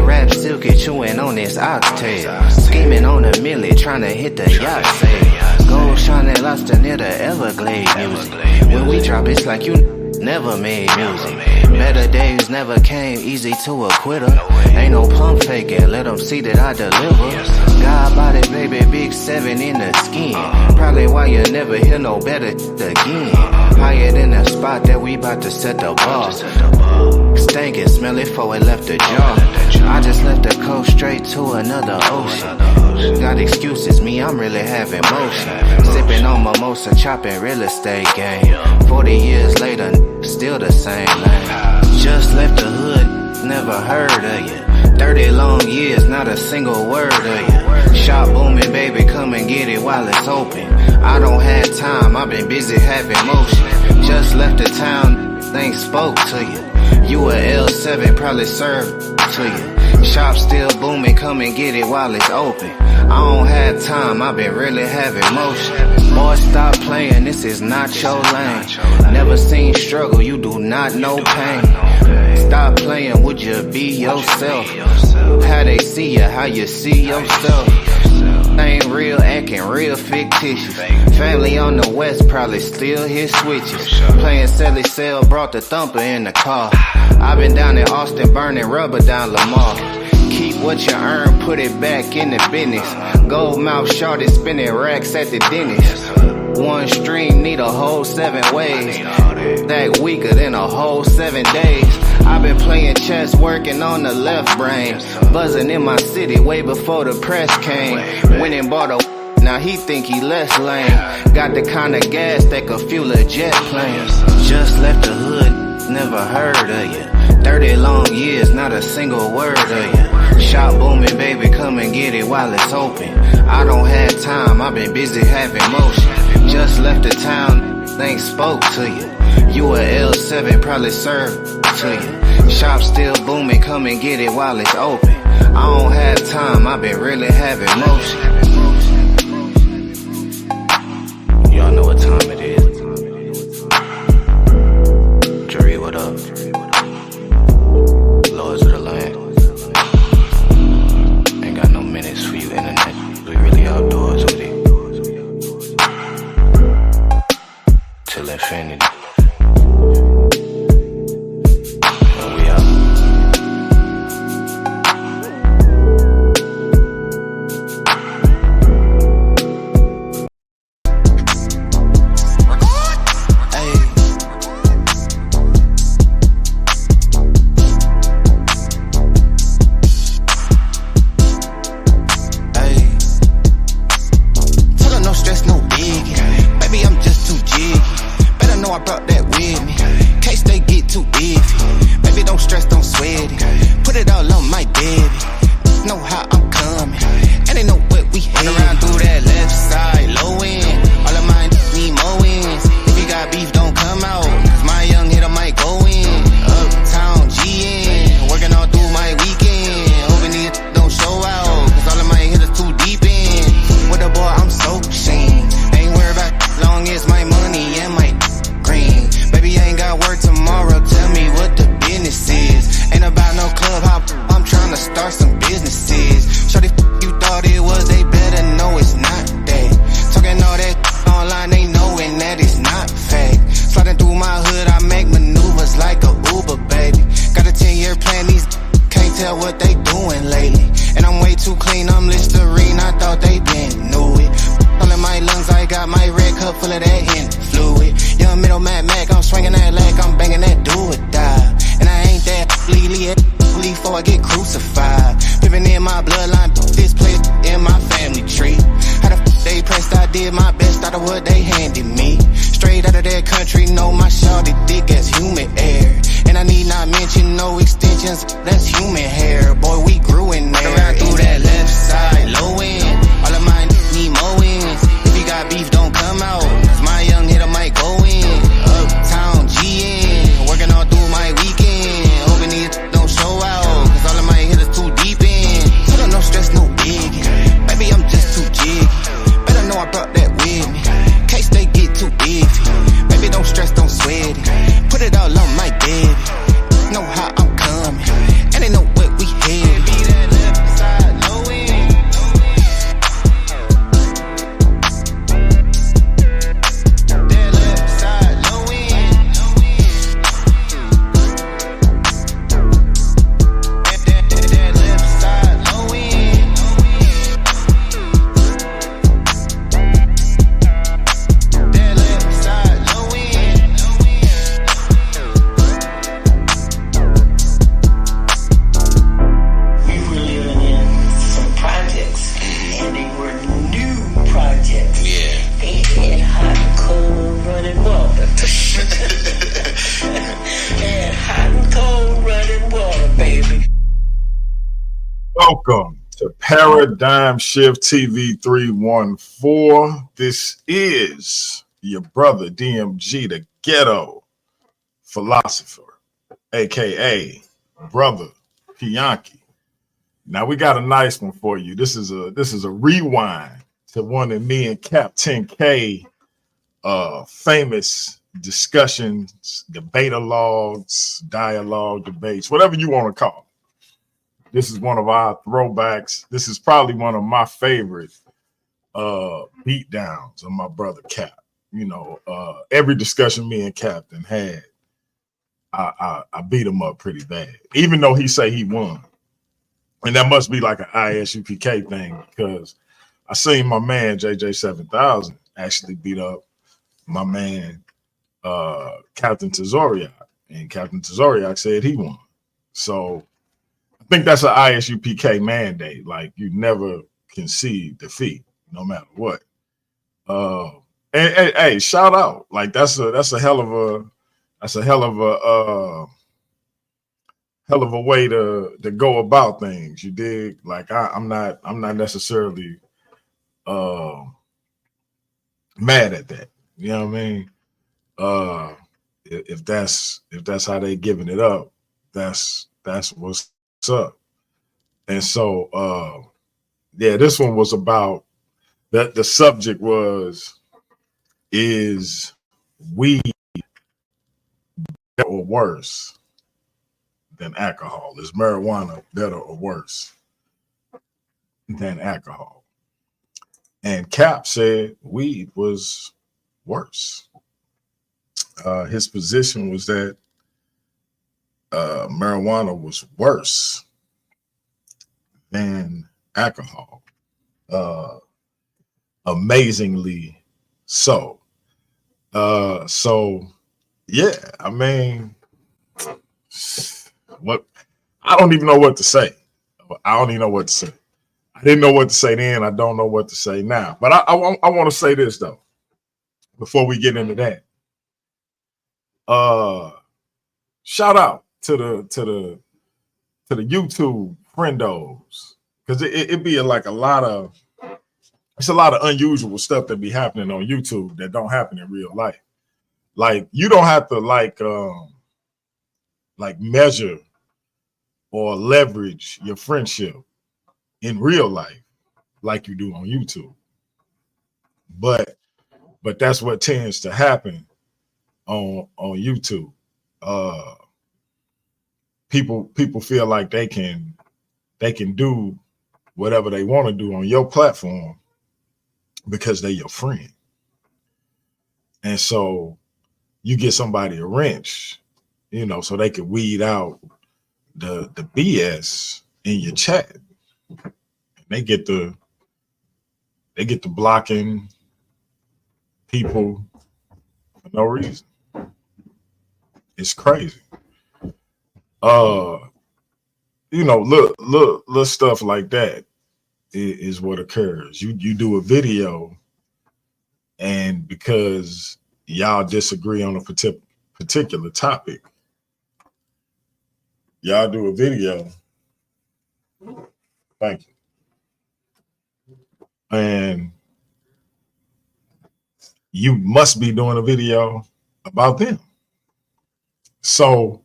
rap silky, chewing on this oxtail. Scheming on a milli, tryna hit the yacht sail. Gold shining lobster near the Everglades music. When we drop, it's like you never made music. Better days never came easy to a quitter. Ain't no pump faking, let them see that I deliver. God body, baby, big 7 in the skin. Probably why you never hear no better again. Higher than the spot that we bout to set the bar. Stankin', smell it before it left the jar. I just left the coast straight to another ocean. Got excuses, me, I'm really having motion. Sipping on mimosa, chopping real estate game. 40 years later, still the same lane. Just left the hood, never heard of you. 30 long years, not a single word of you. Shop booming, baby, come and get it while it's open. I don't have time, I've been busy having motion. Just left the town, things spoke to you. You a L7, probably served to you. Shop still booming, come and get it while it's open. I don't have time, I've been really having motion. Boy, stop playing, this is not your lane. Never seen struggle, you do not know pain. Stop playing, would you be yourself? How they see you, how you see yourself. Ain't real, acting real fictitious. Family on the west probably still hit switches. Playing Sally Cell, brought the thumper in the car. I been down in Austin burning rubber down Lamar. Keep what you earn, put it back in the business. Gold mouth shorty spinning racks at the dentist. One stream need a whole 7 ways. That weaker than a whole 7 days. I've been playing chess, working on the left brain. Buzzing in my city way before the press came. Went and bought a now he think he less lame. Got the kind of gas that could fuel a jet plane. Just left the hood, never heard of you. 30 long years, not a single word of you. Shop booming, baby, come and get it while it's open. I don't have time, I've been busy having motion. Just left the town, things spoke to you. You a L7, probably served to you. Shop still booming, come and get it while it's open. I don't have time, I've been really having motion. Y'all know what time it is. Jerry, what up? Lords of the land. Ain't got no minutes for you, internet. We really outdoors with it. Till infinity. Know how I'm coming, and they know what we Welcome to Paradigm Shift TV 314. This is your brother DMG, the ghetto philosopher, aka Brother Pianki. Now we got a nice one for you. This is a rewind to one of me and Cap 10K famous discussions, debatealogues, dialogue, debates, whatever you want to call it. This is one of our throwbacks. This is probably one of my favorite beat downs of my brother Cap. You know, every discussion me and Captain had, I beat him up pretty bad, even though he say he won. And that must be like an ISUPK thing, because I seen my man JJ7000 actually beat up my man Captain Tazoriak, and Captain Tazoriak said he won. So I think that's an ISUPK mandate. Like, you never concede defeat, no matter what. And hey, shout out! Like, that's a hell of a way to go about things. You dig? Like, I'm not necessarily mad at that. You know what I mean? If that's how they giving it up, that's what's up. And so yeah, this one was about that. The subject was, is weed better or worse than alcohol? Is marijuana better or worse than alcohol? And Cap said weed was worse. His position was that marijuana was worse than alcohol. Amazingly so. So yeah, I mean, what, I don't even know what to say. I don't even know what to say. I didn't know what to say then. I don't know what to say now. But I want to say this though, before we get into that. Shout out to the YouTube friendos, because it be like it's a lot of unusual stuff that be happening on YouTube that don't happen in real life. Like, you don't have to like measure or leverage your friendship in real life like you do on YouTube. But that's what tends to happen on YouTube. People feel like they can do whatever they want to do on your platform because they're your friend. And so you get somebody a wrench, you know, so they could weed out the BS in your chat. They get the blocking people for no reason. It's crazy. You know, little stuff like that is what occurs. You do a video, and because y'all disagree on a particular topic, y'all do a video. Thank you. And you must be doing a video about them. So,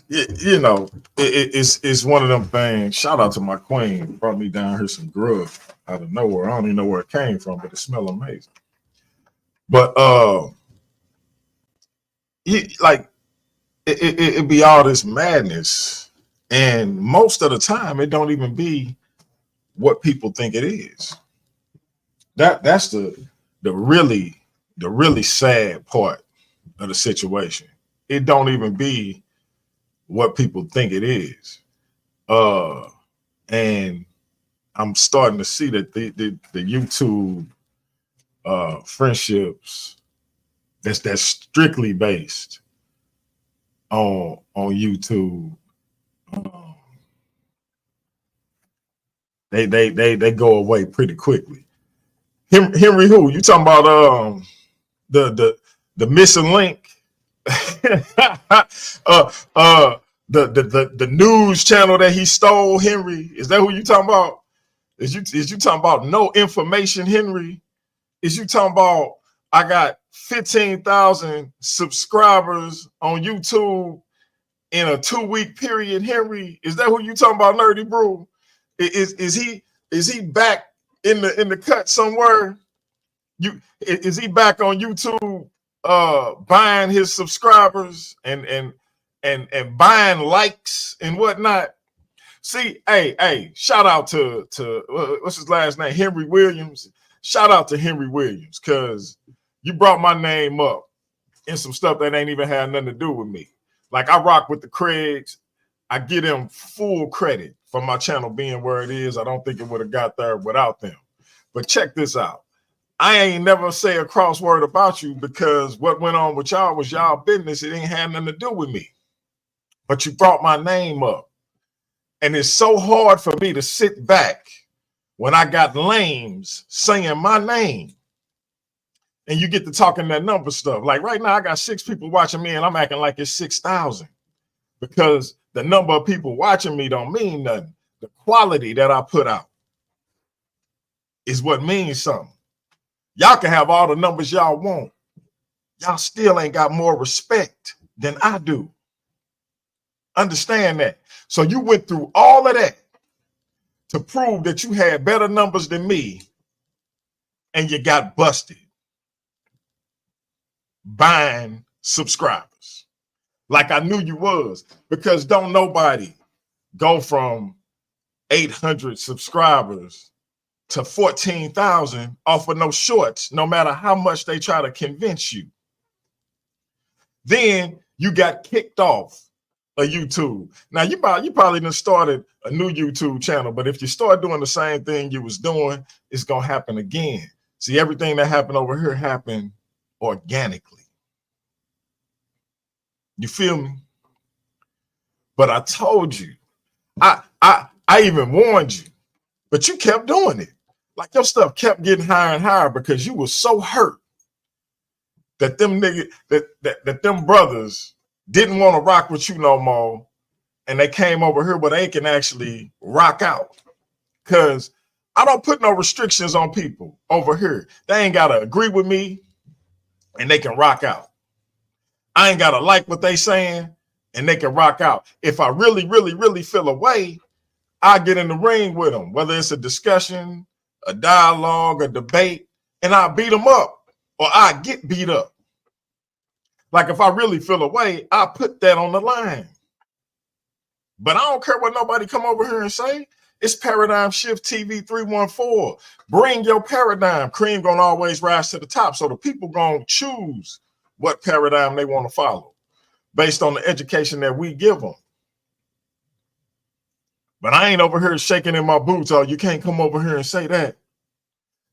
you know, it's one of them things. Shout out to my queen, brought me down here some grub out of nowhere. I don't even know where it came from, but it smells amazing. But it be all this madness, and most of the time it don't even be what people think it is. That's the really sad part of the situation. It don't even be what people think it is. And I'm starting to see that the YouTube friendships that's strictly based on YouTube, they go away pretty quickly. Henry, who you talking about? The missing link. The the news channel that he stole, Henry? Is that who you talking about? Is you talking about No Information, Henry? Is you talking about I got 15,000 subscribers on YouTube in a 2-week period, Henry? Is that who you talking about, Nerdy Brew? Is he back in the cut somewhere? Is he back on YouTube buying his subscribers and buying likes and whatnot? See, hey, shout out to what's his last name? Henry Williams. Shout out to Henry Williams, because you brought my name up in some stuff that ain't even had nothing to do with me. Like, I rock with the Craigs. I give them full credit for my channel being where it is. I don't think it would have got there without them. But check this out. I ain't never say a cross word about you, because what went on with y'all was y'all business. It ain't had nothing to do with me. But you brought my name up. And it's so hard for me to sit back when I got lames saying my name. And you get to talking that number stuff. Like right now, I got 6 people watching me and I'm acting like it's 6,000. Because the number of people watching me don't mean nothing. The quality that I put out is what means something. Y'all can have all the numbers y'all want. Y'all still ain't got more respect than I do. Understand that. So you went through all of that to prove that you had better numbers than me, and you got busted buying subscribers. Like I knew you was, because don't nobody go from 800 subscribers to 14,000 off of no shorts, no matter how much they try to convince you. Then you got kicked off of YouTube. Now you probably done started a new YouTube channel, but if you start doing the same thing you was doing, it's gonna happen again. See, everything that happened over here happened organically. You feel me? But I told you, I even warned you, but you kept doing it. Like your stuff kept getting higher and higher because you were so hurt that them niggas, that them brothers didn't want to rock with you no more, and they came over here where they can actually rock out. Because I don't put no restrictions on people over here. They ain't got to agree with me, and they can rock out. I ain't got to like what they saying, and they can rock out. If I really, really, really feel a way, I get in the ring with them, whether it's a discussion, a dialogue, a debate, and I beat them up, or I get beat up. Like if I really feel a way, I put that on the line. But I don't care what nobody come over here and say. It's Paradigm Shift TV 314. Bring your paradigm. Cream gonna always rise to the top. So the people gonna choose what paradigm they want to follow based on the education that we give them. But I ain't over here shaking in my boots. Oh, you can't come over here and say that.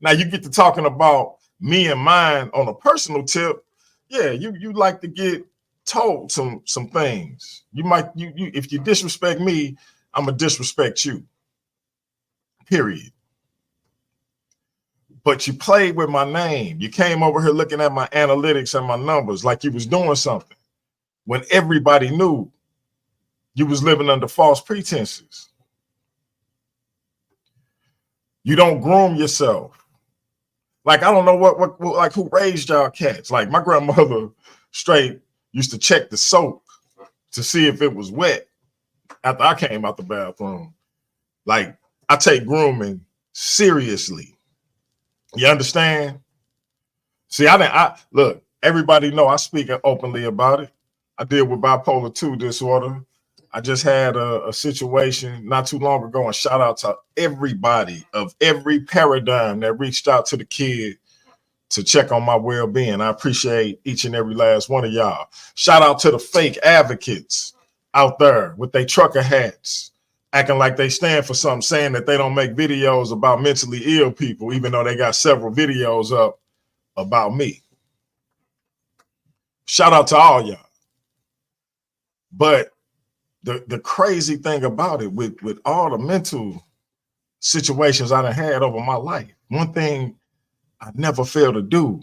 Now you get to talking about me and mine on a personal tip. Yeah, you like to get told some things. You if you disrespect me, I'm gonna disrespect you. Period. But you played with my name. You came over here looking at my analytics and my numbers like you was doing something when everybody knew you was living under false pretenses. You don't groom yourself. Like, I don't know what like who raised y'all cats. Like my grandmother straight used to check the soap to see if it was wet after I came out the bathroom. Like, I take grooming seriously. You understand? See, I look, everybody know I speak openly about it. I deal with bipolar 2 disorder. I just had a situation not too long ago, and shout out to everybody of every paradigm that reached out to the kid to check on my well-being. I appreciate each and every last one of y'all. Shout out to the fake advocates out there with their trucker hats, acting like they stand for something, saying that they don't make videos about mentally ill people, even though they got several videos up about me. Shout out to all y'all. But the crazy thing about it, with all the mental situations I done had over my life, one thing I never failed to do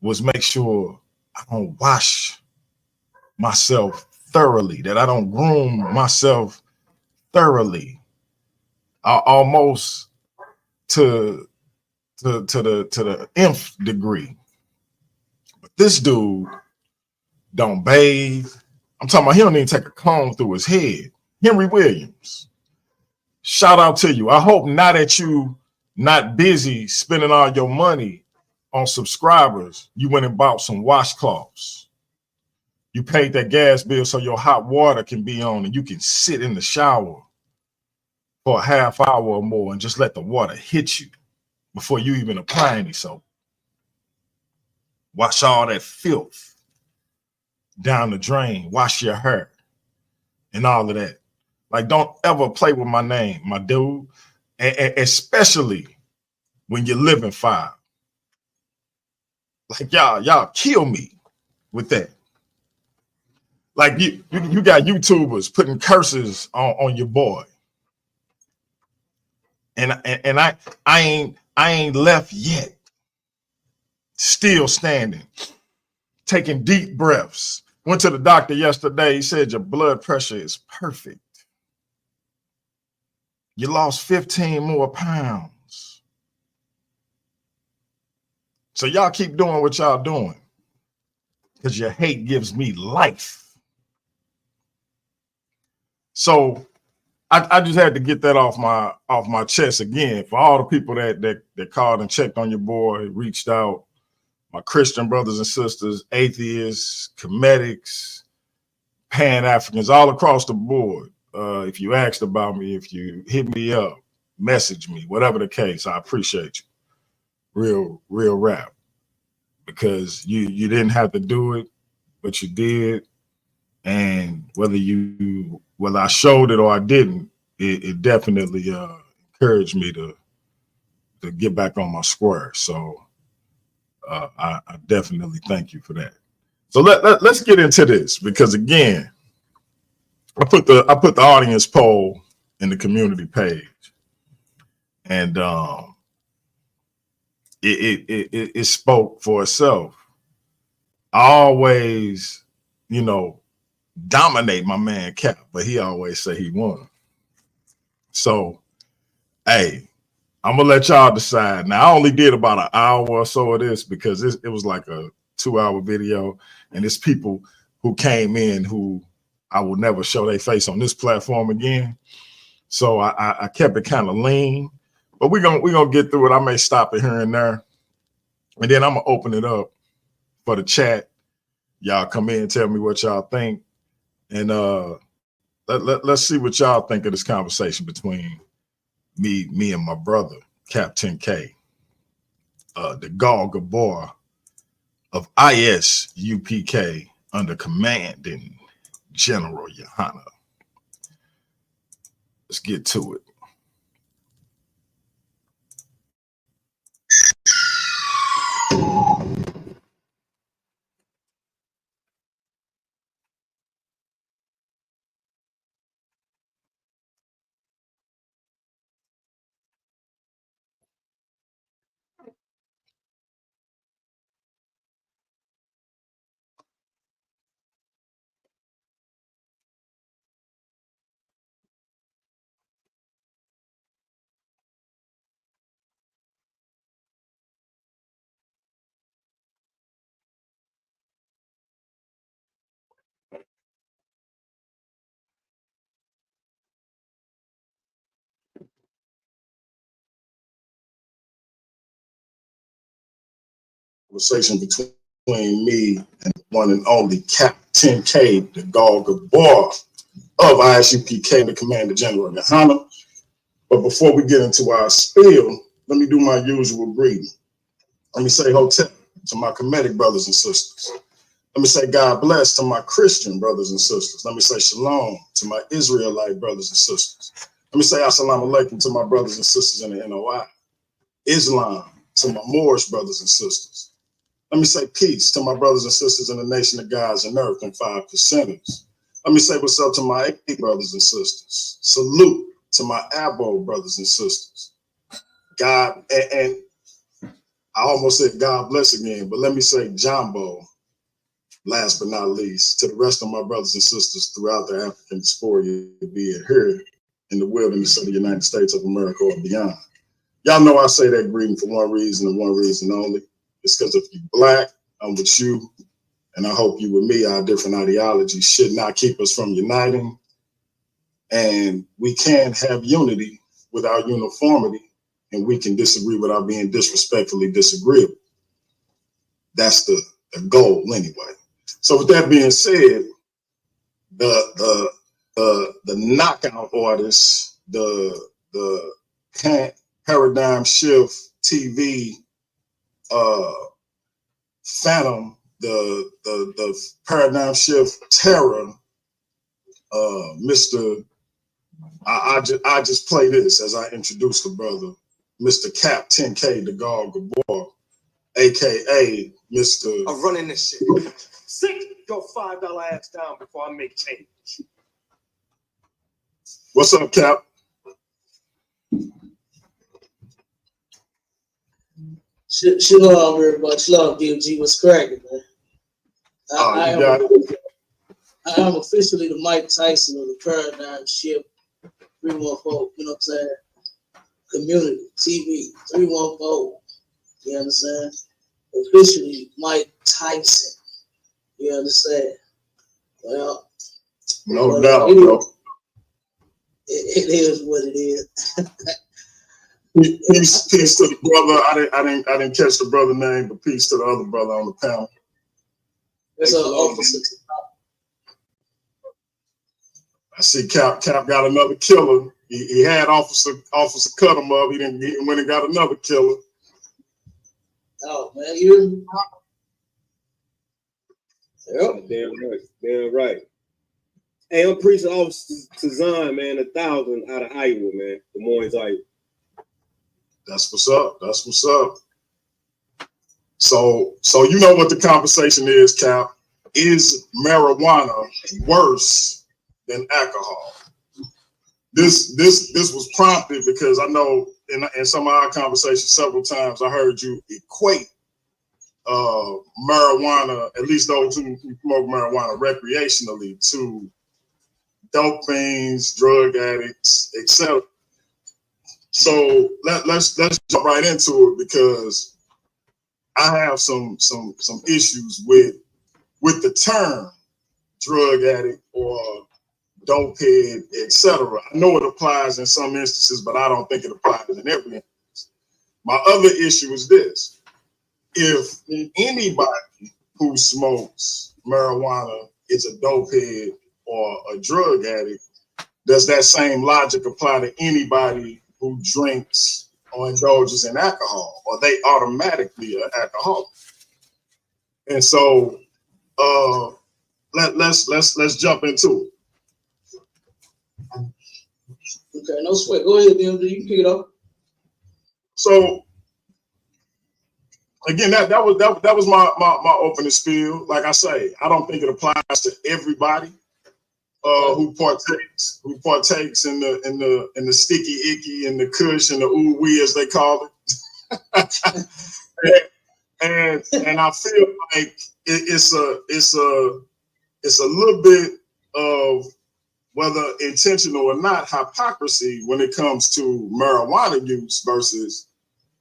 was make sure I don't wash myself thoroughly, that I don't groom myself thoroughly, almost to the nth degree. But this dude don't bathe. I'm talking about he don't even take a comb through his head. Henry Williams, shout out to you. I hope now that you not busy spending all your money on subscribers, you went and bought some washcloths. You paid that gas bill so your hot water can be on and you can sit in the shower for a half hour or more and just let the water hit you before you even apply any soap. Wash all that filth down the drain. Wash your hair and all of that. Like, don't ever play with my name, my dude, and especially when you're living fire. Like, y'all kill me with that. Like, you got YouTubers putting curses on your boy. And I ain't left yet. Still standing, taking deep breaths. Went to the doctor yesterday. He said your blood pressure is perfect. You lost 15 more pounds. So y'all keep doing what y'all doing, because your hate gives me life. So I just had to get that off my chest again for all the people that called and checked on your boy, reached out, my Christian brothers and sisters, atheists, Comedics, Pan-Africans, all across the board. If you asked about me, if you hit me up, message me, whatever the case, I appreciate you. Real rap. Because you didn't have to do it, but you did. And whether I showed it or I didn't, it definitely encouraged me to get back on my square. So I definitely thank you for that. So let's get into this, because again, I put the audience poll in the community page, and it spoke for itself. I always, dominate my man Cap, but he always say he won. So, hey, I'm gonna let y'all decide. Now, I only did about an hour or so of this because it was like a 2-hour video, and it's people who came in who I will never show their face on this platform again. So I kept it kind of lean, but we're gonna get through it. I may stop it here and there, and then I'm gonna open it up for the chat. Y'all come in and tell me what y'all think. And let's see what y'all think of this conversation between me and my brother, Captain K, the Gal Gabor of ISUPK under Commanding General Yohana. Let's get to it. Conversation between me and the one and only Captain K, the Gal Gabor of ISUPK, the Commander General Yohana. But before we get into our spiel, let me do my usual greeting. Let me say hotep to my Comedic brothers and sisters. Let me say God bless to my Christian brothers and sisters. Let me say shalom to my Israelite brothers and sisters. Let me say assalamu alaikum to my brothers and sisters in the NOI. Islam to my Moorish brothers and sisters. Let me say peace to my brothers and sisters in the nation of God's and earth and 5%ers. Let me say what's up to my 8 brothers and sisters. Salute to my Abo brothers and sisters. God, and I almost said God bless again, but let me say Jumbo last but not least, to the rest of my brothers and sisters throughout the African diaspora, be it here in the wilderness of the United States of America or beyond. Y'all know I say that greeting for one reason and one reason only. It's because if you're Black, I'm with you, and I hope you with me. Our different ideologies should not keep us from uniting, and we can have unity without uniformity, and we can disagree without being disrespectfully disagreeable. That's the goal anyway. So with that being said, the knockout artists, the paradigm shift TV phantom, the paradigm shift terror, Mr. I just play this as I introduce the brother, Mr. Cap 10K the Gog Gabor, aka Mr. I'm running this shit. Sit your $5 ass down before I make change. What's up, Cap? Shalom, everybody. Shalom, DMG. What's cracking, man? I am officially the Mike Tyson of the paradigm shift 314. You know what I'm saying? Community TV 314. You understand? Officially Mike Tyson. You understand? Well, no doubt, bro. It is what it is. Peace to the brother. I didn't catch the brother name, but peace to the other brother on the panel. That's Officer. I see Cap got another killer. He had officer cut him up. He went and got another killer. Oh man, you. Yep. Damn right. Hey, I'm preaching Officer to Zion, man, 1,000 out of Iowa, man. Des Moines, Iowa. That's what's up. That's what's up. So you know what the conversation is, Cap. Is marijuana worse than alcohol? This was prompted because I know in some of our conversations several times I heard you equate marijuana, at least those who smoke marijuana recreationally, to dope fiends, drug addicts, etc. So let's jump right into it because I have some issues with the term drug addict or dope head, etc. I know it applies in some instances, but I don't think it applies in every instance. My other issue is this: if anybody who smokes marijuana is a dope head or a drug addict, does that same logic apply to anybody who drinks or indulges in alcohol? Or they automatically are alcoholic? And so let's jump into it. Okay, no sweat. Go ahead, DMG. You can pick it up. So again, that was my opening spiel. Like I say, I don't think it applies to everybody who partakes in the sticky icky and the kush and the ooh wee as they call it. and I feel like it's a little bit of, whether intentional or not, hypocrisy when it comes to marijuana use versus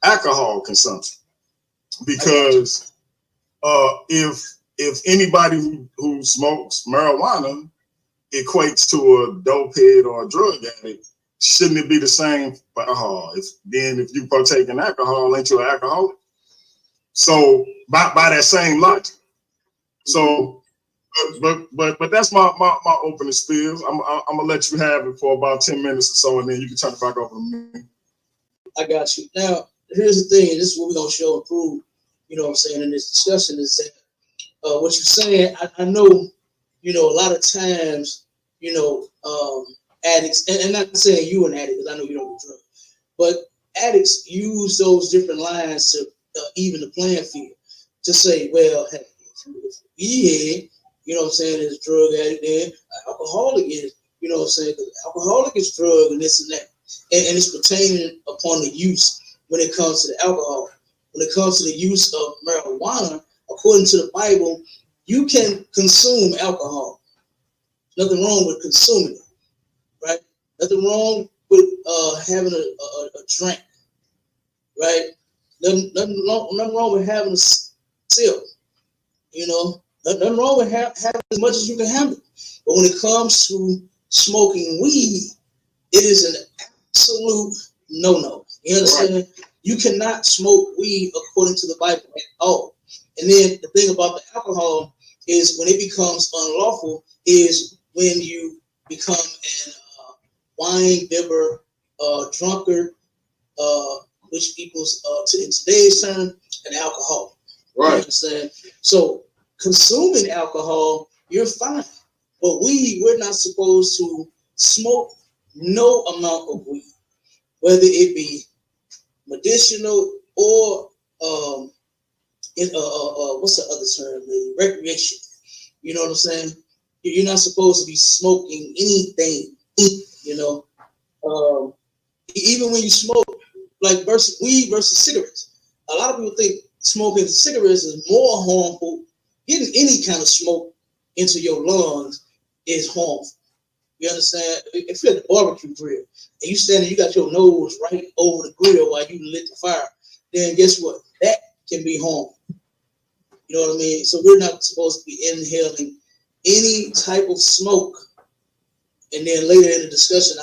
alcohol consumption. Because if anybody who smokes marijuana equates to a dope head or a drug addict, shouldn't it be the same for alcohol? If you partake in alcohol, ain't you an alcoholic? So by that same logic. So, but that's my opening spiel. I'm gonna let you have it for about 10 minutes or so, and then you can turn it back over to me. I got you. Now, here's the thing. This is what we're gonna show and prove. You know what I'm saying in this discussion is that what you're saying. I know. You know, a lot of times, you know, addicts, and not saying you an addict, because I know you don't do drugs, but addicts use those different lines to even the playing field to say, well, hey, if we had, you know what I'm saying, is drug addict, then alcoholic is, you know what I'm saying, because alcoholic is drug and this and that. And it's pertaining upon the use when it comes to the alcohol. When it comes to the use of marijuana, according to the Bible, you can consume alcohol. Nothing wrong with consuming it, right? Nothing wrong with having a drink, right? Nothing wrong with having a sip, you know. Nothing wrong with having as much as you can handle. But when it comes to smoking weed, it is an absolute no-no. You understand? Right. You cannot smoke weed according to the Bible at all. And then the thing about the alcohol is when it becomes unlawful is when you become an wine bibber, drunkard, which equals in today's term an alcoholic. Right. You understand? So consuming alcohol, you're fine. But we're not supposed to smoke no amount of weed, whether it be medicinal or what's the other term? Recreation. You know what I'm saying? You're not supposed to be smoking anything. You know, even when you smoke, like weed versus cigarettes. A lot of people think smoking cigarettes is more harmful. Getting any kind of smoke into your lungs is harmful. You understand? If you're at the barbecue grill and you standing, you got your nose right over the grill while you lit the fire, then guess what? That can be harmful. You know what I mean? So we're not supposed to be inhaling any type of smoke. And then later in the discussion,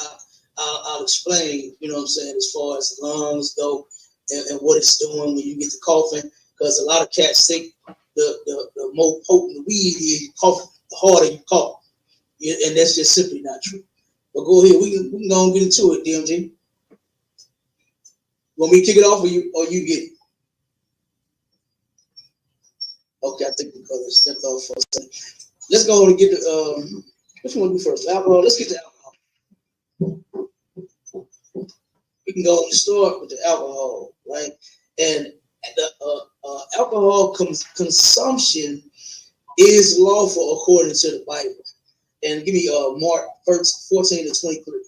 I'll explain, you know what I'm saying, as far as lungs go and what it's doing when you get to coughing. Because a lot of cats think the more potent the weed is, you cough, the harder you cough. And that's just simply not true. But go ahead, we can go and get into it, DMG. Want me to kick it off or you get it? Okay, I think we stepped off for a second. Let's go and get the which one do first? Alcohol. Let's get to alcohol. We can go and start with the alcohol, right? And the alcohol consumption is lawful according to the Bible. And give me Mark 14 to 23.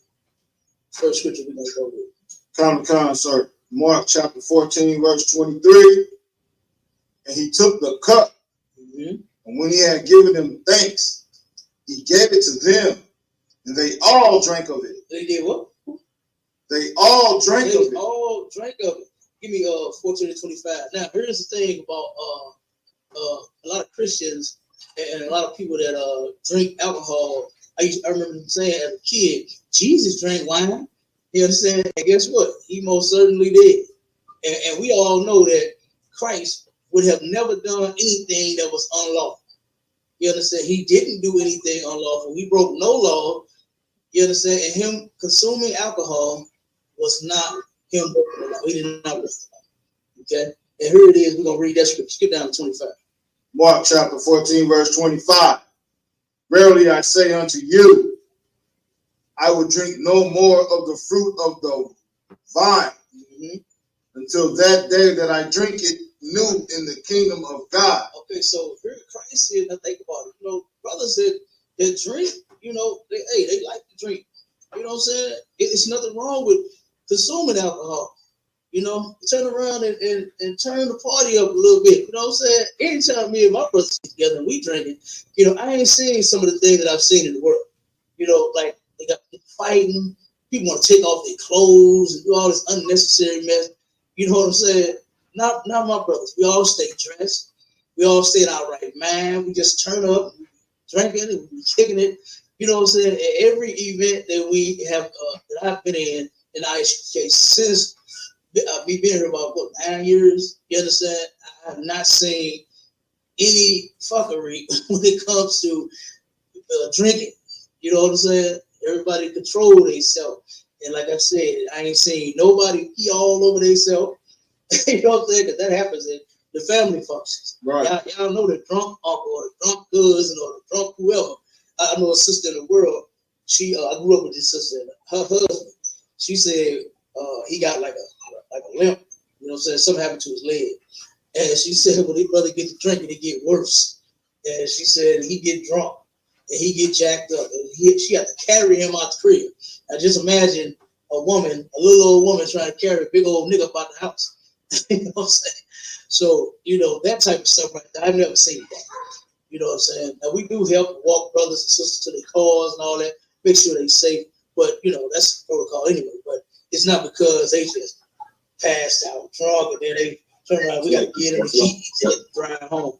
First scripture we're going to go with. Sir. Mark chapter 14, verse 23. And he took the cup, and when he had given them thanks, he gave it to them, and they all drank of it. They did what? They all drank of it. All drank of it. Give me 14 to 25. Now, here's the thing about a lot of Christians and a lot of people that drink alcohol. I remember them saying as a kid, Jesus drank wine. You understand? And guess what? He most certainly did. And we all know that Christ would have never done anything that was unlawful. You understand? He didn't do anything unlawful. He broke no law. You understand? And him consuming alcohol was not him breaking the law. He did not break the law. Okay? And here it is. We're going to read that scripture. Skip down to 25. Mark chapter 14, verse 25. Verily I say unto you, I will drink no more of the fruit of the vine until that day that I drink it new in the kingdom of God. Okay, so here Christ said, now think about it. You know, brothers that drink, you know, they like to drink. You know what I'm saying? It's nothing wrong with consuming alcohol. You know, turn around and turn the party up a little bit. You know what I'm saying? Anytime me and my brothers get together and we drinking, you know, I ain't seen some of the things that I've seen in the world. You know, like they got fighting, people want to take off their clothes and do all this unnecessary mess. You know what I'm saying? Not my brothers. We all stay dressed. We all stay in our right mind. We just turn up, drinking, and kicking it. You know what I'm saying? At every event that we have, that I've been in ISUK since I've been here about 9 years. You understand? I have not seen any fuckery when it comes to drinking. You know what I'm saying? Everybody control themselves. And like I said, I ain't seen nobody pee all over themselves. You know what I'm saying? Because that happens in the family functions. Right. Y'all know the drunk uncle or the drunk cousin or the drunk whoever. I know a sister in the world. I grew up with this sister. Her husband, she said he got like a limp. You know what I'm saying? Something happened to his leg. And she said when his brother get to drinking, it get worse. And she said he get drunk and he get jacked up. And she had to carry him out the crib. Now just imagine a little old woman trying to carry a big old nigga up out the house. You know what I'm saying? So, you know, that type of stuff right there, I've never seen that. You know what I'm saying? Now we do help walk brothers and sisters to their cars and all that, make sure they're safe. But you know, that's protocol anyway. But it's not because they just passed out drunk and then they turn around. We got to get them the keys and drive home.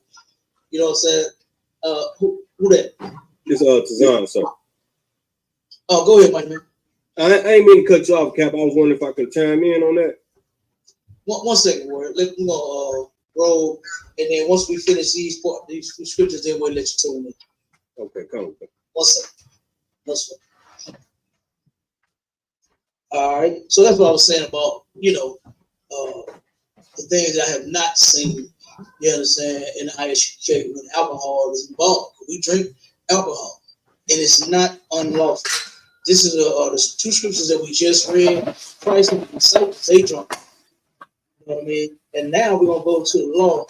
You know what I'm saying? Who that? It's Tazan, sir. Oh, go ahead, Mike, man. I ain't mean to cut you off, Cap. I was wondering if I could chime in on that. One second, Warren. We're gonna roll, and then once we finish these scriptures, then we'll let you tune in. Okay, come. 1 second. 1 second. All right. So that's what I was saying about, you know, the things I have not seen. You understand? In the ISUK, when alcohol is involved, we drink alcohol, and it's not unlawful. This is the two scriptures that we just read. Christ and the disciples, they drunk. You know what I mean? And now we're gonna go to the law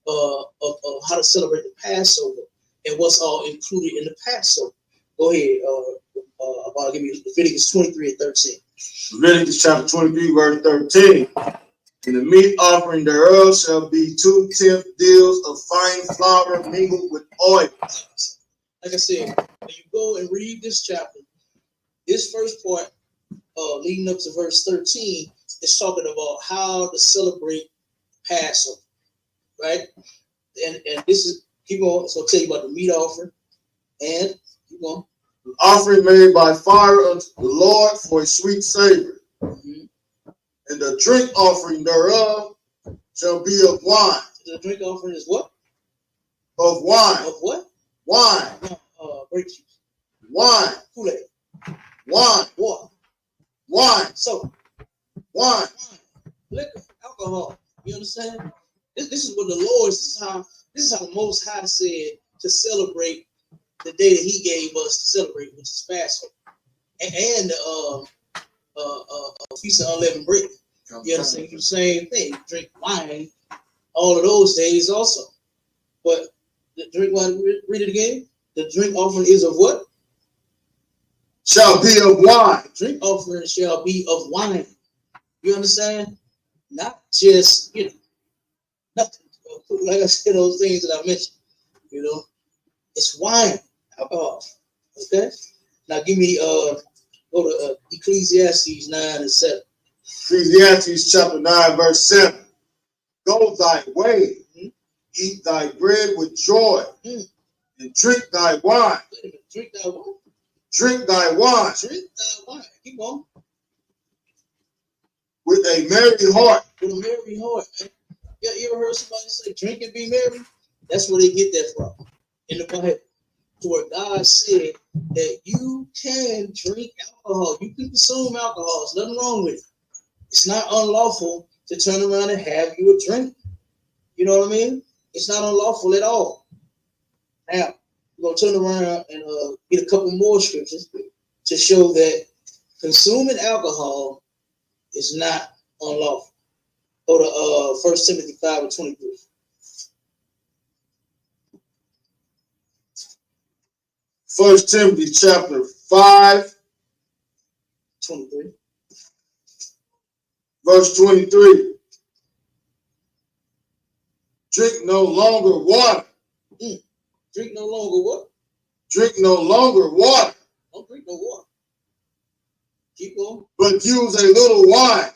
of how to celebrate the Passover and what's all included in the Passover. Go ahead. I'll give you Leviticus 23 and 13. Leviticus chapter 23, verse 13. And the meat offering thereof shall be 2/10 deals of fine flour mingled with oil. Like I said, when you go and read this chapter, this first part, leading up to verse 13, is talking about how to celebrate Passover, right? And this is, keep on, so I'll tell you about the meat offering, and keep on. An offering made by fire unto the Lord for a sweet savor. Mm-hmm. And the drink offering thereof shall be of wine. The drink offering is what? Of wine. Of what? Wine. Grape juice. Wine. Kool-Aid. Wine. Water. Wine. Soda. Wine. Liquor. Alcohol. You understand? This is what the Lord, this is how the Most High said to celebrate the day that He gave us to celebrate, which is Passover, and Feast of Unleavened Bread. You understand? The same thing. Drink wine, all of those days also. But the drink wine, read it again. The drink offering is of what? Shall be of wine. Drink offering shall be of wine. You understand? Not just, you know, nothing. Like I said, those things that I mentioned. You know, it's wine, alcohol. Okay. Now give me go to Ecclesiastes 9 and 7. Ecclesiastes chapter 9, verse 7. Go thy way, eat thy bread with joy, and drink thy wine. Wait a minute, drink thy wine. Drink thy wine. Drink thy wine. Keep on. With a merry heart. With a merry heart, man. You ever heard somebody say drink and be merry? That's where they get that from. In the Bible. To where God said that you can drink alcohol. You can consume alcohol. There's nothing wrong with it. It's not unlawful to turn around and have you a drink. You know what I mean? It's not unlawful at all. Now, we're going to turn around and get a couple more scriptures to show that consuming alcohol is not unlawful. Go to 1 Timothy 5 and 23. First Timothy chapter 5, 23. verse 23. Drink no longer water. Drink no longer what? Drink no longer water. Don't drink no water. Keep going. But use a little wine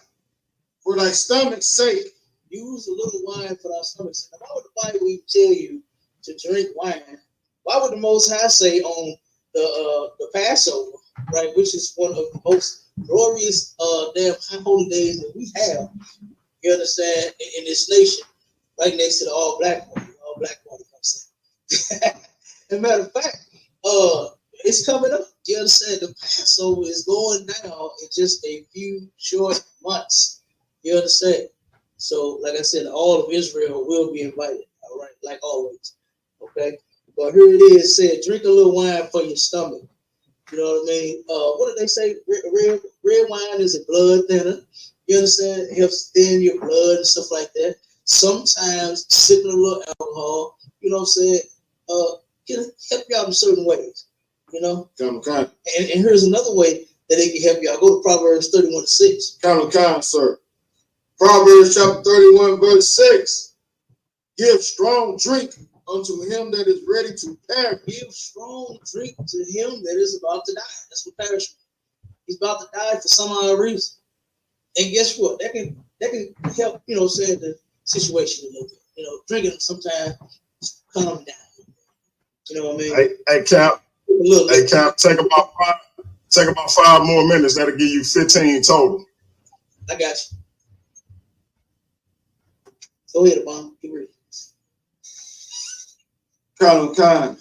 for thy stomach's sake. Use a little wine for thy stomach's sake. Now, why would the Bible tell you to drink wine? Why would the Most High say on the Passover, right, which is one of the most glorious damn high holy days that we have, you understand, in this nation, right next to the all black party, comes in. As a matter of fact, it's coming up. You understand, the Passover is going down in just a few short months. You understand? So, like I said, all of Israel will be invited, all right, like always. Okay. But here it is, said, drink a little wine for your stomach. You know what I mean? What did they say? Red wine is a blood thinner. You understand? It helps thin your blood and stuff like that. Sometimes sipping a little alcohol, you know what I'm saying, can help you out in certain ways. You know? Kind. And here's another way that it can help you out. Go to Proverbs 31:6. Kind, sir. Proverbs chapter 31, verse 6. Give strong drink unto him that is ready to perish. Give strong drink to him that is about to die. That's what perish means. He's about to die for some odd reason. And guess what? That can help, say the situation a little bit. Drinking sometimes calm down. You know what I mean? Hey, Cap. Hey, Cap. Take about 5 more minutes. That'll give you 15 total. I got you. Go ahead, Obama. Get ready. Kind.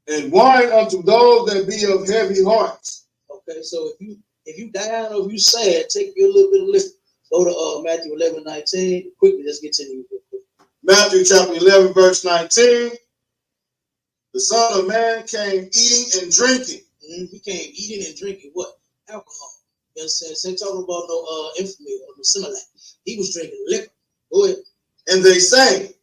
And wine unto those that be of heavy hearts. Okay, so if you down or if you sad, take you a little bit of liquor. Go to Matthew 11:19. Quickly, let's get to you real quick. Matthew chapter 11, verse 19. The Son of Man came eating and drinking. He came eating and drinking what? Alcohol. You understand? So talking about no infamy or no similar. He was drinking liquor. Go ahead. And they say,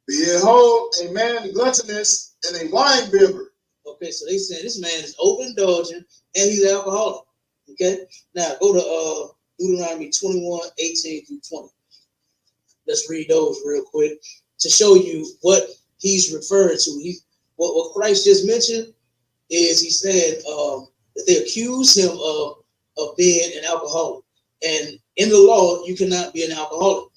behold, a man gluttonous and a wine bibber. Okay, so they saying this man is overindulgent and he's an alcoholic. Okay, now go to Deuteronomy 21:18-20. Let's read those real quick to show you what he's referring to. What Christ just mentioned is he said that they accuse him of being an alcoholic, and in the law you cannot be an alcoholic.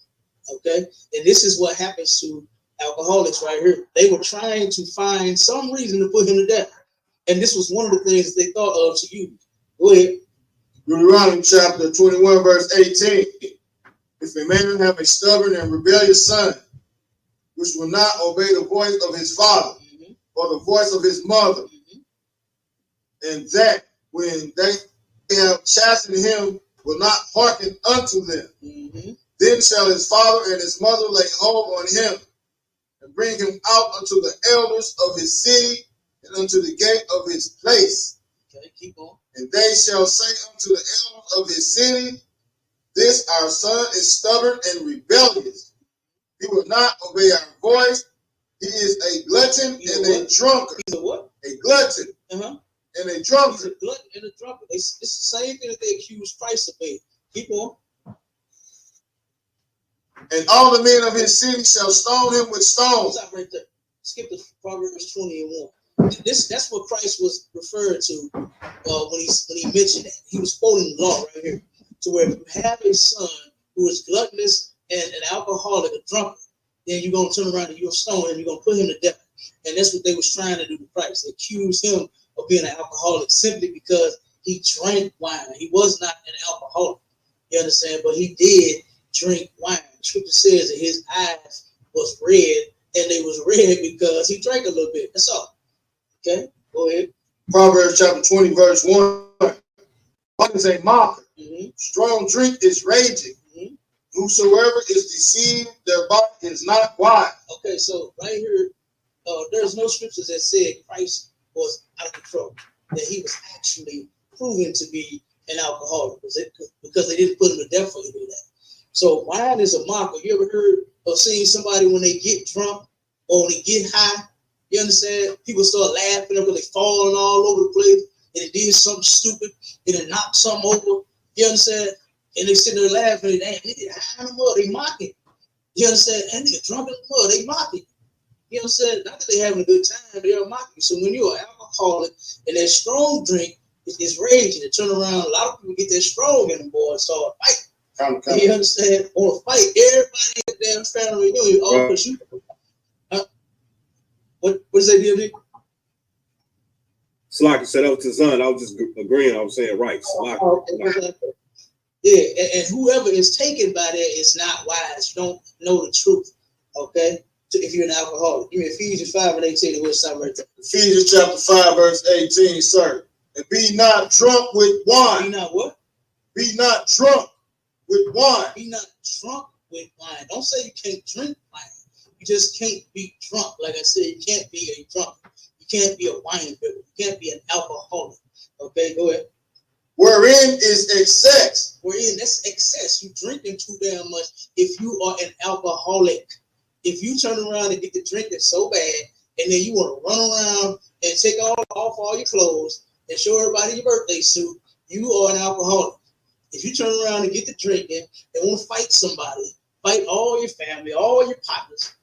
Okay, and this is what happens to alcoholics right here. They were trying to find some reason to put him to death, and this was one of the things they thought of to use. Go ahead. Deuteronomy chapter 21, verse 18. If a man have a stubborn and rebellious son, which will not obey the voice of his father or the voice of his mother, and that when they have chastened him will not hearken unto them, then shall his father and his mother lay hold on him and bring him out unto the elders of his city and unto the gate of his place. Okay, keep on. And they shall say unto the elders of his city, this our son is stubborn and rebellious. He will not obey our voice. He is a glutton and a drunkard. He's a what? A glutton and a He's drunkard. a glutton and a drunkard. It's the same thing that they accuse Christ of being. Keep on. And all the men of his city shall stone him with stones. Stop right there. Skip to Proverbs 20:1. That's what Christ was referring to when he mentioned that. He was quoting the law right here. To where if you have a son who is gluttonous and an alcoholic, a drunkard, then you're going to turn around and you're going to stone him, you're going to put him to death. And that's what they was trying to do to Christ. They accused him of being an alcoholic simply because he drank wine. He was not an alcoholic. You understand? But he did drink wine. The scripture says that his eyes was red, and they was red because he drank a little bit. That's all. Okay, go ahead. Proverbs chapter 20, verse 1. What is a mocker? Strong drink is raging. Whosoever is deceived thereby is not wise. Okay, so right here, there's no scriptures that said Christ was out of control, that he was actually proven to be an alcoholic because they didn't put him to death for doing that. So wine is a mocker. You ever heard of seeing somebody when they get drunk or when they get high? You understand? People start laughing because they falling all over the place and they did something stupid and they knocked something over. You understand? And they sitting there laughing. Damn, nigga high in the mud. They mocking. You understand? And nigga drunk in the mud. They mocking. You understand? Not that they having a good time, they are mocking. So when you're an alcoholic and that strong drink is raging, to turn around, a lot of people get that strong in them, boy, and start fighting. You understand? Want to fight everybody in the damn family. You know, all because you. What is that, DMD? Slocky said that was his son. I was just agreeing. I was saying right. Slocky. Yeah, and whoever is taken by that is not wise. You don't know the truth. Okay? So if you're an alcoholic. Give me Ephesians 5:18, and we'll stop right there. Ephesians chapter 5, verse 18, sir. And be not drunk with wine. Be not what? Be not drunk with wine. Be not drunk with wine. Don't say you can't drink wine. You just can't be drunk. Like I said, you can't be a drunk. You can't be a wine bibber. You can't be an alcoholic. Okay, go ahead. Wherein is excess. Wherein, that's excess. You drinking too damn much if you are an alcoholic. If you turn around and get to drinking so bad, and then you want to run around and take off all your clothes and show everybody your birthday suit, you are an alcoholic. If you turn around and get to drinking and want to fight somebody, fight all your family, all your partners,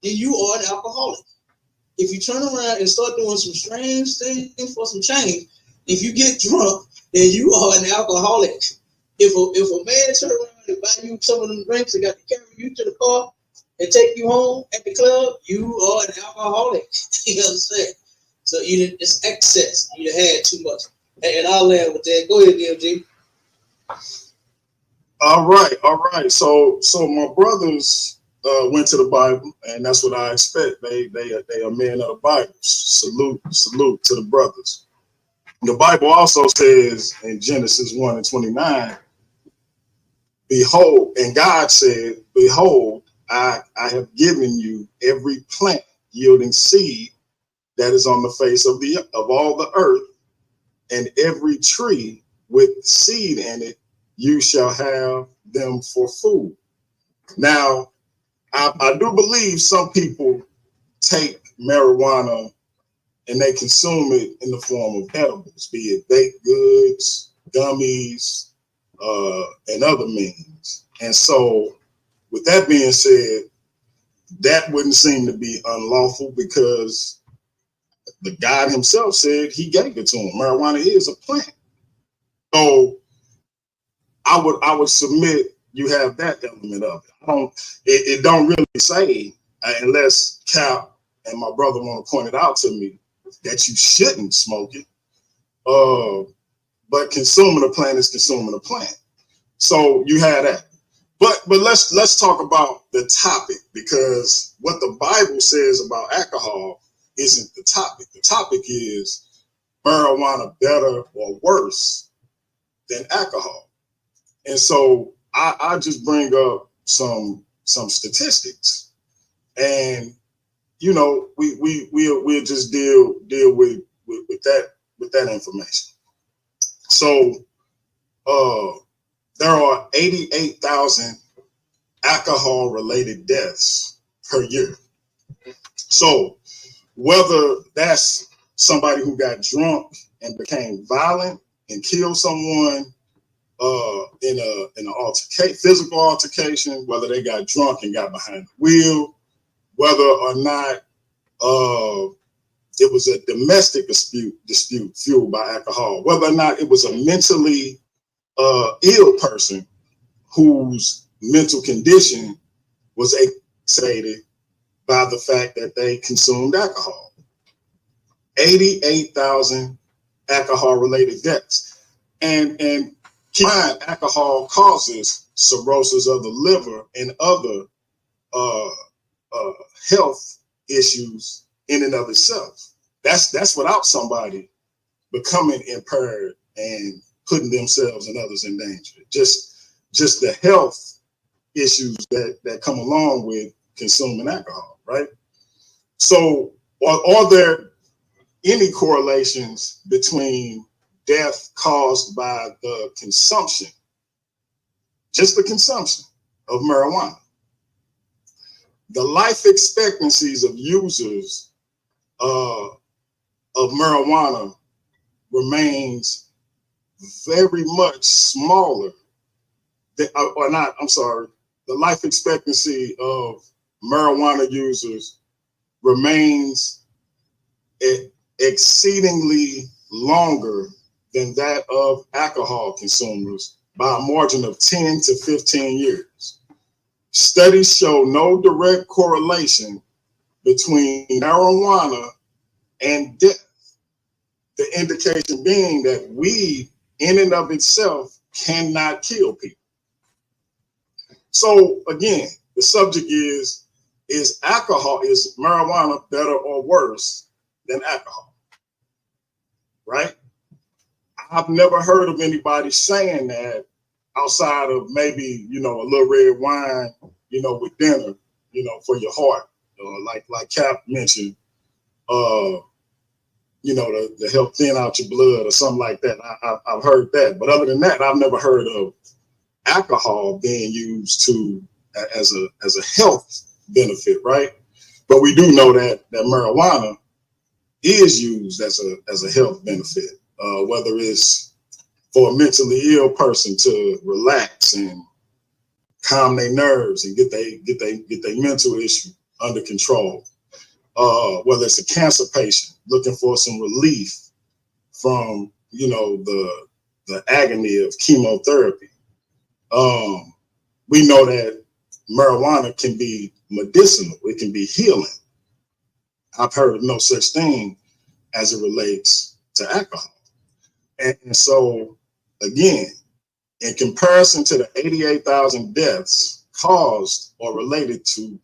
then you are an alcoholic. If you turn around and start doing some strange things for some change, if you get drunk, then you are an alcoholic. If a man turn around and buy you some of them drinks and got to carry you to the car and take you home at the club, you are an alcoholic. You understand? So it's excess. You had too much. And I'll land with that. Go ahead, DMG. All right. So my brothers went to the Bible, and that's what I expect. They are men of the Bible. Salute to the brothers. The Bible also says in Genesis 1:29, behold, and God said, behold, I have given you every plant yielding seed that is on the face of all the earth, and every tree with seed in it, you shall have them for food. Now, I do believe some people take marijuana and they consume it in the form of edibles, be it baked goods, gummies, and other means. And so, with that being said, that wouldn't seem to be unlawful because the God himself said he gave it to him. Marijuana is a plant. So I would submit you have that element of it. It don't really say, unless Cap and my brother want to point it out to me, that you shouldn't smoke it. But consuming a plant is consuming a plant. So you have that. But let's talk about the topic, because what the Bible says about alcohol isn't the topic. The topic is marijuana better or worse than alcohol. And so I just bring up some statistics, and we'll just deal with that information. So there are 88,000 alcohol related deaths per year. So whether that's somebody who got drunk and became violent and killed someone in an physical altercation, whether they got drunk and got behind the wheel, whether or not it was a domestic dispute fueled by alcohol, whether or not it was a mentally ill person whose mental condition was exacerbated by the fact that they consumed alcohol. 88,000 alcohol-related deaths. And keep in mind, alcohol causes cirrhosis of the liver and other health issues in and of itself. That's without somebody becoming impaired and putting themselves and others in danger. Just the health issues that come along with consuming alcohol, right? So are there any correlations between death caused by the consumption, just the consumption of marijuana? The life expectancies of users of marijuana remains very much smaller than, the life expectancy of marijuana users remains exceedingly longer than that of alcohol consumers by a margin of 10 to 15 years. Studies show no direct correlation between marijuana and death. The indication being that weed in and of itself cannot kill people. So again, the subject is marijuana better or worse than alcohol? Right? I've never heard of anybody saying that outside of maybe, a little red wine, with dinner, for your heart, like Cap mentioned, to help thin out your blood or something like that. I've heard that. But other than that, I've never heard of alcohol being used as a health benefit, right? But we do know that marijuana is used as a health benefit, whether it's for a mentally ill person to relax and calm their nerves and get their mental issue, under control. Whether it's a cancer patient looking for some relief from, you know, the agony of chemotherapy. We know that marijuana can be medicinal. It can be healing. I've heard of no such thing as it relates to alcohol. And so, again, in comparison to the 88,000 deaths caused or related to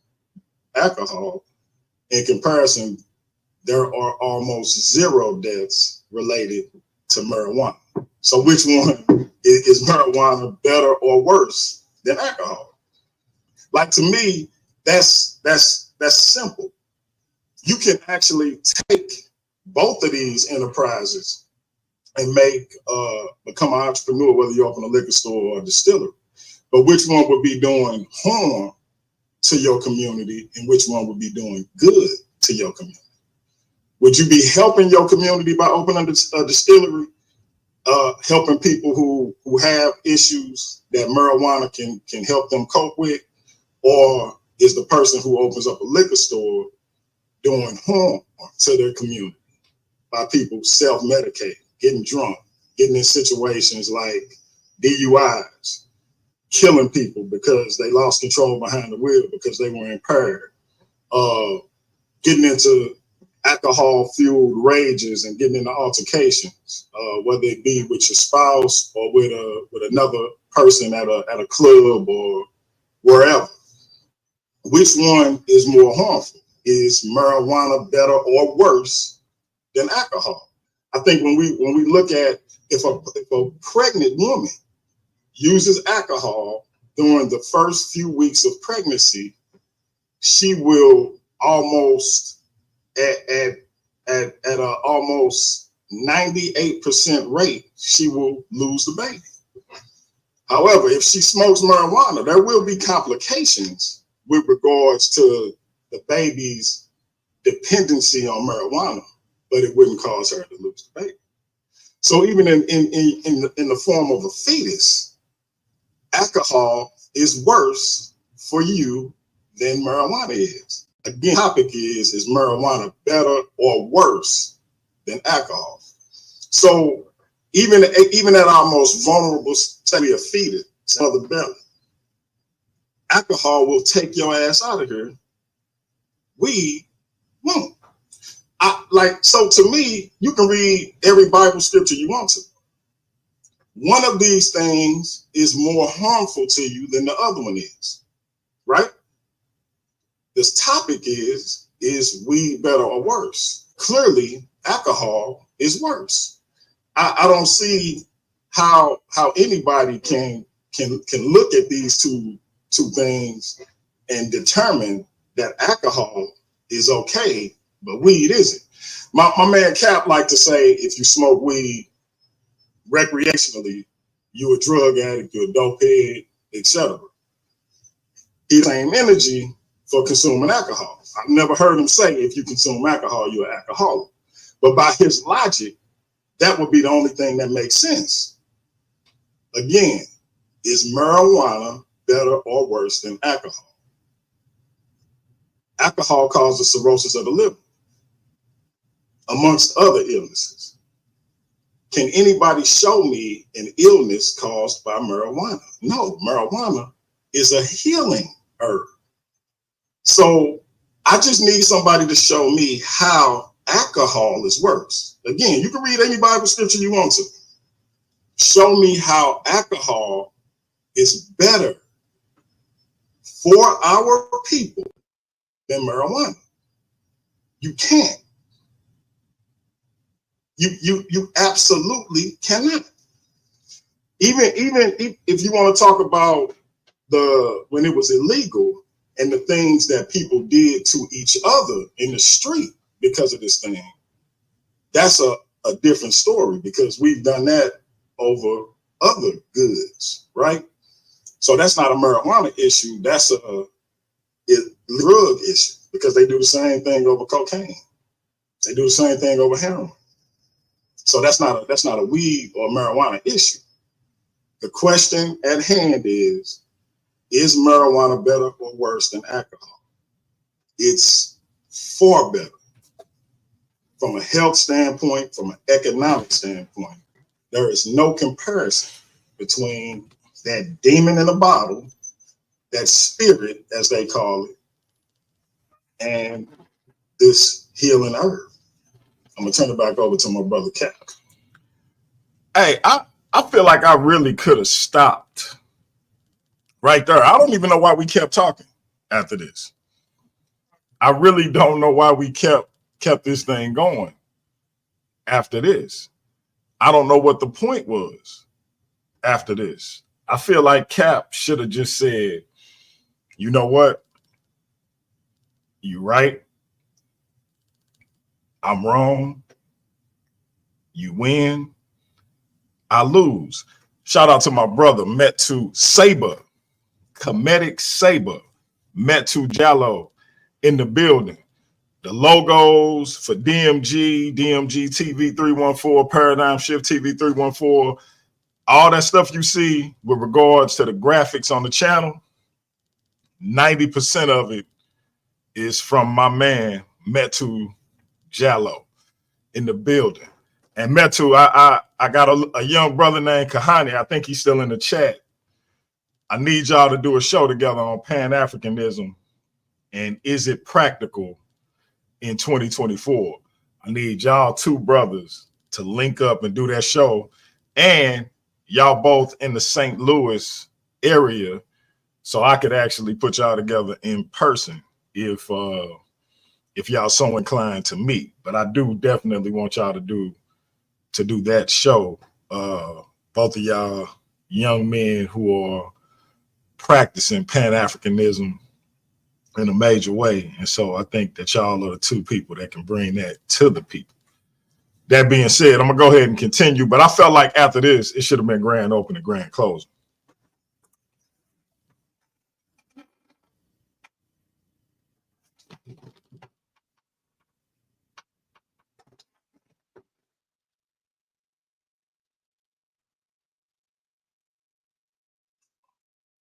alcohol, in comparison, there are almost 0 deaths related to marijuana. So which one is marijuana better or worse than alcohol? Like, to me, that's simple. You can actually take both of these enterprises and become an entrepreneur, whether you open a liquor store or a distillery. But which one would be doing harm to your community and which one would be doing good to your community? Would you be helping your community by opening a distillery, helping people who have issues that marijuana can help them cope with? Or is the person who opens up a liquor store doing harm to their community by people self-medicating, getting drunk, getting in situations like DUIs, killing people because they lost control behind the wheel because they were impaired, getting into alcohol-fueled rages and getting into altercations, whether it be with your spouse or with another person at a club or wherever? Which one is more harmful? Is marijuana better or worse than alcohol? I think when we look at if a pregnant woman uses alcohol during the first few weeks of pregnancy, she will almost at an almost 98% rate, she will lose the baby. However, if she smokes marijuana, there will be complications with regards to the baby's dependency on marijuana, but it wouldn't cause her to lose the baby. So even in the form of a fetus, alcohol is worse for you than marijuana is. Again, the topic is marijuana better or worse than alcohol? So even at our most vulnerable state of fetus, of the belly, alcohol will take your ass out of here. Weed won't. So to me, you can read every Bible scripture you want to. One of these things is more harmful to you than the other one is, right? This topic is weed better or worse? Clearly, alcohol is worse. I don't see how anybody can look at these two things and determine that alcohol is okay, but weed isn't. My man Cap liked to say, if you smoke weed recreationally, you're a drug addict, you're a dope head, etc. He has the same energy for consuming alcohol. I've never heard him say, if you consume alcohol, you're an alcoholic. But by his logic, that would be the only thing that makes sense. Again, is marijuana better or worse than alcohol? Alcohol causes cirrhosis of the liver, amongst other illnesses. Can anybody show me an illness caused by marijuana? No, marijuana is a healing herb. So I just need somebody to show me how alcohol is worse. Again, you can read any Bible scripture you want to. Show me how alcohol is better for our people than marijuana. You can't. You absolutely cannot. Even if you want to talk about when it was illegal and the things that people did to each other in the street because of this thing, that's a different story, because we've done that over other goods, right? So that's not a marijuana issue. That's a drug issue, because they do the same thing over cocaine. They do the same thing over heroin. So that's not a weed or marijuana issue. The question at hand is marijuana better or worse than alcohol? it's far better from a health standpoint, from an economic standpoint. There is no comparison between that demon in a bottle, that spirit, as they call it, and this healing herb. I'm gonna turn it back over to my brother Cap. Hey, I feel like I really could have stopped right there. I don't even know why we kept talking after this. I really don't know why we kept this thing going after this. I don't know what the point was after this. I feel like Cap should have just said, you know what? You right. I'm wrong. You win. I lose. Shout out to my brother, Metu Saber, Comedic Saber, Metu Jallo in the building. The logos for DMG TV 314, Paradigm Shift TV 314, all that stuff you see with regards to the graphics on the channel, 90% of it is from my man, Metu Jallo in the building. And Metu, I got a young brother named Kahani. I think he's still in the chat. I need y'all to do a show together on Pan-Africanism and is it practical in 2024. I need y'all two brothers to link up and do that show. And y'all both in the St. Louis area, so I could actually put y'all together in person if y'all so inclined to meet. But I do definitely want y'all to do that show. Both of y'all young men who are practicing Pan-Africanism in a major way. And so I think that y'all are the two people that can bring that to the people. That being said, I'm gonna go ahead and continue, but I felt like after this, it should have been grand opening, grand closing.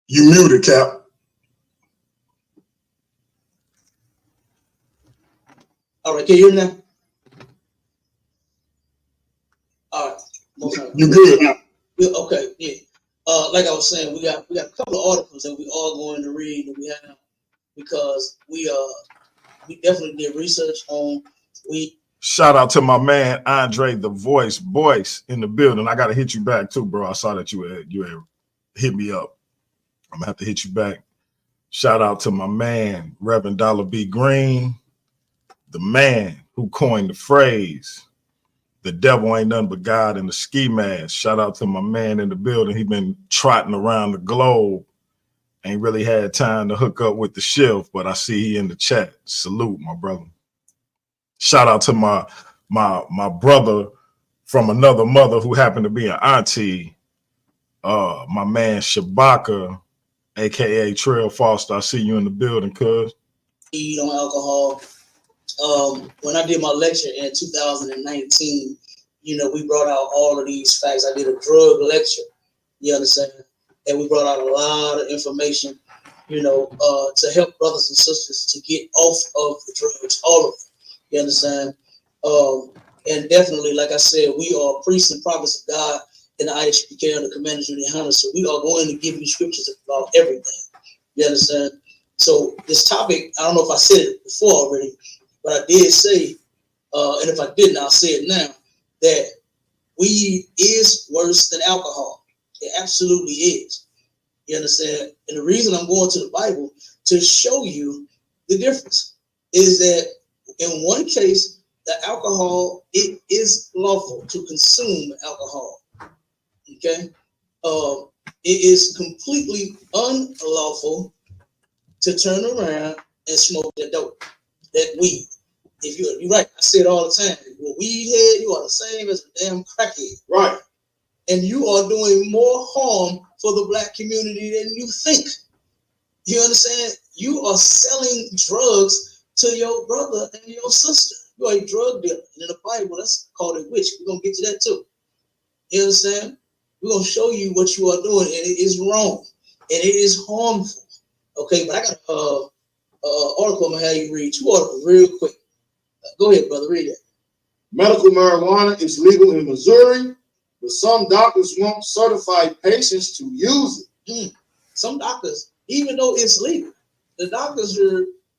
You muted, Cap. All right, can you hear me now? All right. You good now? Yeah, okay, yeah. Like I was saying, we got a couple of articles that we all going to read that we have because we definitely did research on. Shout out to my man Andre the Voice in the building. I gotta hit you back too, bro. I saw that you had hit me up. I'm gonna have to hit you back. Shout out to my man Reverend Dollar B. Green, the man who coined the phrase, the devil ain't nothing but God in the ski mask. Shout out to my man in the building. He been trotting around the globe. Ain't really had time to hook up with the shift, but I see he in the chat. Salute, my brother. Shout out to my brother from another mother who happened to be an auntie, my man Shabaka, aka Trail Foster. I see you in the building, cuz. Eat on alcohol. When I did my lecture in 2019, we brought out all of these facts. I did a drug lecture, you understand? And we brought out a lot of information, to help brothers and sisters to get off of the drugs, all of them, you understand? And definitely, like I said, we are priests and prophets of God in the ISPK under Commander Judy Hunter. So we are going to give you scriptures about everything, you understand? So this topic, I don't know if I said it before already, but I did say, and if I didn't, I'll say it now, that weed is worse than alcohol. It absolutely is. You understand? And the reason I'm going to the Bible to show you the difference is that in one case, the alcohol, it is lawful to consume alcohol. Okay? It is completely unlawful to turn around and smoke that dope, that weed. If you're right, I say it all the time. If you're a weed head, you are the same as a damn crackhead. Right. And you are doing more harm for the black community than you think. You understand? You are selling drugs to your brother and your sister. You are a drug dealer. And in the Bible, that's called a witch. We're going to get to that too. You understand? We're going to show you what you are doing, and it is wrong. And it is harmful. Okay, but I got article. I'm gonna have you read 2 articles real quick. Go ahead, brother. Read it. Medical marijuana is legal in Missouri, but some doctors want certified patients to use it. Some doctors, even though it's legal, the doctors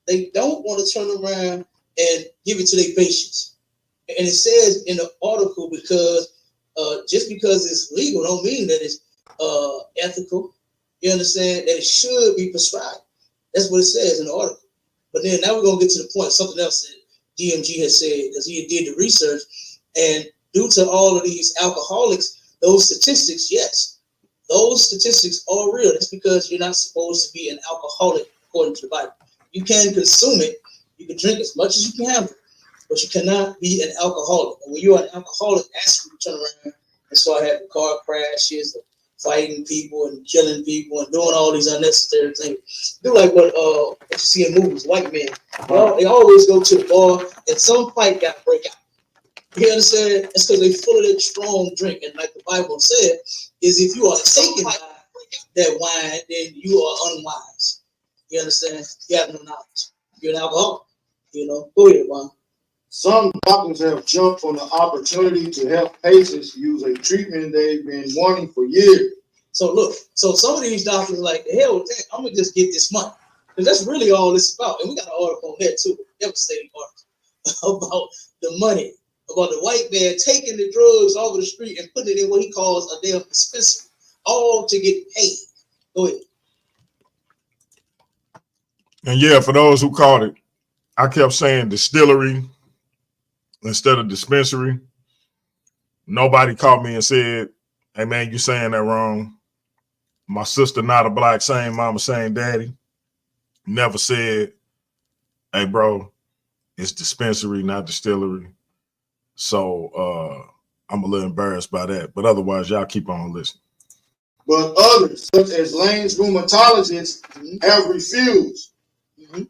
they don't want to turn around and give it to their patients. And it says in the article because just because it's legal don't mean that it's ethical. You understand that it should be prescribed. That's what it says in the article. But then now we're gonna get to the point. Something else that DMG has said because he did the research, and due to all of these alcoholics, those statistics, yes, those statistics are real. That's because you're not supposed to be an alcoholic according to the Bible. You can consume it, you can drink as much as you can handle, but you cannot be an alcoholic. And when you're an alcoholic, that's when you turn around and start having car crashes, fighting people and killing people and doing all these unnecessary things. Do like what you see in movies, white men. They always go to the bar and some fight got to break out. You understand? That's because they full of that strong drink. And like the Bible said, is if you are taken by that wine, then you are unwise. You understand? You have no knowledge. You're an alcoholic. You know, go ahead, Juan. Some doctors have jumped on the opportunity to help patients use a treatment they've been wanting for years. So look, so some of these doctors are like, the hell with that, I'm gonna just get this money. Because that's really all it's about. And we got an article on that too, devastating article about the money, about the white man taking the drugs off of the street and putting it in what he calls a damn dispensary, all to get paid. Go ahead. And yeah, for those who caught it, I kept saying distillery instead of dispensary. Nobody caught me and said, hey man, you saying that wrong. My sister not a black, same mama, same daddy. Never said, hey bro, it's dispensary, not distillery. So I'm a little embarrassed by that. But otherwise, y'all keep on listening. But others, such as Lane's rheumatologists, have refused,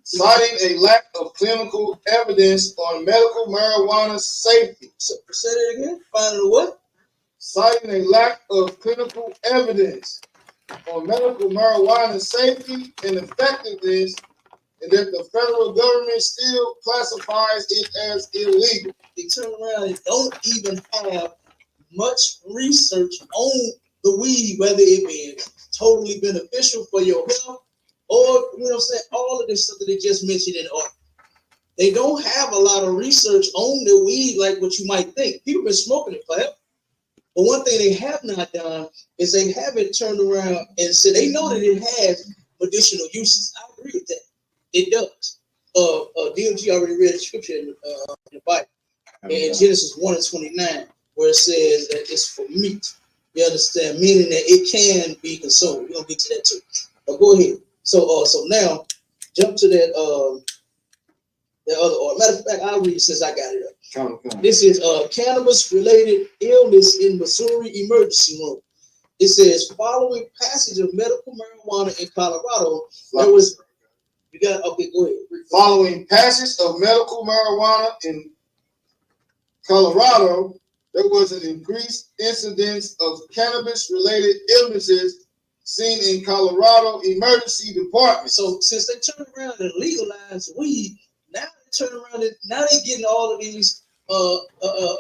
citing a lack of clinical evidence on medical marijuana safety. So, say that again. Finding what? Citing a lack of clinical evidence on medical marijuana safety and effectiveness, and that the federal government still classifies it as illegal. They turn around and don't even have much research on the weed, whether it be totally beneficial for your health or, you know what I'm saying, all of this stuff that they just mentioned in the article. They don't have a lot of research on the weed like what you might think. People have been smoking it forever. But one thing they have not done is they haven't turned around and said they know that it has medicinal uses. I agree with that. It does. DMG already read the scripture in the Bible. In Genesis 1:29, where it says that it's for meat. You understand? Meaning that it can be consumed. We're gonna get to that too. But go ahead. So now jump to that other order. Matter of fact, I'll read it since I got it up. This is cannabis-related illness in Missouri emergency room. It says, following passage of medical marijuana in Colorado, there was, you got, okay, go ahead. Following passage of medical marijuana in Colorado, there was an increased incidence of cannabis-related illnesses seen in Colorado emergency departments. So since they turned around and legalized weed, now they turn around and now they're getting all of these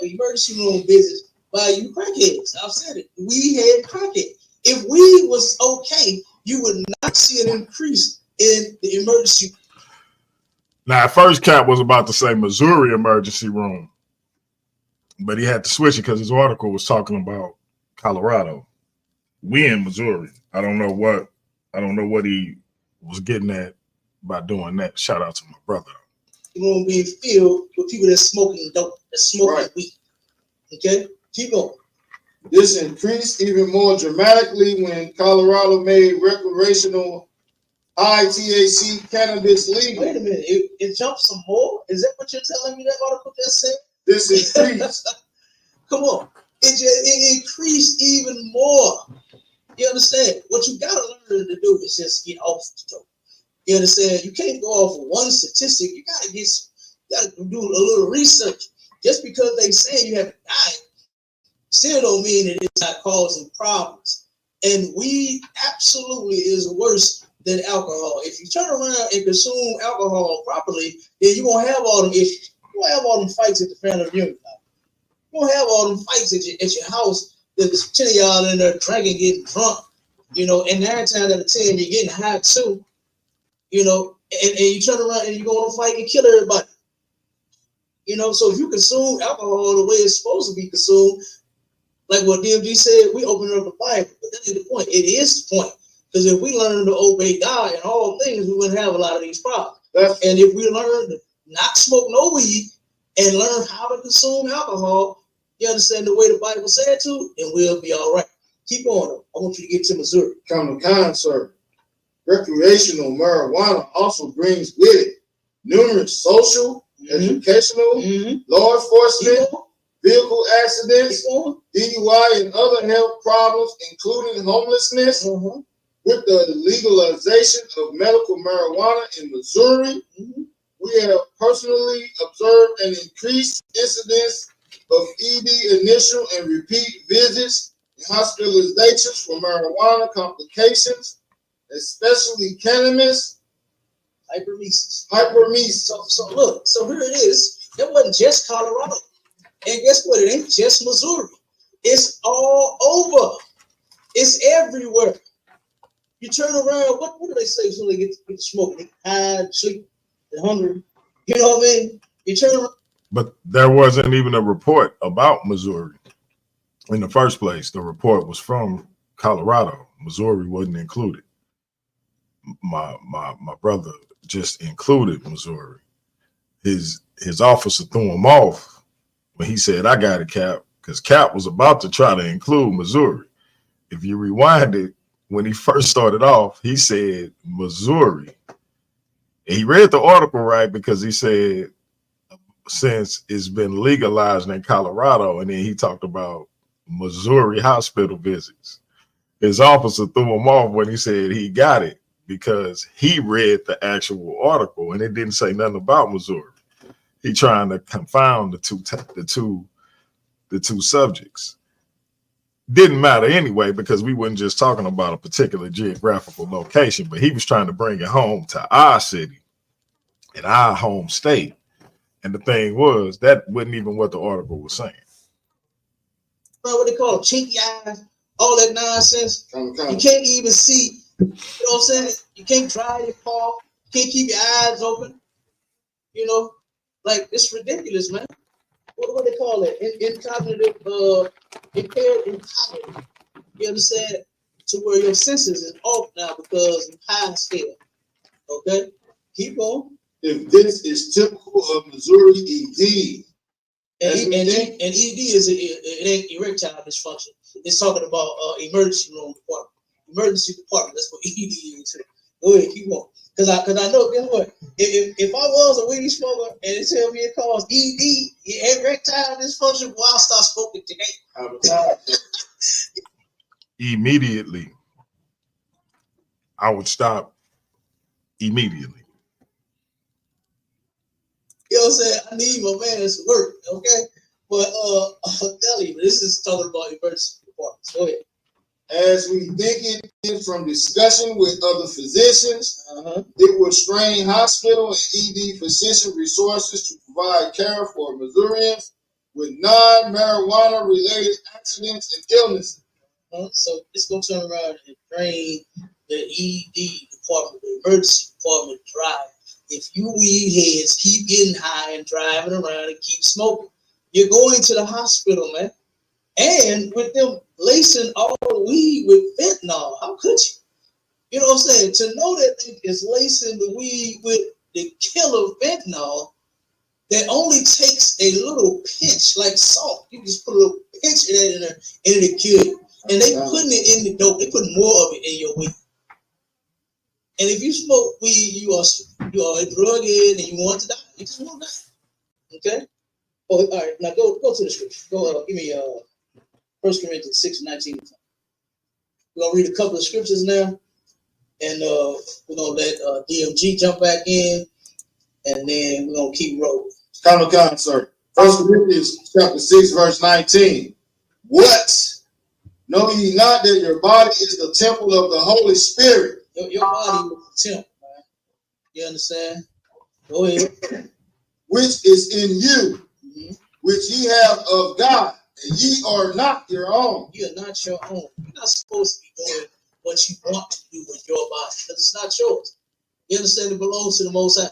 emergency room visits by you crackheads. I've said it. We had crackheads. If weed was okay, you would not see an increase in the emergency. Now, at first, Cap was about to say Missouri emergency room, but he had to switch it because his article was talking about Colorado. We in Missouri. I don't know what he was getting at by doing that. Shout out to my brother. Room being filled with people that's smoking dope, that's smoking weed. Okay, keep going. This increased even more dramatically when Colorado made recreational high THC cannabis legal. Wait a minute, it jumped some more? Is that what you're telling me that article just said? This increased. Come on, it increased even more. You understand? What you gotta learn to do is just get off the dope. You understand? You can't go off of one statistic. You gotta do a little research. Just because they say you haven't died, still don't mean that it's not causing problems. And weed absolutely is worse than alcohol. If you turn around and consume alcohol properly, then you're gonna have all them issues. You're gonna have all them fights at the family reunion. You're gonna have all them fights at your house. There's 10 of y'all in there drinking, getting drunk, and 9 times out of 10 you're getting high too, and you turn around and you go on a fight and kill everybody. So if you consume alcohol the way it's supposed to be consumed, like what DMG said, we open up the Bible, but that ain't the point. It is the point. Because if we learn to obey God in all things, we wouldn't have a lot of these problems. And if we learn to not smoke no weed and learn how to consume alcohol, you understand the way the Bible said to, then we'll be all right. Keep on. I want you to get to Missouri. Common kind, sir. Recreational marijuana also brings with it numerous social, educational, law enforcement, vehicle accidents, DUI, and other health problems, including homelessness. With the legalization of medical marijuana in Missouri, we have personally observed an increased incidence of ED initial and repeat visits and hospitalizations for marijuana complications, especially cannabis, hypermesis. Hypermesis. So here it is. It wasn't just Colorado. And guess what? It ain't just Missouri. It's all over. It's everywhere. You turn around, what do they say when they get to smoking? High, sleep, they're hungry. You know what I mean? You turn around. But there wasn't even a report about Missouri in the first place. The report was from Colorado. Missouri wasn't included. My brother just included Missouri. His officer threw him off when he said, "I got it, Cap," because Cap was about to try to include Missouri. If you rewind it, when he first started off, he said Missouri. And he read the article right because he said, since it's been legalized in Colorado, and then he talked about Missouri hospital visits. His officer threw him off when he said he got it because he read the actual article and it didn't say nothing about Missouri. He trying to confound the two subjects. Didn't matter anyway, because we weren't just talking about a particular geographical location, but he was trying to bring it home to our city and our home state. And the thing was, that wasn't even what the article was saying. What they call chinky eyes, all that nonsense. You can't even see. You know what I'm saying? You can't drive your car. You can't keep your eyes open. Like it's ridiculous, man. What do they call it? Incognitive, impaired in cognitive. You understand? To where your senses is off now because you're high scale. Okay, keep on. If this is typical of Missouri ED, and ED is it ain't erectile dysfunction. It's talking about emergency room department. Emergency department. That's what ED is. Go ahead, keep on. Cause I know, guess what? If I was a weed smoker and it tell me it caused ED, erectile dysfunction, well, I'll start smoking today. Immediately. I would stop immediately. You know what I'm saying? I need my man to work, okay? But I'll tell you, this is talking about emergency departments. Go ahead. As we think it from discussion with other physicians, it will strain hospital and ED physician resources to provide care for Missourians with non-marijuana related accidents and illnesses. So it's going to turn around and drain the ED department, the emergency department dry. If you weed heads keep getting high and driving around and keep smoking, you're going to the hospital, man. And with them lacing all the weed with fentanyl, how could you? You know what I'm saying? To know that they is lacing the weed with the killer fentanyl that only takes a little pinch, like salt. You just put a little pinch of that in there and it'll kill you. And they putting it in the dope. They putting more of it in your weed. And if you smoke weed, you are a drug head and you want to die. You just want to die. Okay? Oh, all right. Now go to the scripture. Go give me 1 Corinthians 6:19. We're gonna read a couple of scriptures now, and we're gonna let DMG jump back in, and then we're gonna keep rolling. Common, sir. 1 Corinthians chapter 6, verse 19. What? Know ye not that your body is the temple of the Holy Spirit, Your body is a temple, man. You understand? Go ahead. Which is in you, which ye have of God, and ye are not your own. You are not your own. You're not supposed to be doing what you want to do with your body, because it's not yours. You understand? It belongs to the Most High.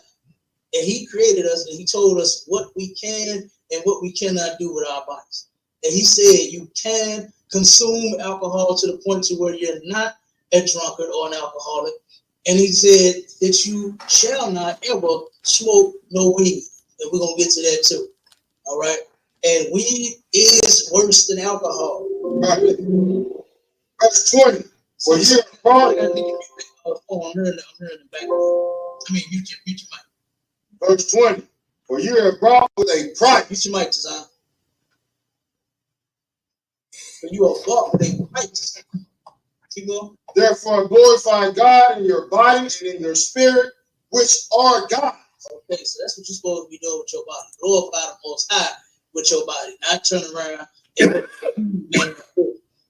And he created us, and he told us what we can and what we cannot do with our bodies. And he said you can consume alcohol to the point to where you're not a drunkard or an alcoholic. And he said that you shall not ever smoke no weed. And we're going to get to that too. All right? And weed is worse than alcohol. Right. Verse 20. For ye are bought. I'm hearing the background. I mean, mute your mic. Verse 20. For you are bought with a price. Mute your mic, Tazan. For you are bought with a price. Keep going. Therefore glorify God in your body and in your spirit, which are God. Okay, so that's what you're supposed to be doing with your body. Glorify the Most High with your body, not turn around and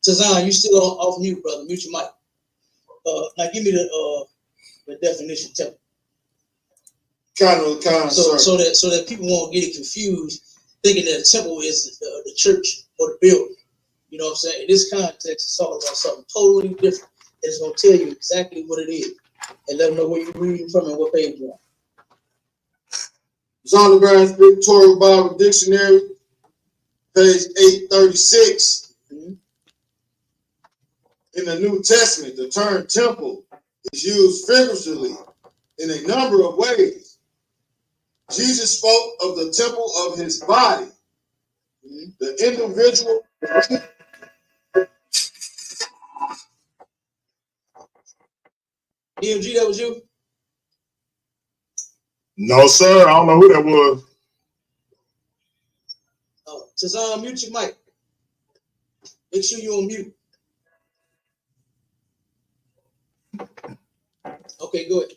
Tazan, you still off mute, brother. Mute your mic. Now give me the definition. Tell me. Kind of, so that people won't get it confused, thinking that the temple is the church or the building. You know what I'm saying? In this context, it's talking about something totally different. It's going to tell you exactly what it is, and let them know where you're reading from and what page you're on. Zondervan Brown's Pictorial Bible Dictionary, page 836. In the New Testament, the term temple is used figuratively in a number of ways. Jesus spoke of the temple of his body, the individual. DMG, that was you? No, sir. I don't know who that was. Tazan, mute your mic. Make sure you're on mute. Okay, go ahead.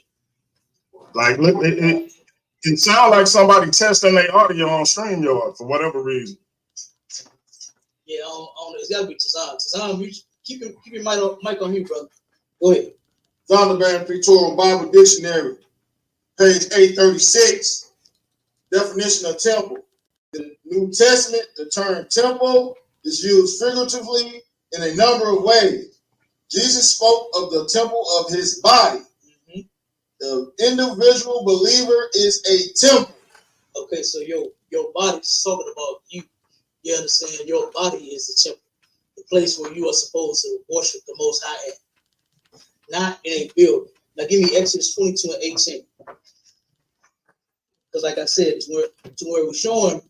Like, look, it sounds like somebody testing their audio on StreamYard for whatever reason. Yeah, it's got to be Tazan. Tazan, keep your mic on mute, brother. Go ahead. Zondervan Pictorial Bible Dictionary, page 836. Definition of temple. In the New Testament, the term temple is used figuratively in a number of ways. Jesus spoke of the temple of his body. The individual believer is a temple. Okay, so your body's talking about you. You understand? Your body is the temple, the place where you are supposed to worship the Most High at, not in a building. Now give me Exodus 22 and 18. Because like I said, to where we're showing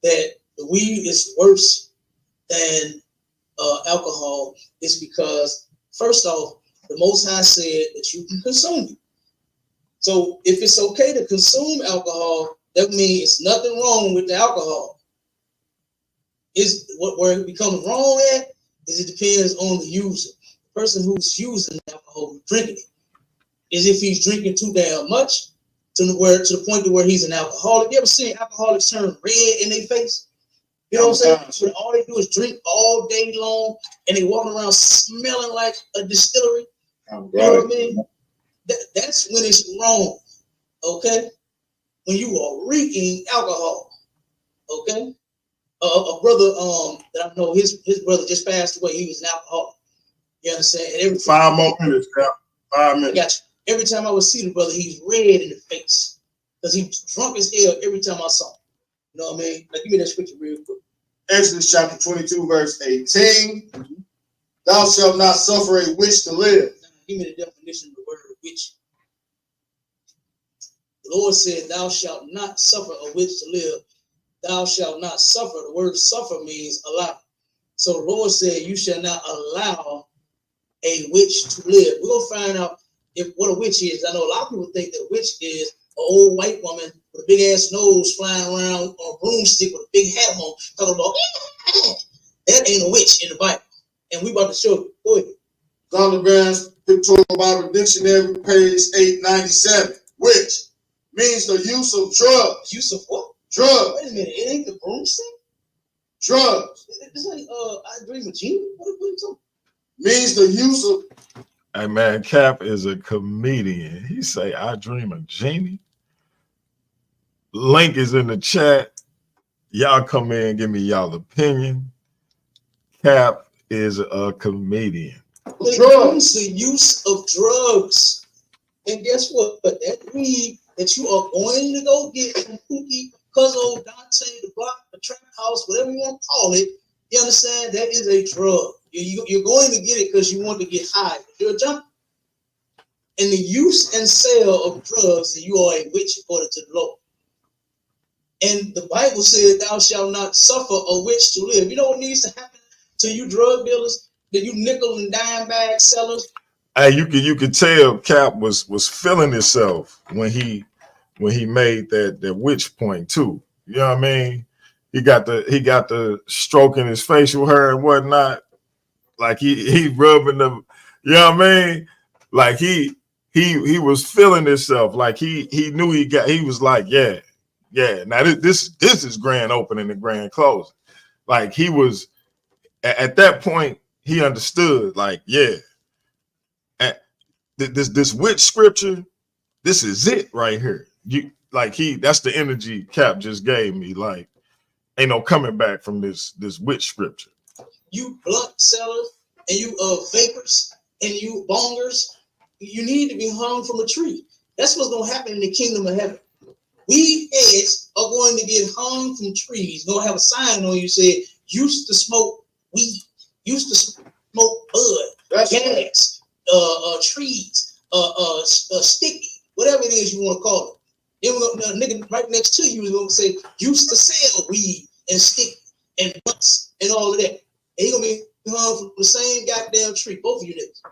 that the weed is worse than alcohol is because, first off, the Most High said that you can consume it. So if it's okay to consume alcohol, that means it's nothing wrong with the alcohol. Where it becomes wrong at is it depends on the user. The person who's using alcohol, who's drinking it, is if he's drinking too damn much to the point to where he's an alcoholic. You ever seen alcoholics turn red in their face? You know what I'm saying? So all they do is drink all day long, and they walking around smelling like a distillery. You know what I mean? That's when it's wrong, okay? When you are reeking alcohol, okay? A brother that I know, his brother just passed away. He was an alcoholic. You understand? And every 5 more minutes, Cap. 5 minutes. I got you. Every time I would see the brother, he's red in the face because he was drunk as hell every time I saw him. You know what I mean? Like, give me that scripture real quick. Exodus chapter 22, verse 18. Thou shalt not suffer a witch to live. Give me the definition of the word witch. The Lord said, thou shalt not suffer a witch to live. Thou shalt not suffer. The word suffer means allow. So the Lord said, you shall not allow a witch to live. We're going to find out what a witch is. I know a lot of people think that a witch is an old white woman with a big ass nose flying around on a broomstick with a big hat on, talking about, that ain't a witch in the Bible. And we about to show you. Go ahead. Zondervan's Pictorial Bible Dictionary, page 897. Which means the use of drugs. Use of what? Drugs. Wait a minute. It ain't the broomstick? Drugs. It's like, I agree with you. What are you talking? Means the use of. Hey man, Cap is a comedian. He say, "I dream of Genie." Link is in the chat. Y'all come in and give me y'all opinion. Cap is a comedian. Drugs, the use of drugs. And guess what? But that weed that you are going to go get from Pookie, Cuzzo, Dante, the block, the trap house, whatever you want to call it, you understand? That is a drug. You're going to get it because you want to get high. You're a junkie. And the use and sale of drugs, you are a witch according to the Lord. And the Bible said, "Thou shalt not suffer a witch to live." You know what needs to happen to you drug dealers, that you nickel and dime bag sellers? Hey, you could tell Cap was feeling himself when he made that witch point too. You know what I mean? He got the stroking his facial hair and whatnot, like he rubbing the, you know what I mean? Like he was feeling himself, like he knew he was like, yeah. Now this is grand opening and grand closing. Like he was at that point, he understood, like, yeah, this witch scripture, this is it right here. That's the energy Cap just gave me. Like, ain't no coming back from this witch scripture. You blunt sellers and you vapors and you bongers, you need to be hung from a tree. That's what's gonna happen in the kingdom of heaven. Weed heads are going to get hung from trees. Gonna have a sign on you say, "Used to smoke weed, used to smoke bud, gas, trees, sticky, whatever it is you want to call it." Then the nigga right next to you is gonna say, "Used to sell weed and sticky and butts and all of that." And he gonna be hung from the same goddamn tree, both of you niggas,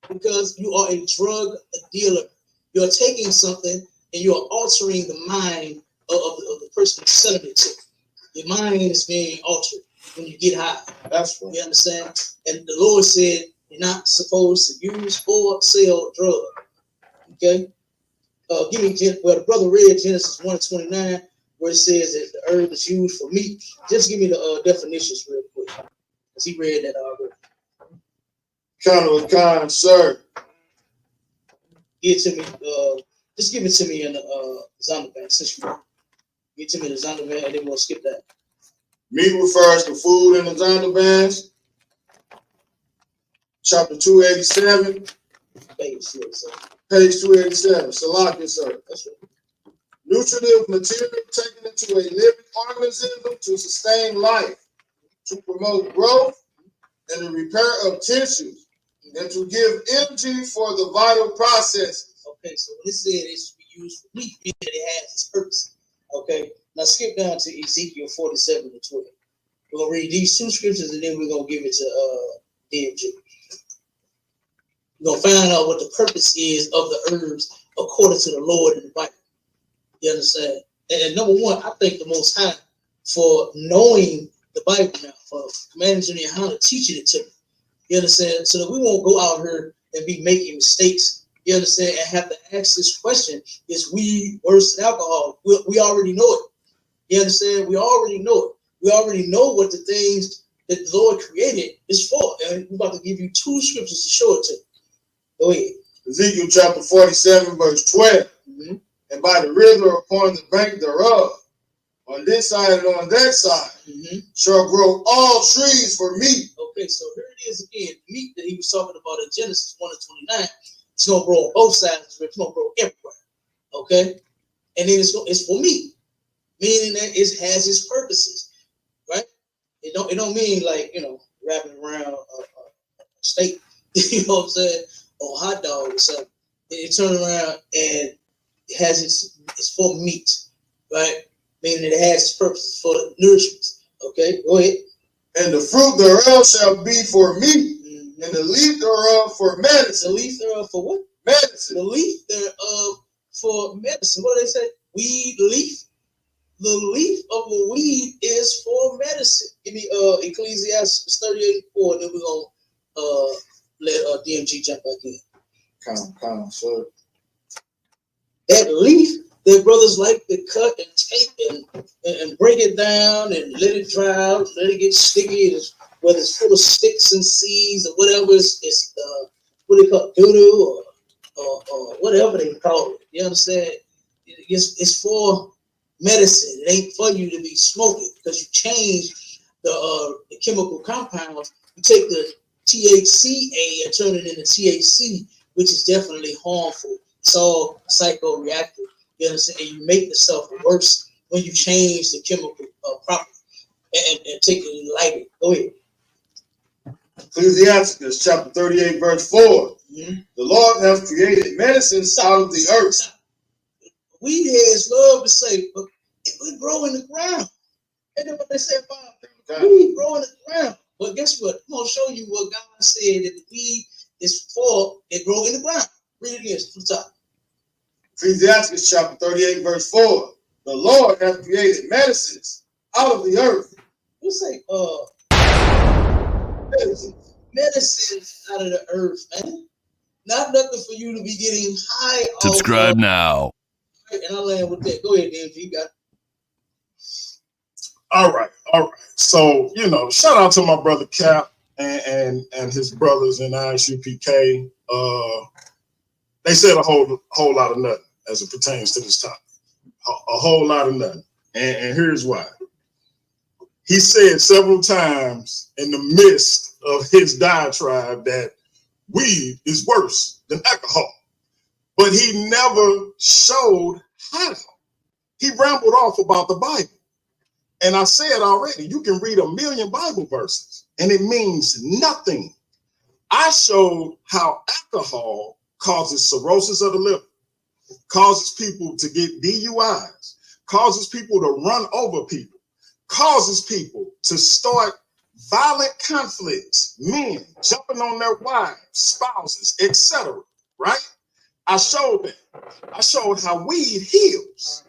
because you are a drug dealer. You're taking something and you're altering the mind of the person who's selling it to. Your mind is being altered when you get high. That's right. You understand? And the Lord said you're not supposed to use or sell drugs. Okay? The brother read Genesis 1:29, where it says that the herb is used for meat. Just give me the definitions real quick, because he read that already. Colonel Khan, sir. Give it to me. Just give it to me in the Zondervan. Since you give it to me in the Zondervan, and then we'll skip that. Meat refers to food in the Zondervan. Chapter 287. Page 287. Salaki, sir. That's right. Nutritive material taken into a living organism to sustain life, to promote growth and the repair of tissues, and to give energy for the vital processes. Okay, so when it said it should be used for meat, meaning that it has its purpose. Okay, now skip down to Ezekiel 47:12. We're gonna read these two scriptures and then we're gonna give it to DMG. We're gonna find out what the purpose is of the herbs according to the Lord in the Bible. You understand? And number one, I thank the Most High for knowing the Bible now, for commanding me how to teaching it to me. You understand? So that we won't go out here and be making mistakes. You understand? And have to ask this question: is weed worse than alcohol? We already know it. You understand? We already know it. We already know what the things that the Lord created is for. And we're about to give you two scriptures to show it to you. Go ahead. Ezekiel chapter 47, verse 12. Mm-hmm. And by the river upon the bank thereof, on this side and on that side, shall grow all trees for meat. Okay, so here it is again. Meat that he was talking about in Genesis 1:29. It's gonna grow on both sides. It's gonna grow everywhere. Okay, and then it's for meat, meaning that it has its purposes, right? It don't mean like wrapping around a steak, you know what I'm saying, or hot dog or something. It turn around and it has it's for meat, right? Meaning it has its purposes for nourishment. Okay, go ahead. And the fruit thereof shall be for meat. And the leaf thereof for medicine. The leaf thereof for what? Medicine. The leaf thereof for medicine. What do they say? Weed leaf. The leaf of the weed is for medicine. Give me Ecclesiastes 38:4, and then we're gonna let DMG jump back in. Come, sir. That leaf that brothers like to cut and take and break it down and let it dry out, let it get sticky, whether it's full of sticks and seeds or whatever, it's what they call doo-doo or whatever they call it. You understand? It's for medicine. It ain't for you to be smoking because you change the chemical compounds. You take the THCA and turn it into THC, which is definitely harmful. It's all psychoreactive. You understand? And you make yourself worse when you change the chemical property and take it and light it. Go ahead. Ecclesiasticus chapter 38, verse 4. Mm-hmm. The Lord has created medicines out of the earth. Weed heads love to say, but it grow in the ground. And then what they say about weed grow in the ground. But guess what? I'm going to show you what God said that the weed is for, it grow in the ground. Read it again from the top. Ecclesiasticus chapter 38, verse 4. The Lord has created medicines out of the earth. You say, medicines out of the earth, man. Not nothing for you to be getting high. Subscribe now. And I'll land with that. Go ahead, DMG. You got it. All right. So, shout out to my brother Cap and his brothers in ISUPK. They said a whole lot of nothing as it pertains to this topic. A whole lot of nothing. And here's why. He said several times in the midst of his diatribe that weed is worse than alcohol. But he never showed how. He rambled off about the Bible. And I said already, you can read 1,000,000 Bible verses and it means nothing. I showed how alcohol causes cirrhosis of the liver, causes people to get DUIs, causes people to run over people, causes people to start violent conflicts, men jumping on their wives, spouses, etc. Right? I showed that. I showed how weed heals.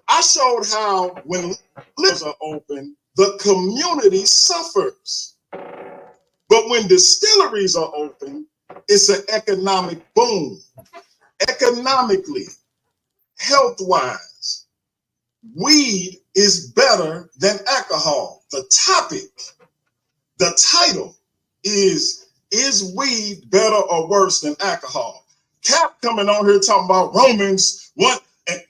I showed how when lips are open, the community suffers. But when distilleries are open, it's an economic boom. Economically, health-wise, weed is better than alcohol. The topic, the title is weed better or worse than alcohol? Cap coming on here talking about Romans 1 and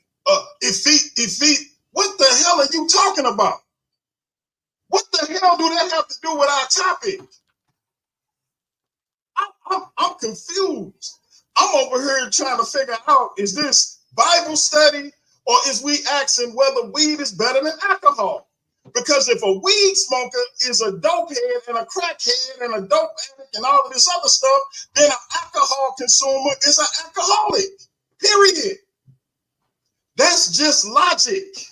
what the hell are you talking about? What the hell do that have to do with our topic? I'm confused. I'm over here trying to figure out, is this Bible study or is we asking whether weed is better than alcohol? Because if a weed smoker is a dope head and a crack head and a dope addict and all of this other stuff, then an alcohol consumer is an alcoholic, period. That's just logic.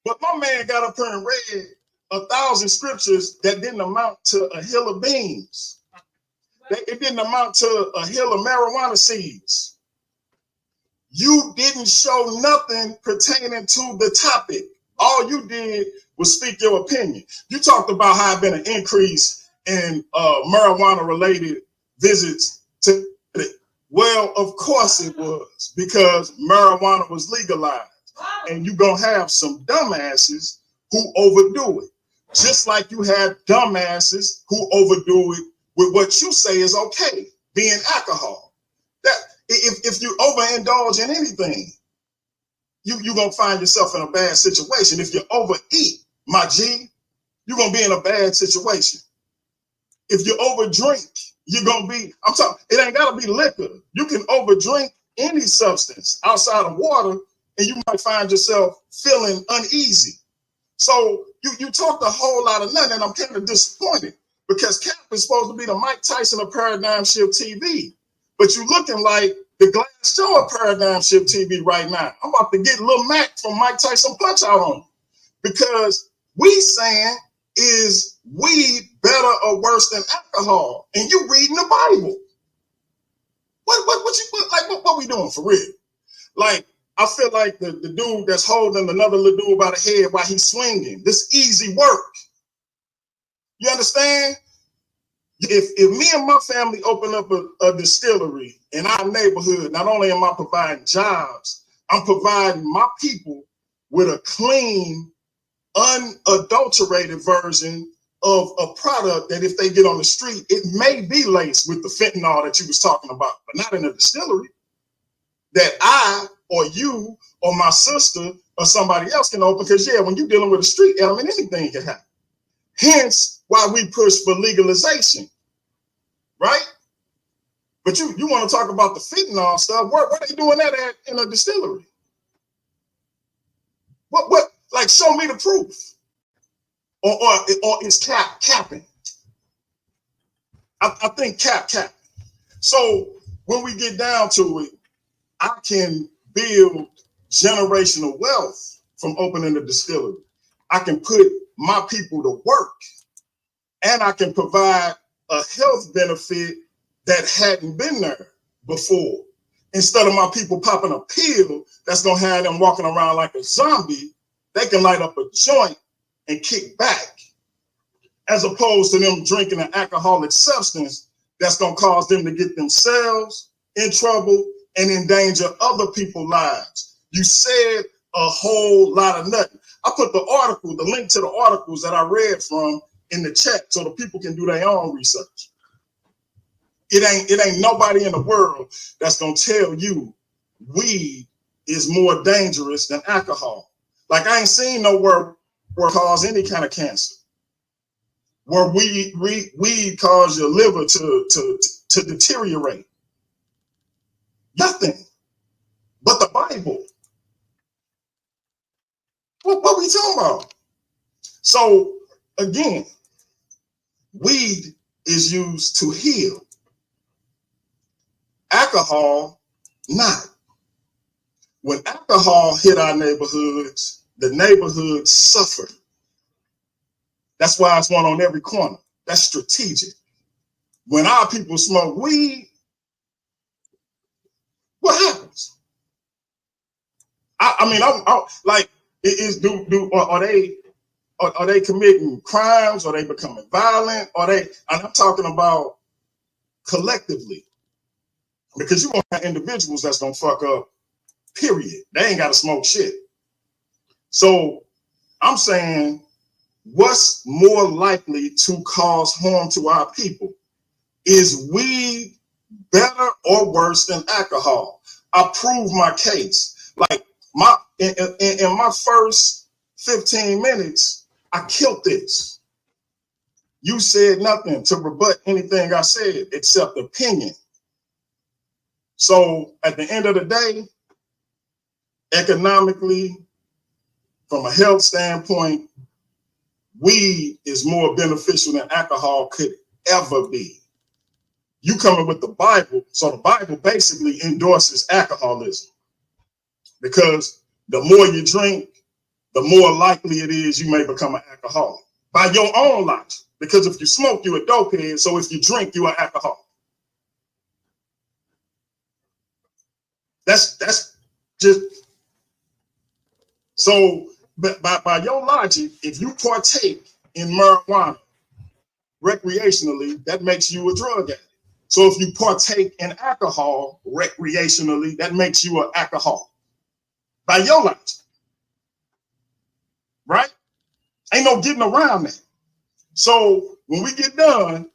But my man got up here and read 1,000 scriptures that didn't amount to a hill of beans. It didn't amount to a hill of marijuana seeds. You didn't show nothing pertaining to the topic. All you did was speak your opinion. You talked about how there been an increase in marijuana-related visits to it. Well, of course it was, because marijuana was legalized. And you're going to have some dumbasses who overdo it. Just like you have dumbasses who overdo it with what you say is okay, being alcohol. That if you overindulge in anything, you're going to find yourself in a bad situation. If you overeat, my G, you're going to be in a bad situation. If you overdrink, you're going to be, I'm talking, it ain't got to be liquor. You can overdrink any substance outside of water and you might find yourself feeling uneasy. So you talked a whole lot of nothing, and I'm kind of disappointed because Cap is supposed to be the Mike Tyson of Paradigm Shift TV, but you looking like the Glass Show of Paradigm Shift TV right now. I'm about to get Lil Mac from Mike Tyson Punch Out on him because we saying, is weed better or worse than alcohol? And you reading the Bible. What we doing for real? Like, I feel like the dude that's holding another little dude by the head while he's swinging. This easy work. You understand? If me and my family open up a distillery in our neighborhood, not only am I providing jobs, I'm providing my people with a clean, unadulterated version of a product that if they get on the street, it may be laced with the fentanyl that you was talking about, but not in a distillery that I or you or my sister or somebody else can open. Because yeah, when you're dealing with a street element, anything can happen. Hence why we push for legalization, right? But you want to talk about the fentanyl stuff. Where are they doing that at in a distillery? What? Like, show me the proof. Or it's capping. I think capping. So when we get down to it, I can build generational wealth from opening a distillery. I can put my people to work, and I can provide a health benefit that hadn't been there before. Instead of my people popping a pill that's gonna have them walking around like a zombie, they can light up a joint and kick back, as opposed to them drinking an alcoholic substance that's gonna cause them to get themselves in trouble and endanger other people's lives. You said a whole lot of nothing. I put the link to the articles that I read from in the chat so the people can do their own research. It ain't nobody in the world that's gonna tell you weed is more dangerous than alcohol. Like, I ain't seen nowhere where it cause any kind of cancer, where weed cause your liver to deteriorate. Nothing but the Bible. What we talking about? So again, weed is used to heal. Alcohol, not. When alcohol hit our neighborhoods, the neighborhoods suffer. That's why it's one on every corner. That's strategic. When our people smoke weed, what happens? I mean, like, are they committing crimes? Are they becoming violent? And I'm talking about collectively, because you won't have individuals that's gonna fuck up, period. They ain't gotta smoke shit. So I'm saying, what's more likely to cause harm to our people? Is weed better or worse than alcohol? I prove my case. Like, in my first 15 minutes, I killed this. You said nothing to rebut anything I said except opinion. So at the end of the day, economically, from a health standpoint, weed is more beneficial than alcohol could ever be. You coming with the Bible, so the Bible basically endorses alcoholism, because the more you drink, the more likely it is you may become an alcoholic by your own logic. Because if you smoke, you're a dopehead. So if you drink, you're an alcoholic. That's just so. But by your logic, if you partake in marijuana recreationally, that makes you a drug addict. So if you partake in alcohol recreationally, that makes you an alcoholic. By your logic, right? Ain't no getting around that. So when we get done,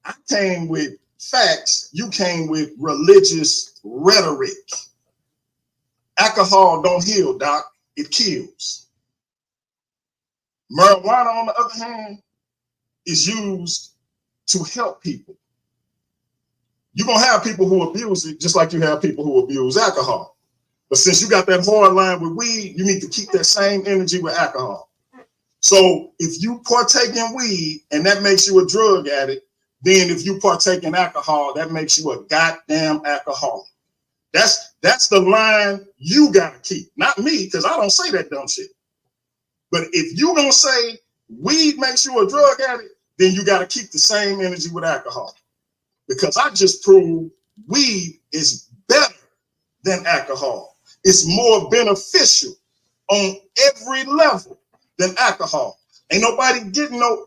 I came with facts, you came with religious rhetoric. Alcohol don't heal, Doc. It kills. Marijuana, on the other hand, is used to help people. You're going to have people who abuse it, just like you have people who abuse alcohol. But since you got that hard line with weed, you need to keep that same energy with alcohol. So if you partake in weed and that makes you a drug addict, then if you partake in alcohol, that makes you a goddamn alcoholic. That's the line you gotta keep, not me, because I don't say that dumb shit. But if you don't say weed makes you a drug addict, then you gotta keep the same energy with alcohol. Because I just proved weed is better than alcohol. It's more beneficial on every level than alcohol. Ain't nobody getting no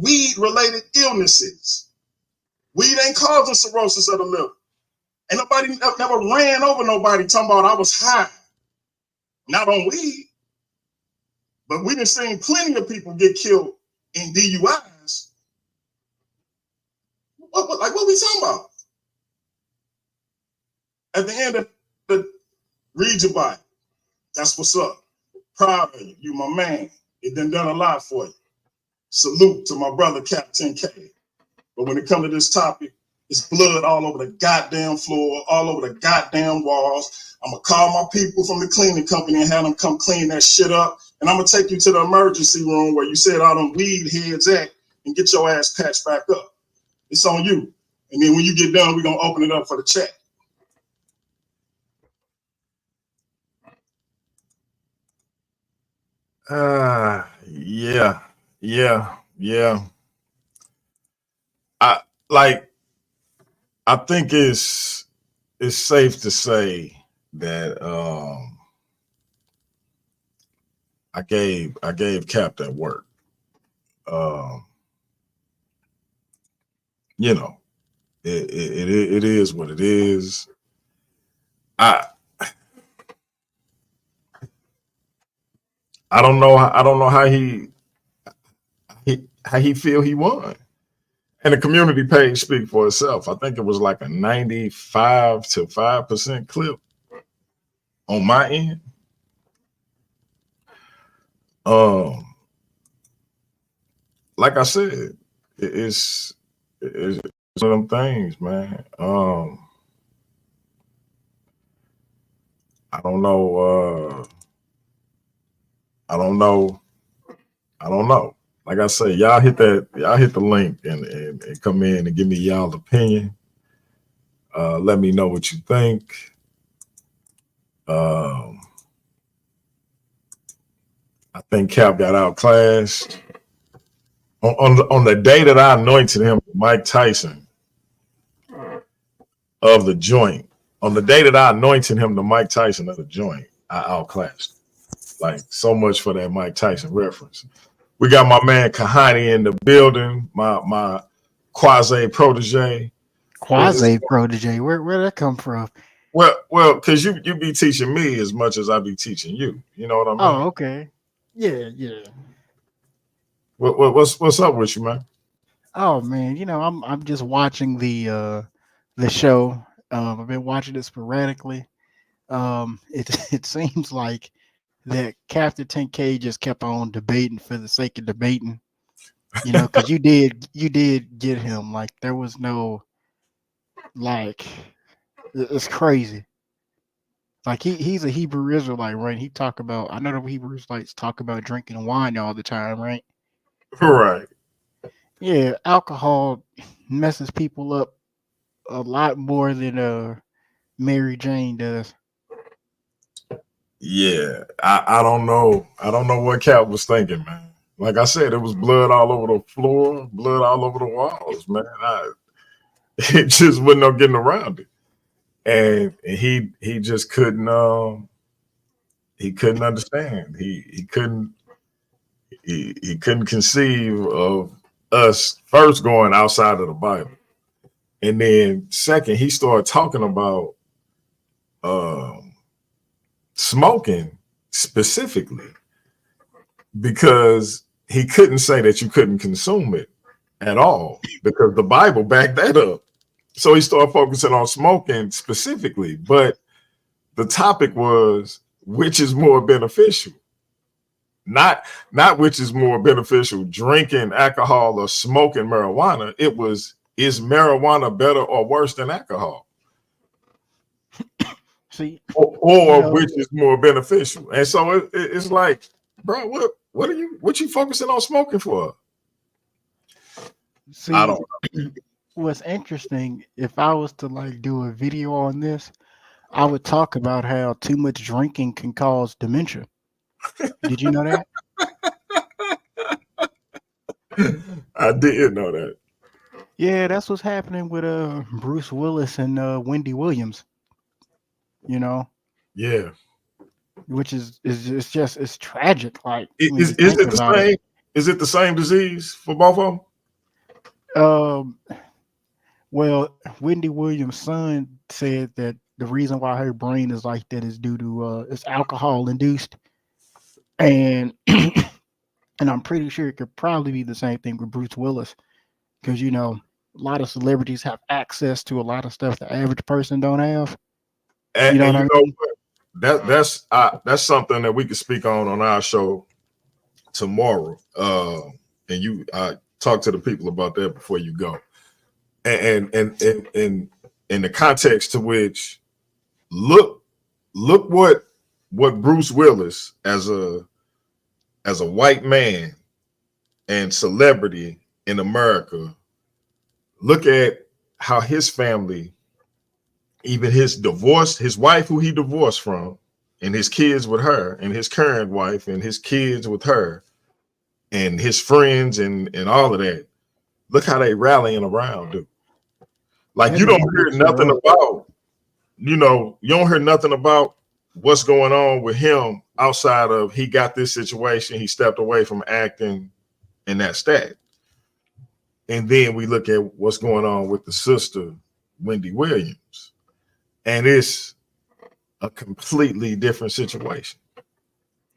weed related illnesses. Weed ain't causing cirrhosis of the liver. Ain't nobody never ran over nobody talking about I was high. Not on weed. But we done seen plenty of people get killed in DUIs. What we talking about? At the end of the read your Bible. That's what's up. Proud of you. You my man. It done a lot for you. Salute to my brother Captain K. But when it comes to this topic, it's blood all over the goddamn floor, all over the goddamn walls. I'm going to call my people from the cleaning company and have them come clean that shit up. And I'm going to take you to the emergency room where you said all them weed heads at and get your ass patched back up. It's on you. And then when you get done, we're going to open it up for the chat. Yeah. I think it's safe to say that I gave Cap that work. You know, it is what it is. I don't know how he feel he won. And the community page speak for itself. I think it was like a 95 to 5% clip on my end. Like I said, it's one of them things, man. I don't know. Like I say, y'all hit the link and come in and give me y'all's opinion. Let me know what you think. I think Cap got outclassed. On the day that I anointed him, Mike Tyson of the joint. On the day that I anointed him, the Mike Tyson of the joint, I outclassed. Like, so much for that Mike Tyson reference. We got my man Kahani in the building, my quasi protege. Quasi protege, where that come from? Well, because you be teaching me as much as I be teaching you. You know what I mean? Oh, okay. Yeah. What's up with you, man? Oh man, I'm just watching the show. I've been watching it sporadically. It seems like that Captain 10K just kept on debating for the sake of debating, because you did get him. Like, there was no, like, it's crazy. Like, he's a Hebrew Israelite, right? I know the Hebrew Israelites talk about drinking wine all the time, right? Right. Yeah, alcohol messes people up a lot more than Mary Jane does. Yeah, I don't know. I don't know what Cap was thinking, man. Like I said, it was blood all over the floor, blood all over the walls, man. It just wasn't no getting around it. And he just couldn't understand. He couldn't conceive of us first going outside of the Bible. And then second, he started talking about smoking specifically, because he couldn't say that you couldn't consume it at all because the Bible backed that up. So he started focusing on smoking specifically, but the topic was which is more beneficial. Not which is more beneficial, drinking alcohol or smoking marijuana. It was, is marijuana better or worse than alcohol? See, or which is more beneficial? And so it's like, bro, what you focusing on smoking for? See, I don't know. What's interesting, if I was to like do a video on this, I would talk about how too much drinking can cause dementia. Did you know that? I didn't know that. Yeah, that's what's happening with Bruce Willis and Wendy Williams. Yeah. Which is it's tragic. Like, is it the same? Is it the same disease for both of them? Well, Wendy Williams' son said that the reason why her brain is like that is due to it's alcohol induced, and And I'm pretty sure it could probably be the same thing with Bruce Willis, because you know a lot of celebrities have access to a lot of stuff the average person don't have. And, You know and what you I know mean? what? That's something that we could speak on our show tomorrow. And you talk to the people about that before you go. And in the context to which look what Bruce Willis as a white man and celebrity in America, look at how his family, even his wife who he divorced from, and his kids with her, and his current wife and his kids with her, and his friends and all of that. Look how they rallying around, dude. Like you don't hear nothing about, you don't hear nothing about what's going on with him outside of he got this situation, he stepped away from acting, and that's that. And then we look at what's going on with the sister, Wendy Williams, and it's a completely different situation.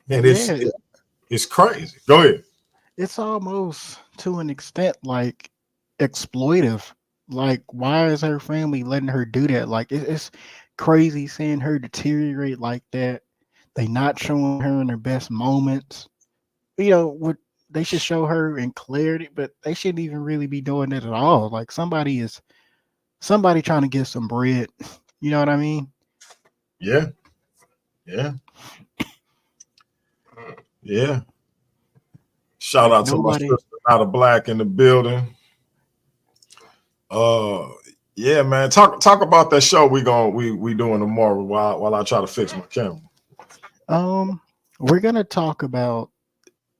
And it's crazy. Go ahead. It's almost to an extent like exploitive. Like, why is her family letting her do that? Like, it's crazy seeing her deteriorate like that. They not showing her in her best moments. You know what? They should show her in clarity, but they shouldn't even really be doing it at all. Like, somebody trying to get some bread. You know what I mean? Yeah. Shout out to my sister, Not a Black, in the building. Yeah, man. Talk about that show we doing tomorrow while I try to fix my camera. We're gonna talk about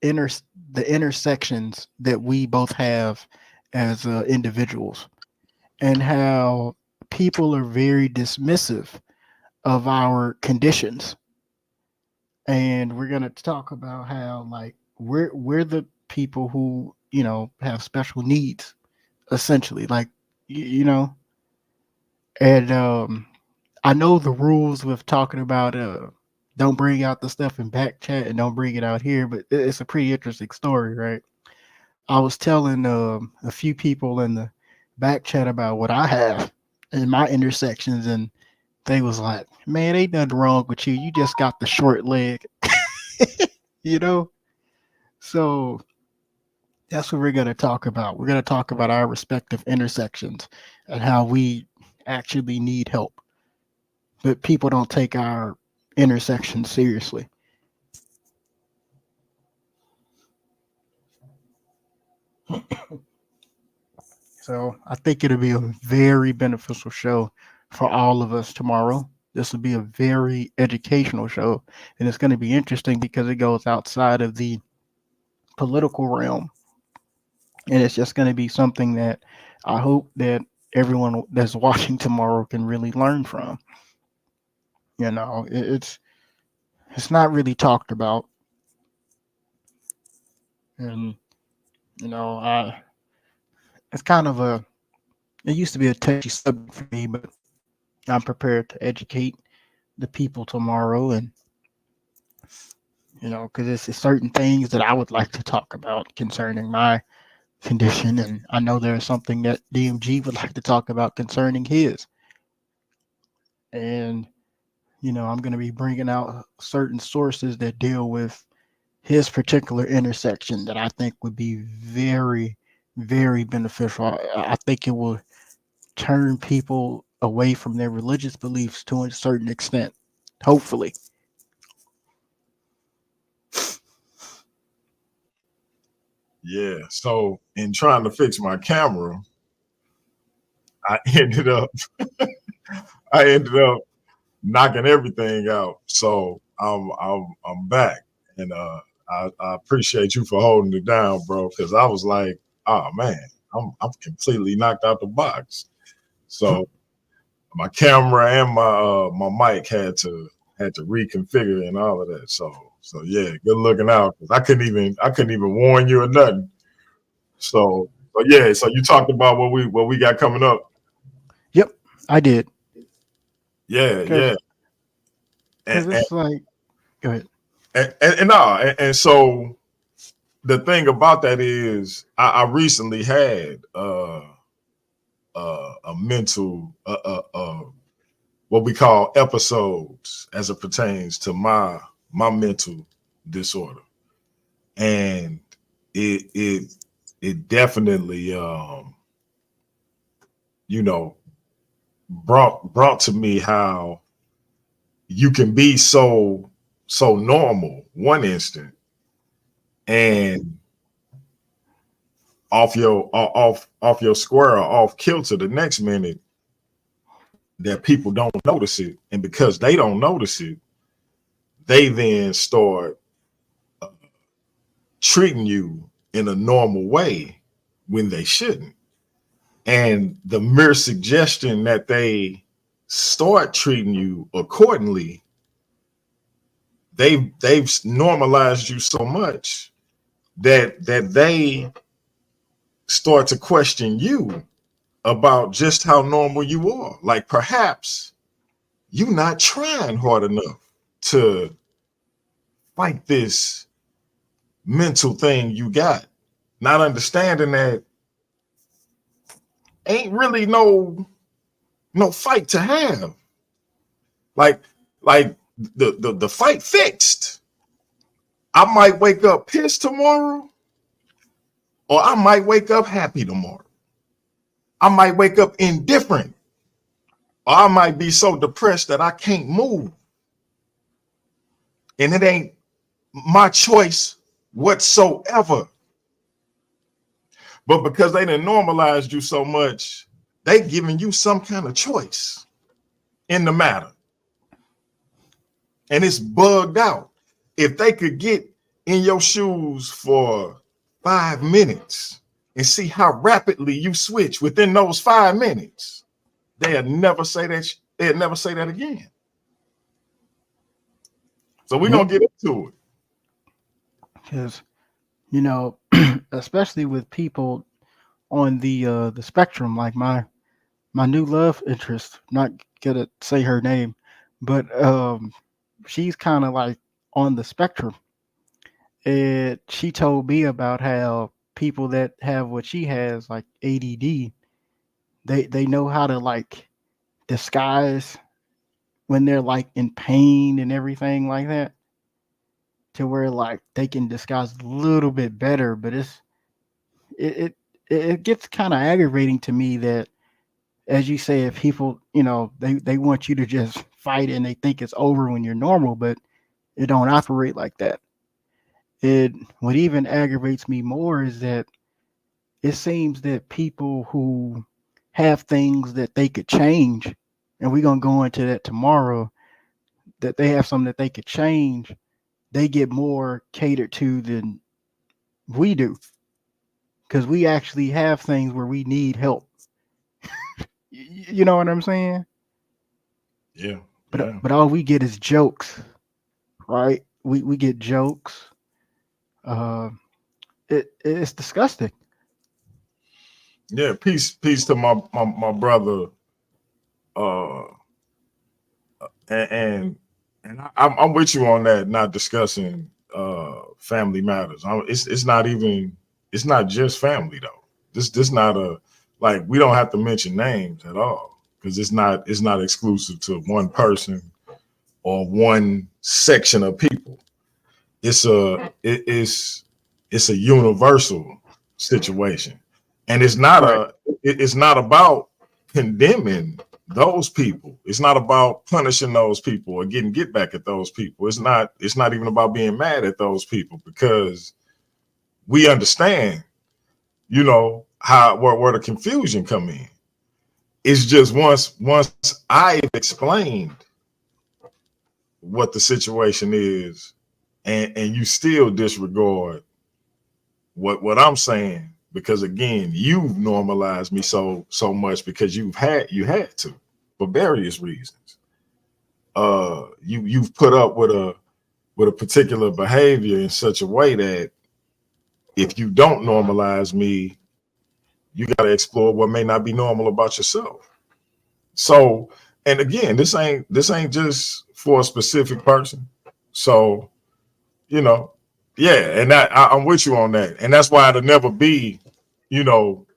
the intersections that we both have as individuals, and how people are very dismissive of our conditions. And we're gonna talk about how, like, we're the people who have special needs, essentially. Like, and I know the rules with talking about don't bring out the stuff in back chat and don't bring it out here, but it's a pretty interesting story, right? I was telling a few people in the back chat about what I have in my intersections, and they was like, man, ain't nothing wrong with you. You just got the short leg. So that's what we're going to talk about. We're going to talk about our respective intersections and how we actually need help, but people don't take our intersections seriously. So I think it'll be a very beneficial show for all of us tomorrow. This will be a very educational show, and it's going to be interesting because it goes outside of the political realm, and it's just going to be something that I hope that everyone that's watching tomorrow can really learn from. It's not really talked about, and it's kind of it used to be a touchy subject for me, but I'm prepared to educate the people tomorrow, and because it's certain things that I would like to talk about concerning my condition, and I know there's something that DMG would like to talk about concerning his. And I'm going to be bringing out certain sources that deal with his particular intersection that I think would be very, very beneficial. I think it will turn people away from their religious beliefs to a certain extent, hopefully. Yeah. So in trying to fix my camera, I ended up knocking everything out. So I'm back, and I appreciate you for holding it down, bro. Because I was like, oh man, I'm completely knocked out the box. So my camera and my mic had to reconfigure and all of that. So yeah, good looking out, because I couldn't even warn you or nothing. So yeah, so you talked about what we got coming up. Yep, I did. Yeah. Because it's like, go ahead. And so the thing about that is I recently had a mental what we call episodes as it pertains to my mental disorder, and it definitely brought to me how you can be so normal one instant and off your square or off kilter the next minute, that people don't notice it, and because they don't notice it, they then start treating you in a normal way when they shouldn't. And the mere suggestion that they start treating you accordingly, they've normalized you so much that they start to question you about just how normal you are. Like perhaps you're not trying hard enough to fight this mental thing you got, not understanding that ain't really no fight to have. Like the fight fixed. I might wake up pissed tomorrow, or I might wake up happy tomorrow. I might wake up indifferent, or I might be so depressed that I can't move. And it ain't my choice whatsoever. But because they done normalized you so much, they giving you some kind of choice in the matter. And it's bugged out. If they could get in your shoes for 5 minutes and see how rapidly you switch within those 5 minutes, they'll never say that. They'll never say that again. So we're gonna get into it. Because, especially with people on the spectrum, like my new love interest, not gonna say her name, but she's kind of like on the spectrum. And she told me about how people that have what she has, like ADD, they know how to like disguise when they're like in pain and everything like that, to where like they can disguise a little bit better. But it gets kind of aggravating to me that, as you say, if people, they want you to just fight and they think it's over when you're normal, but it don't operate like that. What even aggravates me more is that it seems that people who have things that they could change, and we're going to go into that tomorrow, that they have something that they could change, they get more catered to than we do. Because we actually have things where we need help. You know what I'm saying? Yeah. But all we get is jokes, right? We get jokes. It's disgusting. Yeah, peace to my brother. And I'm with you on that. Not discussing family matters. It's not just family though. This not a, like, we don't have to mention names at all, because it's not exclusive to one person or one section of people. It's a universal situation, and it's not it's not about condemning those people. It's not about punishing those people or getting get back at those people. It's not even about being mad at those people, because we understand, how where the confusion come in. It's just once I've explained what the situation is, and you still disregard what I'm saying, because again, you've normalized me so much because you had to, for various reasons. You've put up with a particular behavior in such a way that if you don't normalize me, you got to explore what may not be normal about yourself. So, and again, this ain't just for a specific person. So, Yeah, and I'm with you on that, and that's why it'll never be,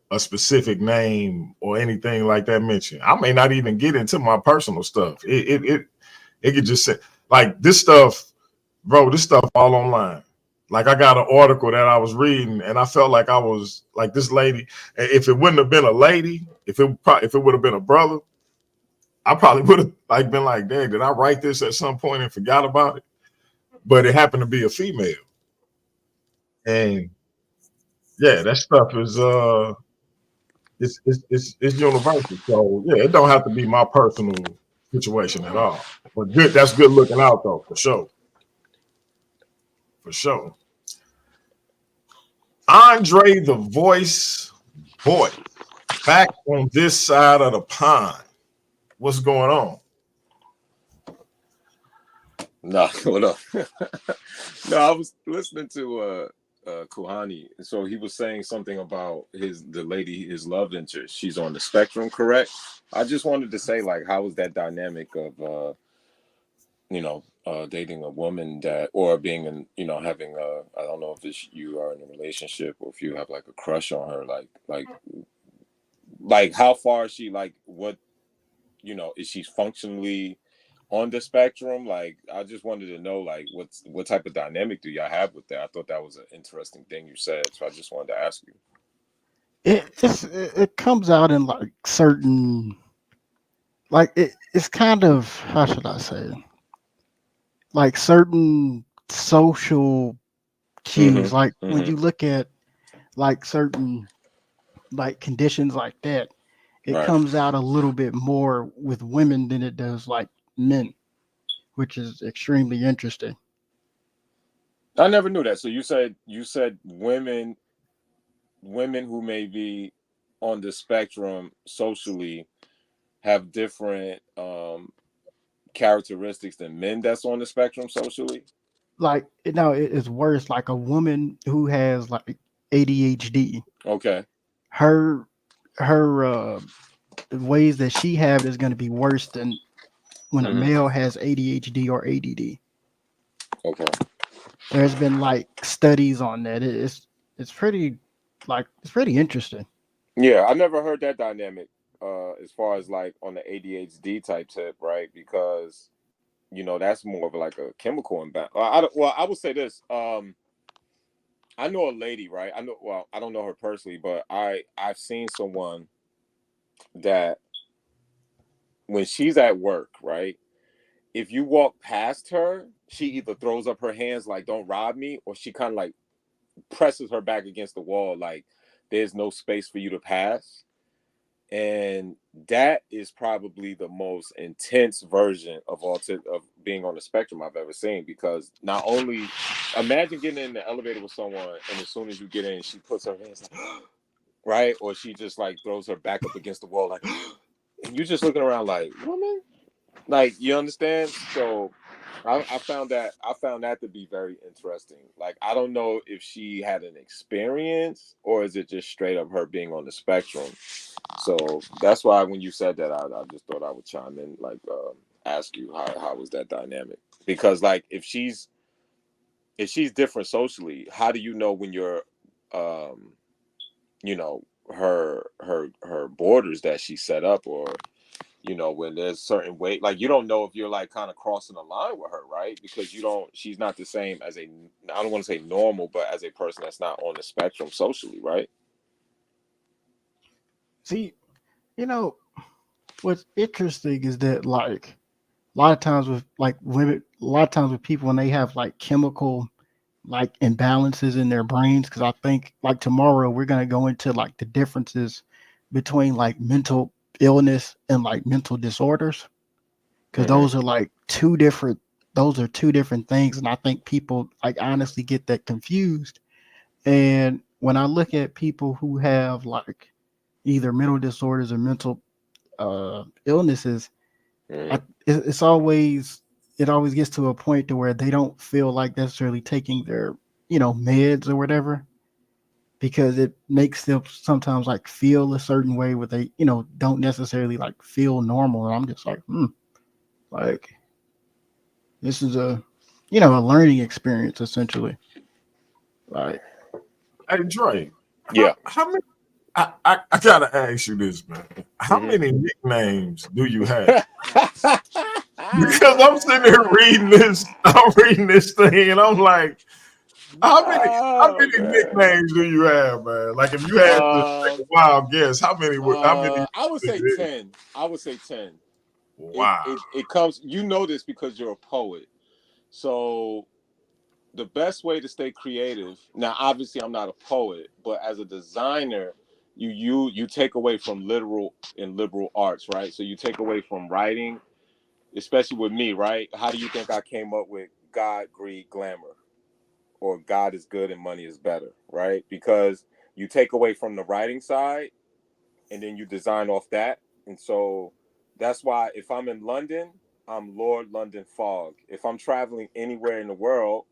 a specific name or anything like that mentioned. I may not even get into my personal stuff. It could just say like this stuff, bro. This stuff all online. Like I got an article that I was reading, and I felt like I was like this lady. If it wouldn't have been a lady, if it would have been a brother, I probably would have like been like, "Dang, did I write this at some point and forgot about it?" But it happened to be a female, and yeah, that stuff is it's universal. So yeah, it don't have to be my personal situation at all. But good, that's good looking out though, for sure. For sure. Andre the Voice Boy, back on this side of the pond. What's going on? No, what up? No, I was listening to Kuhani. So he was saying something about the lady, his love interest. She's on the spectrum, correct? I just wanted to say, like, how is that dynamic of dating a woman that, or being in, having I don't know if you are in a relationship or if you have like a crush on her, like how far is she, like, what, is she functionally on the spectrum? Like, I just wanted to know, like, what type of dynamic do y'all have with that? I thought that was an interesting thing you said, so I just wanted to ask you. It comes out in like certain, like it's kind of, how should I say, like certain social cues. Like when you look at like certain like conditions like that, it Right. comes out a little bit more with women than it does like men, which is extremely interesting. I never knew that. So you said women who may be on the spectrum socially have different characteristics than men that's on the spectrum socially. Like it's worse. Like a woman who has like ADHD. Okay. Her ways that she have is going to be worse than when a male has ADHD or ADD. Okay. There's been like studies on that. It's pretty interesting. Yeah, I never heard that dynamic as far as like on the ADHD type tip, right? Because that's more of like a chemical imbalance. I would say this. I know a lady, right? I don't know her personally, but I've seen someone that when she's at work, right? If you walk past her, she either throws up her hands like "Don't rob me," or she kind of like presses her back against the wall, like there's no space for you to pass. And that is probably the most intense version of of being on the spectrum I've ever seen, because not only imagine getting in the elevator with someone and as soon as you get in, she puts her hands like, right, or she just like throws her back up against the wall like, and you're just looking around like, woman, like, you understand? So I found that to be very interesting. Like, I don't know if she had an experience or is it just straight up her being on the spectrum. So that's why when you said that, I just thought I would chime in, like, ask you how was that dynamic? Because like if she's different socially, how do you know when you're her borders that she set up, or when there's certain way, like you don't know if you're like kind of crossing the line with her, right? Because she's not the same as I don't want to say normal, but as a person that's not on the spectrum socially, right? See, what's interesting is that like a lot of times with like women, a lot of times with people when they have like chemical like imbalances in their brains, because I think like tomorrow we're gonna go into like the differences between like mental illness and like mental disorders, because those are two different things, and I think people like honestly get that confused. And when I look at people who have like either mental disorders or mental illnesses, it always gets to a point to where they don't feel like necessarily taking their meds or whatever, because it makes them sometimes like feel a certain way where they don't necessarily like feel normal. And I'm just like like this is a learning experience essentially. Right. Hey Dre, Yeah. how many? I gotta ask you this, man. How Mhm. many nicknames do you have? Because I'm sitting here reading this, I'm reading this thing, and I'm like, how Oh, many man. nicknames do you have, man? Like if you had to take a wild guess, how many you I would say think it is? 10. I would say 10. Wow. It comes, you know this because you're a poet. So the best way to stay creative, now obviously I'm not a poet, but as a designer, you take away from literal and liberal arts, right? So you take away from writing, especially with me, right? How do you think I came up with God, greed, glamour? Or God is good and money is better, right? Because you take away from the writing side and then you design off that. And so that's why if I'm in London, I'm Lord London Fog. If I'm traveling anywhere in the world,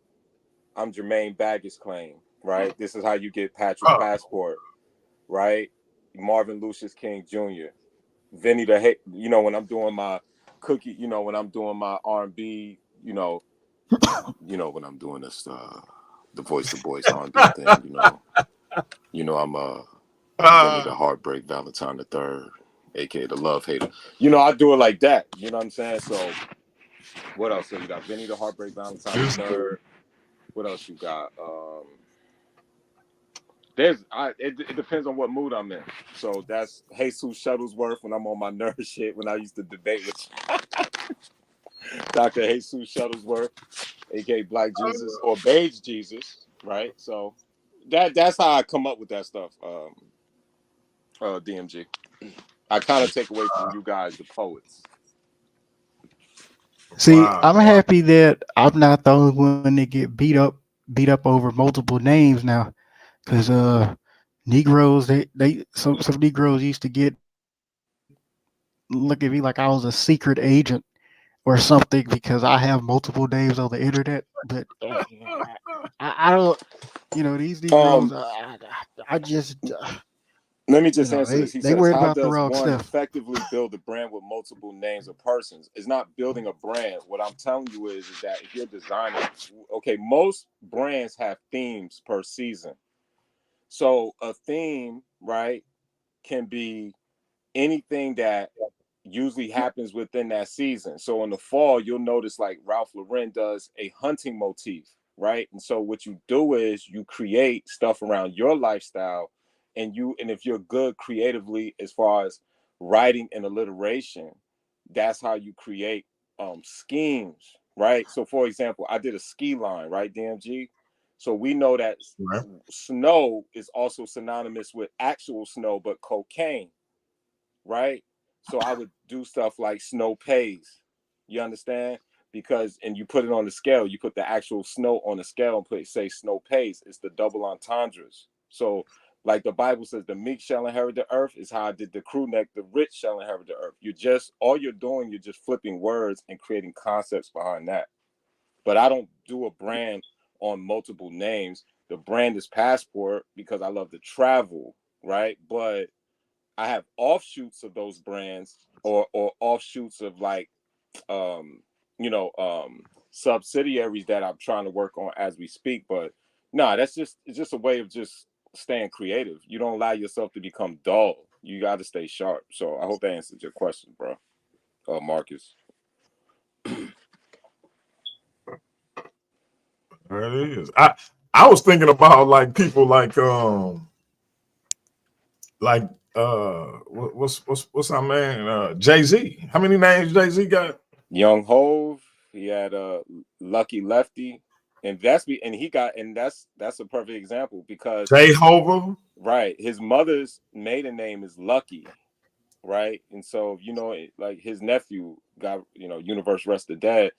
I'm Jermaine Baggage Claim, right? This is how you get Patrick Oh, Passport, right? Marvin Lucius King Jr. Vinny the Hate, you know, when I'm doing my cookie, you know, when I'm doing my R&B, when I'm doing this the voice to voice R&B thing, I'm Vinny the Heartbreak Valentine the Third, aka the Love Hater. I do it like that. You know what I'm saying? So what else? So you got Vinny the Heartbreak Valentine the Third. What else you got? It depends on what mood I'm in. So that's Jesus Shuttlesworth when I'm on my nerd shit. When I used to debate with Dr. Jesus Shuttlesworth, aka Black Jesus or Beige Jesus, right? So that's how I come up with that stuff. DMG. I kind of take away from you guys, the poets. See, wow. I'm happy that I'm not the only one that get beat up over multiple names now, because Negroes some Negroes used to get look at me like I was a secret agent or something because I have multiple names on the internet. But I don't, these Negroes, Um, I just, Let me just answer this. He they says, worried how about the does wrong one stuff. effectively build a brand with multiple names or persons? It's not building a brand. What I'm telling you is that if you're designing, okay, most brands have themes per season. So a theme, right, can be anything that usually happens within that season. So in the fall, you'll notice like Ralph Lauren does a hunting motif, right? And so what you do is you create stuff around your lifestyle, and if you're good creatively as far as writing and alliteration, that's how you create schemes, right? So for example, I did a ski line, right, DMG? So we know that Right. snow is also synonymous with actual snow, but cocaine, right? So I would do stuff like snow pays. You understand? And you put it on the scale, you put the actual snow on the scale and say snow pays. It's the double entendres. So, like the Bible says, the meek shall inherit the earth is how I did the crew neck, the rich shall inherit the earth. All you're doing, you're just flipping words and creating concepts behind that. But I don't do a brand on multiple names. The brand is Passport because I love to travel, right? But I have offshoots of those brands or offshoots of like um subsidiaries that I'm trying to work on as we speak. But no, it's just a way of just staying creative. You don't allow yourself to become dull. You got to stay sharp. So I hope that answers your question, bro. Marcus. There it is. I was thinking about like people like what's our man Jay-Z. How many names Jay-Z got? Young Hove, he had Lucky Lefty, and that's a perfect example because Jay Hova. right, his mother's maiden name is Lucky, right? And so, like his nephew got, universe rest the dead.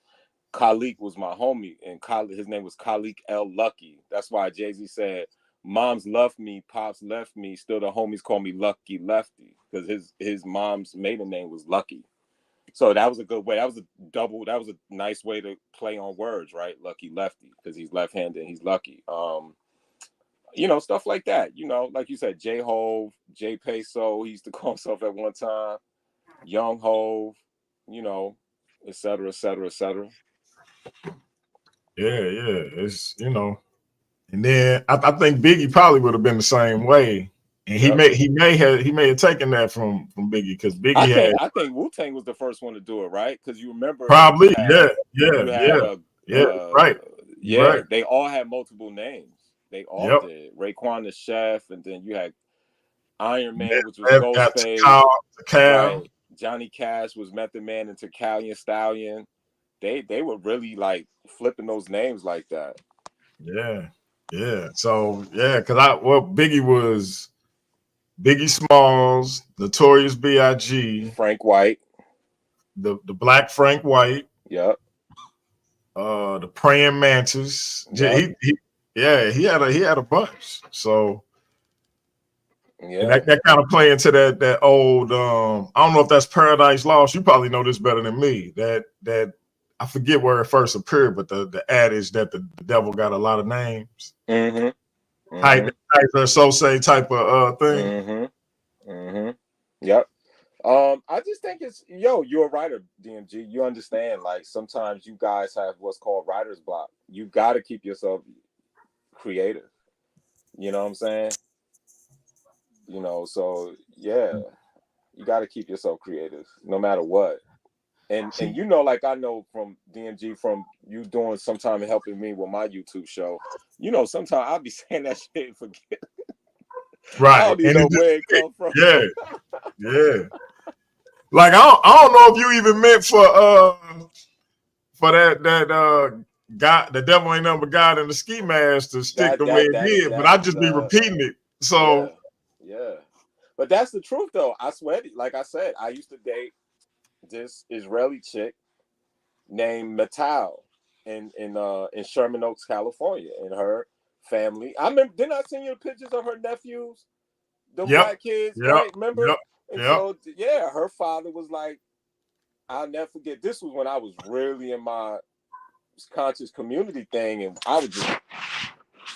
Khalik was my homie, and his name was Khalik L. Lucky. That's why Jay-Z said, "Moms love me, pops left me, still the homies call me Lucky Lefty," because his mom's maiden name was Lucky. So that was a good way. That was a nice way to play on words, right? Lucky Lefty, because he's left-handed and he's lucky. Stuff like that. Like you said, J Hove, J Peso, he used to call himself at one time, Young Hove, et cetera, et cetera, et cetera. Yeah, yeah. It's And then I think Biggie probably would have been the same way. And he may have taken that from Biggie because Biggie I think Wu-Tang was the first one to do it, right? Because you remember probably right. Right. They all had multiple names. They all did. Raekwon the Chef, and then you had Iron Man, which was Ghostface. Right. Johnny Cash was Method Man and Tecalion Stallion. They were really like flipping those names like that. Yeah. So because Biggie was Biggie Smalls, Notorious B.I.G., Frank White, the Black Frank White. Yep. The Praying Mantis. Yep. He had a bunch. So yeah, that kind of play into that old I don't know if that's Paradise Lost. You probably know this better than me. That I forget where it first appeared, but the adage that the devil got a lot of names. Hyper Sose type of thing. Yep. I just think it's you're a writer, DMG. You understand, like sometimes you guys have what's called writer's block. You got to keep yourself creative. You know what I'm saying? So yeah, you got to keep yourself creative no matter what. And like I know from DMG, from you doing sometime helping me with my YouTube show, sometimes I'll be saying that shit and forget. Right. I don't even know where it come from. Yeah. Like I don't know if you even meant for that God, the devil ain't nothing but God in the ski mask to stick the way it did, but I just be repeating it. So yeah. But that's the truth though. I swear, like I said, I used to date this Israeli chick named Matal in Sherman Oaks, California, and her family. I remember, didn't I send you the pictures of her nephews, the black kids, right? Remember? So her father was like, I'll never forget. This was when I was really in my conscious community thing, and I was just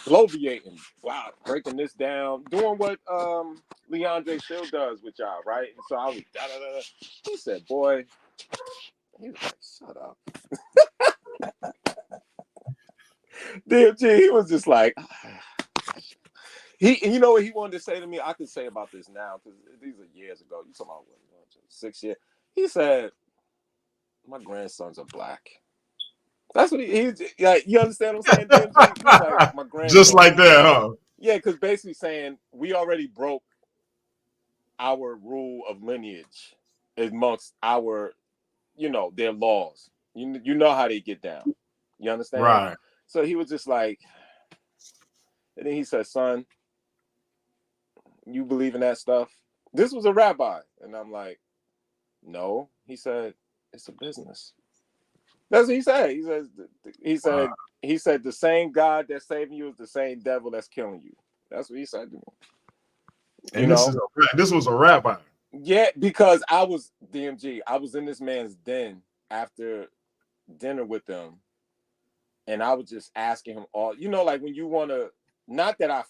bloviating, breaking this down, doing what Leandre still does with y'all, right? And so I was He said, boy, he was like, shut up. DMG, he was just like, you know what he wanted to say to me? I can say about this now because these are years ago. You talking about 6 years? He said, my grandsons are black. That's what he like. You understand what I'm saying, DMG? He's like, my grandson. Just like that, huh? Yeah, because basically saying we already broke our rule of lineage amongst our, their laws. You know how they get down. You understand? Right. So he was just like, and then he said, son, you believe in that stuff? This was a rabbi. And I'm like, no. He said, it's a business. That's what he said. He said the same God that's saving you is the same devil that's killing you. That's what he said to me. And this was a rabbi. Yeah, because I was DMG. I was in this man's den after dinner with them, and I was just asking him all. Like when you want to. Not that I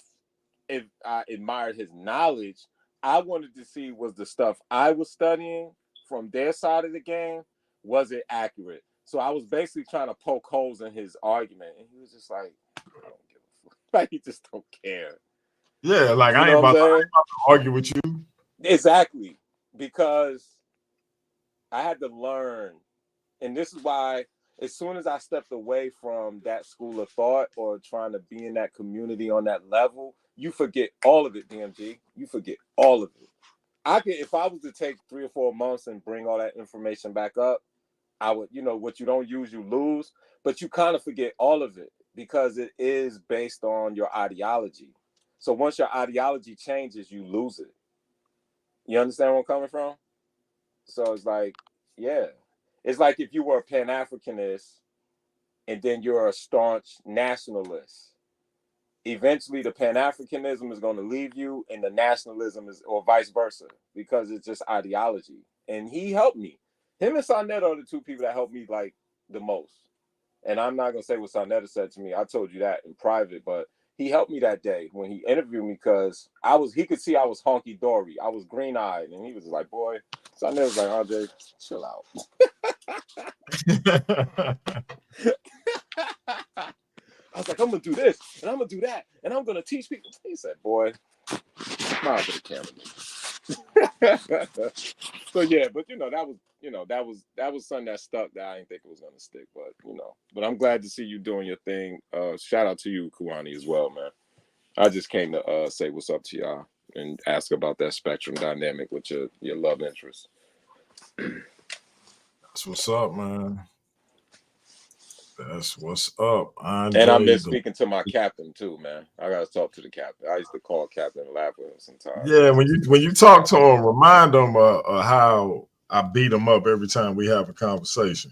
admired his knowledge. I wanted to see was the stuff I was studying from their side of the game, was it accurate? So I was basically trying to poke holes in his argument, and he was just like, I don't give a fuck. Like he just don't care. Yeah, like I ain't about to argue with you. Exactly. Because I had to learn, and this is why as soon as I stepped away from that school of thought or trying to be in that community on that level, you forget all of it, DMG. You forget all of it. If I was to take 3 or 4 months and bring all that information back up, I would, what you don't use, you lose, but you kind of forget all of it because it is based on your ideology. So once your ideology changes, you lose it. You understand where I'm coming from? So it's like, yeah. It's like if you were a Pan-Africanist and then you're a staunch nationalist. Eventually, the Pan-Africanism is going to leave you and the nationalism is, or vice versa, because it's just ideology. And he helped me. Him and Sonetta are the two people that helped me like the most. And I'm not going to say what Sonetta said to me. I told you that in private, but he helped me that day when he interviewed me because he could see I was honky-dory. I was green-eyed. And he was like, boy, Sonetta was like, Andre, chill out. I was like, I'm gonna do this and I'm gonna do that and I'm gonna teach people. He said, boy, smile for the camera. So yeah, but that was something that stuck that I didn't think it was gonna stick, but I'm glad to see you doing your thing. Shout out to you, Kuwani, as well, man. I just came to say what's up to y'all and ask about that spectrum dynamic with your love interest. That's what's up, man. That's what's up, Andre. And I miss speaking to my captain too, man. I gotta talk to the captain. I used to call Captain and laugh with him sometimes. Yeah, when you talk to him, remind him how I beat him up every time we have a conversation.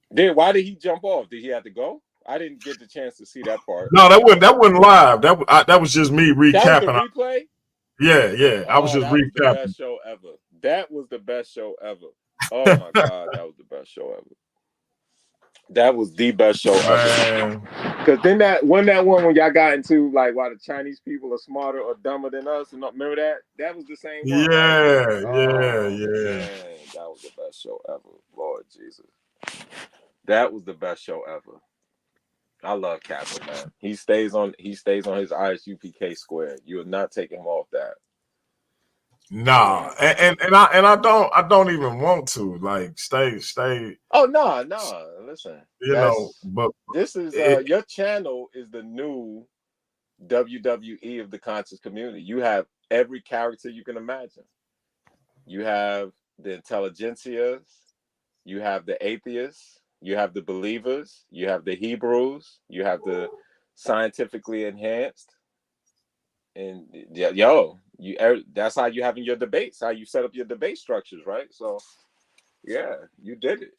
Why did he jump off? Did he have to go? I didn't get the chance to see that part. No, that wasn't live. That was just me recapping. That was the replay? Yeah. I was just recapping. Was the best show ever. That was the best show ever. Oh my God, that was the best show ever. That was the best show ever. Because then that one when y'all got into like why the Chinese people are smarter or dumber than us, and remember that? That was the same one. Yeah. Man, that was the best show ever. Lord Jesus. That was the best show ever. I love Captain, man. He stays on his ISUPK square. You are not taking him off that. Nah, and I don't even want to like stay. Oh no, listen. But this is your channel is the new WWE of the conscious community. You have every character you can imagine. You have the intelligentsias, you have the atheists, you have the believers, you have the Hebrews, you have the scientifically enhanced, and that's how you having your debates, how you set up your debate structures, right? So yeah, you did it.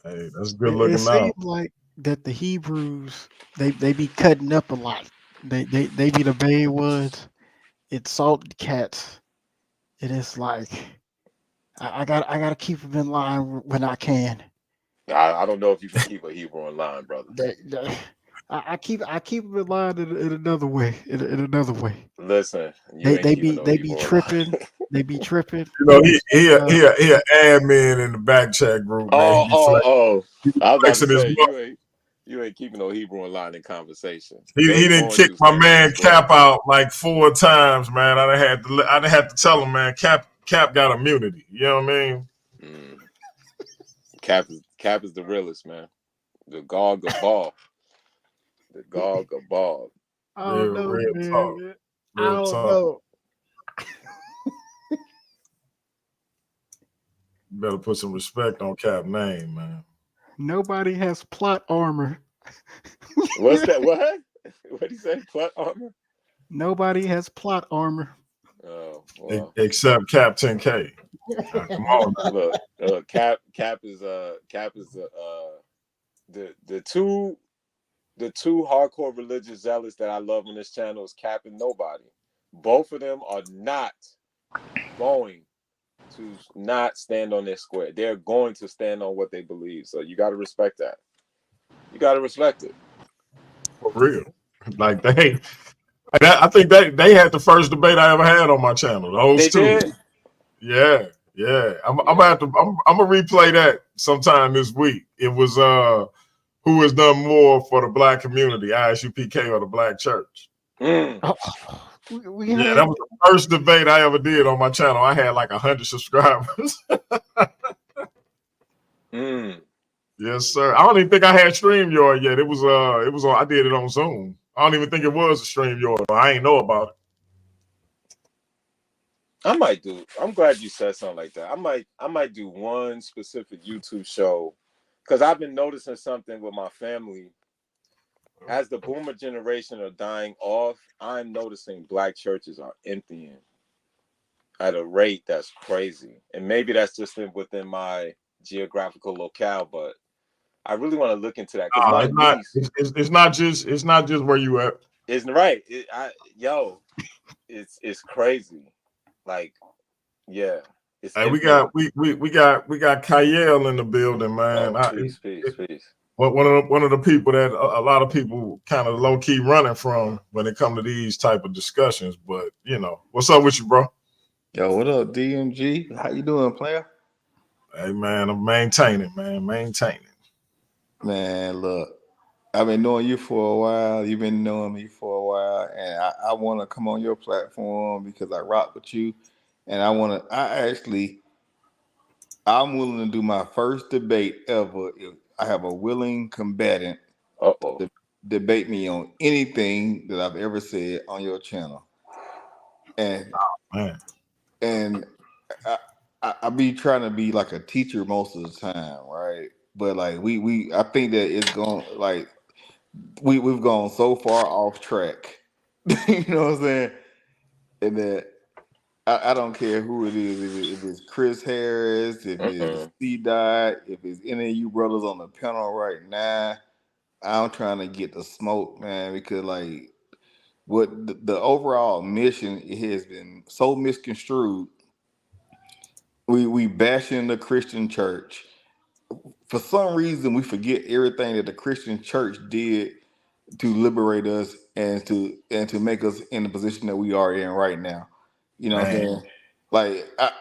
Hey, that's good looking out. It seems like that the Hebrews they be cutting up a lot. They be the bad ones. It's salted cats. It is like I gotta keep them in line when I can. I don't know if you can keep a Hebrew in line, brother. I keep them in line in another way. In another way. Listen, they be tripping. They be tripping. He an admin in the back chat group. Man. I was about to say, you ain't keeping no Hebrew in line in conversation. He didn't kick my man Cap out like 4 times, man. I done had to tell him, man. Cap got immunity. You know what I mean? Cap is the realest, man. The Gog of Ball. The Gog of Ball. I don't know, real man. talk. I don't know. You better put some respect on Cap's name, man. Nobody has plot armor. What's that? What? What'd he say? Plot armor? Nobody has plot armor. Oh, well. Except Captain K. Come on. Look, Cap is the two hardcore religious zealots that I love on this channel is Cap and Nobody. Both of them are not going to not stand on their square. They're going to stand on what they believe. So you got to respect that. You got to respect it. For real. Like I think they had the first debate I ever had on my channel. Those two. Did? Yeah. I'm gonna replay that sometime this week. It was who has done more for the black community, ISUPK or the black church. That was the first debate I ever did on my channel. I had like 100 subscribers. Yes, sir. I don't even think I had StreamYard yet. It was on. I did it on Zoom. I don't even think it was a StreamYard. I ain't know about it. I might do. I'm glad you said something like that. I might do one specific YouTube show because I've been noticing something with my family. As the boomer generation are dying off, I'm noticing black churches are emptying at a rate that's crazy. And maybe that's just within my geographical locale, but I really want to look into that. It's not just where you at. It's right. It's crazy. Like, yeah. Hey, we got Kyle in the building, man. Peace. One of the people that a lot of people kind of low key running from when it comes to these type of discussions. But what's up with you, bro? Yo, what up, DMG? How you doing, player? Hey, man, I'm maintaining, man. Man, look, I've been knowing you for a while. You've been knowing me for a while, and I want to come on your platform because I rock with you, and I want to. I'm willing to do my first debate ever if I have a willing combatant Uh-oh. to debate me on anything that I've ever said on your channel, and Man, and I be trying to be like a teacher most of the time, right? But like I think that it's going like we've gone so far off track. You know what I'm saying? And that I don't care who it is, if it's Chris Harris, if it's Mm-mm. C Dot, if it's any of you brothers on the panel right now. I'm trying to get the smoke, man, because like what the overall mission has been so misconstrued. We bashing the Christian church. For some reason, we forget everything that the Christian church did to liberate us and to make us in the position that we are in right now. You know what I'm man, saying? I,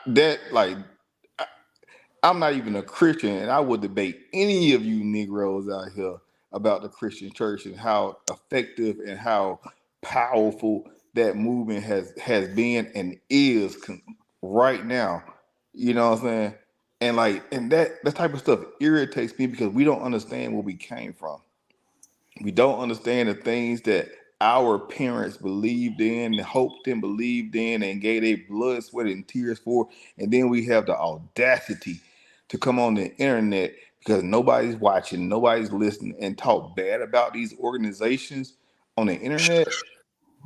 I'm not even a Christian, and I would debate any of you Negroes out here about the Christian church and how effective and how powerful that movement has been and is right now. You know what I'm saying? And that type of stuff irritates me because we don't understand where we came from. We don't understand the things that our parents believed in, hoped and believed in, and gave their blood, sweat, and tears for. And then we have the audacity to come on the internet because nobody's watching, nobody's listening, and talk bad about these organizations on the internet.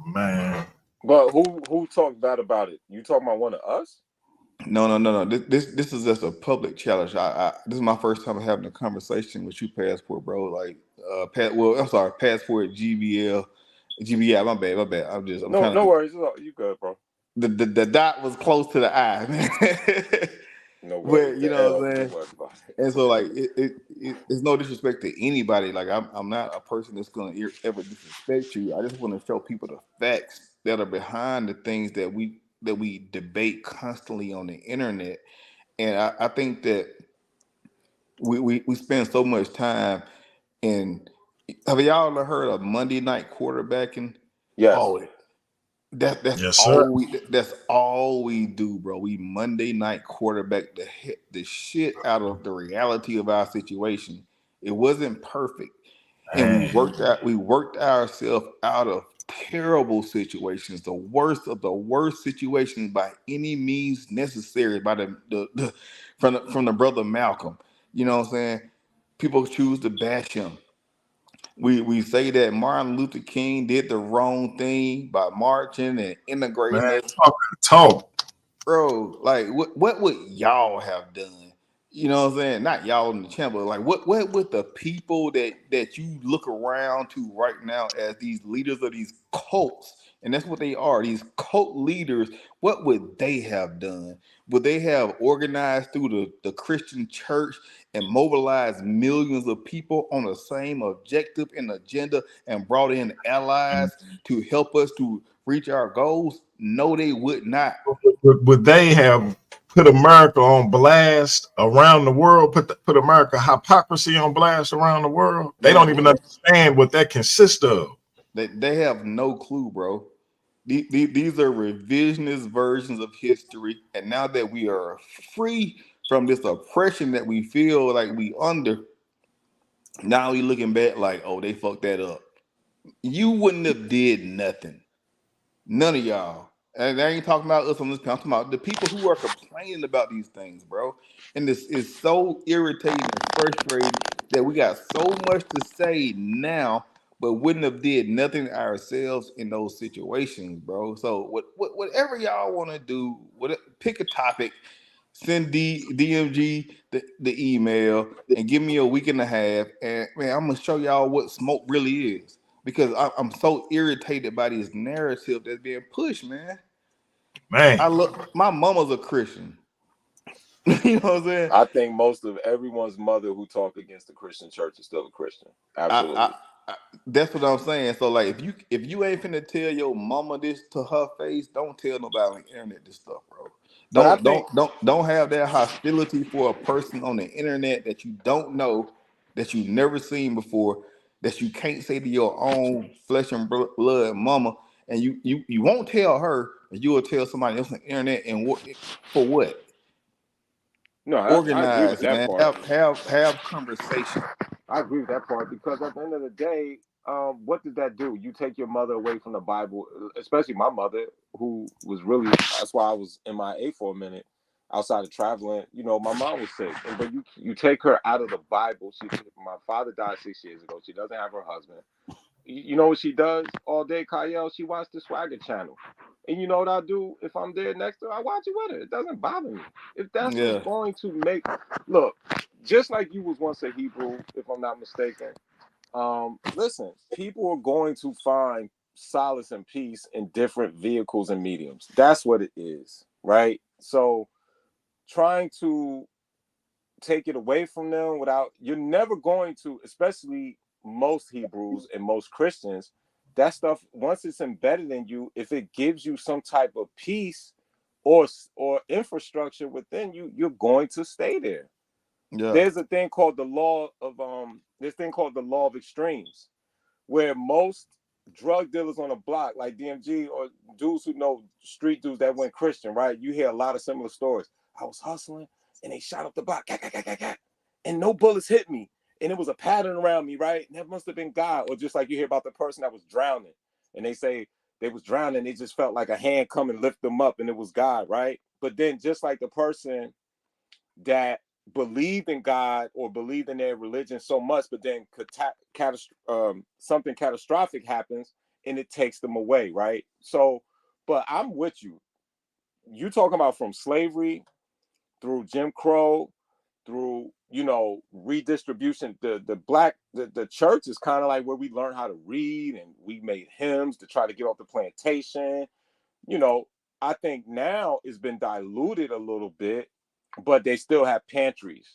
man. But who talked bad about it? You talking about one of us? No. This is just a public challenge. This is my first time having a conversation with you, Passport, bro. Like, I'm sorry, Passport GBL, GBI. My bad. I'm No, trying no to. worries. You good, bro. The dot was close to the I, man. No But worries. you The know what L. I'm Don't saying. worry about it. And so like it's no disrespect to anybody. Like I'm not a person that's gonna ever disrespect you. I just want to show people the facts that are behind the things that we debate constantly on the internet. And I think that we spend so much time in. Have y'all ever heard of Monday night quarterbacking? Yes. Oh, that's Yes, sir. all we do, bro. We Monday night quarterback the shit out of the reality of our situation. It wasn't perfect, and Man, we worked ourselves out of terrible situations, the worst of the worst situations by any means necessary. By the from the brother Malcolm, you know what I'm saying? People choose to bash him. We say that Martin Luther King did the wrong thing by marching and integrating man, us, talk. bro. Like what would y'all have done? You know what I'm saying? Not y'all in the chamber. Like what would the people that you look around to right now as these leaders of these cults, and that's what they are, these cult leaders, what would they have done? Would they have organized through the Christian church and mobilized millions of people on the same objective and agenda and brought in allies to help us to reach our goals? No, they would not. Would they have put America on blast around the world? Put America hypocrisy on blast around the world? They don't Man, even understand what that consists of. they have no clue, bro. These are revisionist versions of history. And now that we are free from this oppression that we feel like we under, now we looking back like, oh, they fucked that up. You wouldn't have did nothing. None of y'all. And I ain't talking about us on this panel. I'm talking about the people who are complaining about these things, bro. And this is so irritating and frustrating that we got so much to say now, but wouldn't have did nothing ourselves in those situations, bro. So whatever y'all want to do, pick a topic, send DMG the email, and give me a week and a half, and man, I'm gonna show y'all what smoke really is because I'm so irritated by this narrative that's being pushed, man. Man, I look, my mama's a Christian. You know what I'm saying? I think most of everyone's mother who talk against the Christian church is still a Christian. Absolutely. I that's what I'm saying. So like, if you ain't finna tell your mama this to her face, don't tell nobody on the internet this stuff, bro. But I Don't think don't don't don't have that hostility for a person on the internet that you don't know that you've never seen before, that you can't say to your own flesh and blood mama, and you won't tell her, but you will tell somebody else on the internet, and for what? No, I agree with Organize, that man. part. Have conversation. I agree with that part because at the end of the day, what did that do? You take your mother away from the Bible, especially my mother, who was really, that's why I was MIA for a minute outside of traveling. You know, my mom was sick. But you take her out of the Bible. My father died 6 years ago. She doesn't have her husband. You know what she does all day, Kyle? She watches the Swagger channel. And you know what I do if I'm there next to her? I watch it with her. It doesn't bother me. If that's Yeah. what's going to make, look, just like you was once a Hebrew, if I'm not mistaken. Listen, people are going to find solace and peace in different vehicles and mediums. That's what it is, right? So trying to take it away from them you're never going to, especially most Hebrews and most Christians, that stuff, once it's embedded in you, if it gives you some type of peace or infrastructure within you, you're going to stay there. Yeah. There's a thing called the law of extremes, where most drug dealers on a block like DMG or dudes who know street dudes that went Christian, right? You hear a lot of similar stories. I was hustling and they shot up the block, and no bullets hit me. And it was a pattern around me, right? And that must have been God. Or just like you hear about the person that was drowning and they say they was drowning, they just felt like a hand come and lift them up and it was God, right? But then just like the person that believed in God or believed in their religion so much, but then something catastrophic happens and it takes them away, right? So, but I'm with you. You talking about from slavery through Jim Crow, through redistribution. The church is kind of like where we learned how to read and we made hymns to try to get off the plantation. I think now it's been diluted a little bit, but they still have pantries.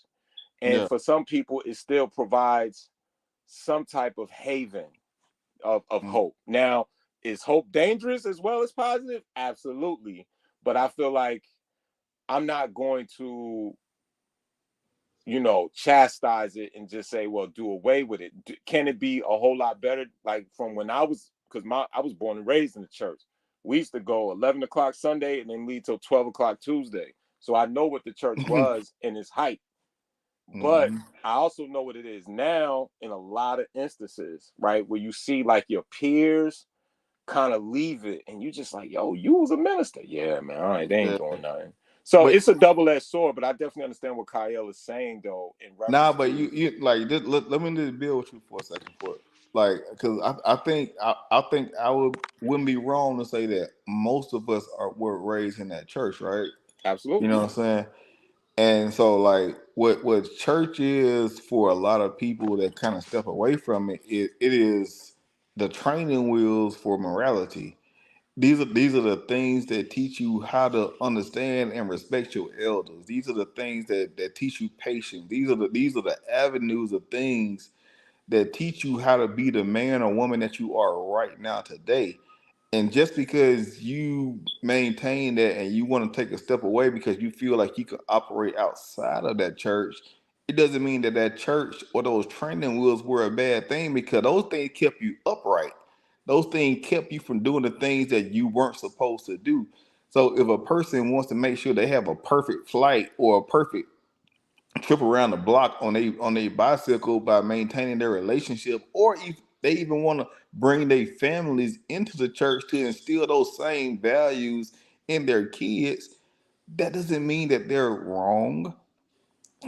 And for some people, it still provides some type of haven of hope. Now, is hope dangerous as well as positive? Absolutely. But I feel like I'm not going to, chastise it and just say, well, do away with it. Can it be a whole lot better? Like from when I was born and raised in the church. We used to go 11 o'clock Sunday and then leave till 12 o'clock Tuesday. So I know what the church was in its height. But I also know what it is now in a lot of instances, right? Where you see like your peers kind of leave it and you just like, yo, you was a minister. Yeah, man. All right, they ain't doing nothing. So it's a double-edged sword, but I definitely understand what Kyle is saying though. In reference but you like let me just build with you for a second, because I think I wouldn't be wrong to say that most of us were raised in that church, right? Absolutely. You know what I'm saying? And so like what church is for a lot of people that kind of step away from it is the training wheels for morality. These are the things that teach you how to understand and respect your elders. These are the things that teach you patience. These are the avenues of things that teach you how to be the man or woman that you are right now today. And just because you maintain that and you want to take a step away because you feel like you can operate outside of that church, it doesn't mean that church or those training wheels were a bad thing, because those things kept you upright. Those things kept you from doing the things that you weren't supposed to do. So if a person wants to make sure they have a perfect flight or a perfect trip around the block on a bicycle by maintaining their relationship, or if they even want to bring their families into the church to instill those same values in their kids, that doesn't mean that they're wrong.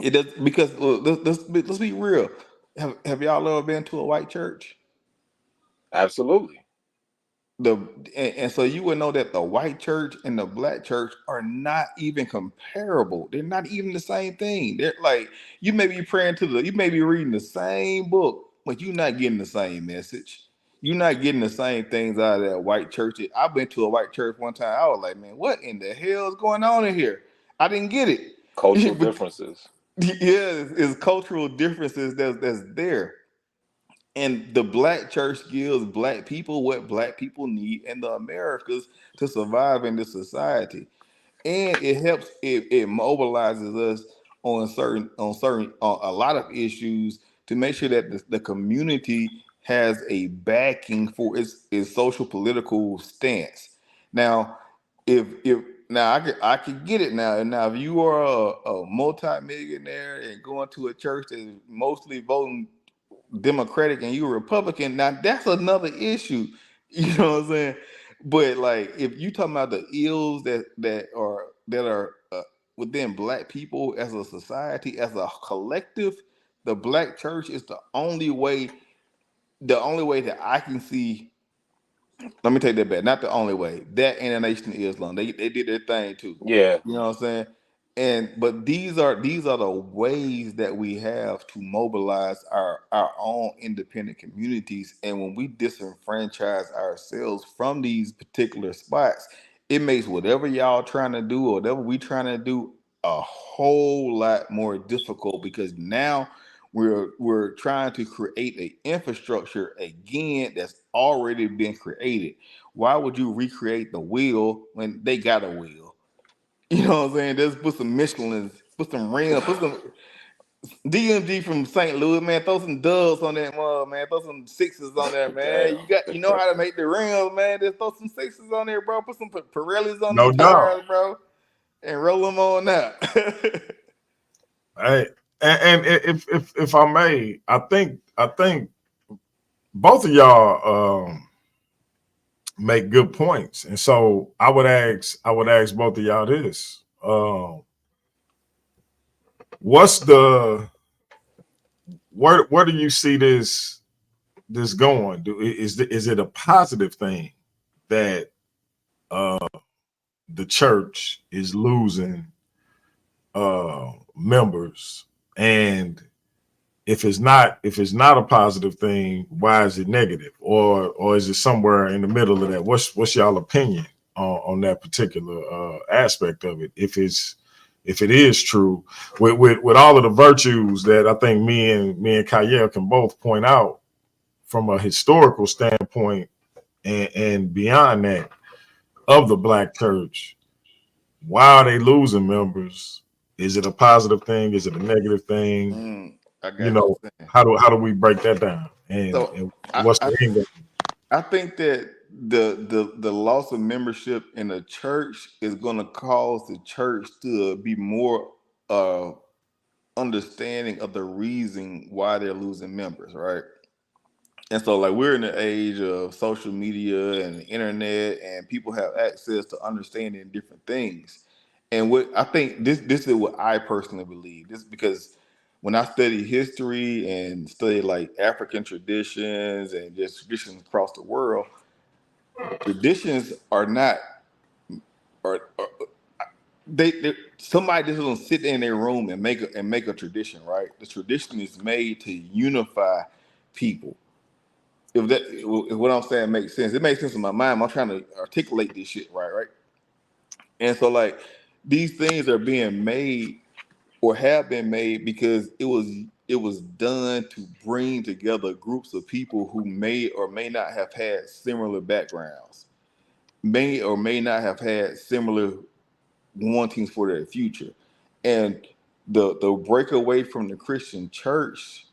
It does, because let's be real. Have y'all ever been to a white church? Absolutely. And so you would know that the white church and the black church are not even comparable. They're not even the same thing. They're like, you may be you may be reading the same book, but you're not getting the same message. You're not getting the same things out of that white church. I've been to a white church one time. I was like, man, what in the hell is going on in here? I didn't get it. Cultural differences. Yeah, it's cultural differences that's there. And the black church gives black people what black people need in the Americas to survive in this society. And it mobilizes us on a lot of issues to make sure that the community has a backing for its social political stance. Now, if now I can get it now. And now if you are a multi-millionaire and going to a church that is mostly voting Democratic and you're Republican, now that's another issue. You know what I'm saying? But like if you talking about the ills that are within Black people as a society, as a collective, the Black church is the only way that I can see. Let me take that back. Not the only way. That and the Nation of Islam, they did their thing too. Yeah. You know what I'm saying? But these are the ways that we have to mobilize our own independent communities. And when we disenfranchise ourselves from these particular spots, it makes whatever y'all trying to do or whatever we trying to do a whole lot more difficult, because now we're trying to create an infrastructure again that's already been created. Why would you recreate the wheel when they got a wheel? You know what I'm saying? Just put some Michelins, put some rims, put some DMG from St. Louis, man. Throw some dubs on that mug, man. Throw some sixes on there, man. You know how to make the rims, man. Just throw some sixes on there, bro. Put some Pirellis on No the doubt. tires, bro, and roll them on out. Hey, and if I may, I think both of y'all make good points, and so I would ask both of y'all this: what's the where do you see this going? Is it a positive thing that the church is losing members? And if it's not a positive thing, why is it negative? Or is it somewhere in the middle of that? What's y'all opinion on that particular aspect of it? If it is true, with all of the virtues that I think me and Kayel can both point out from a historical standpoint and beyond that of the Black church, why are they losing members? Is it a positive thing? Is it a negative thing? I got You know, how do we break that down? And what's the end game? I think that the loss of membership in a church is going to cause the church to be more understanding of the reason why they're losing members, right? And so, like, we're in the age of social media and the internet, and people have access to understanding different things. And what I think this is what I personally believe. This because when I study history and study like African traditions and just traditions across the world, traditions are not they somebody just don't sit in their room and make a tradition, right? The tradition is made to unify people. If what I'm saying makes sense, it makes sense in my mind. I'm trying to articulate this shit right? And so, like, these things are being made or have been made because it was done to bring together groups of people who may or may not have had similar backgrounds, may or may not have had similar wantings for their future. And the breakaway from the Christian church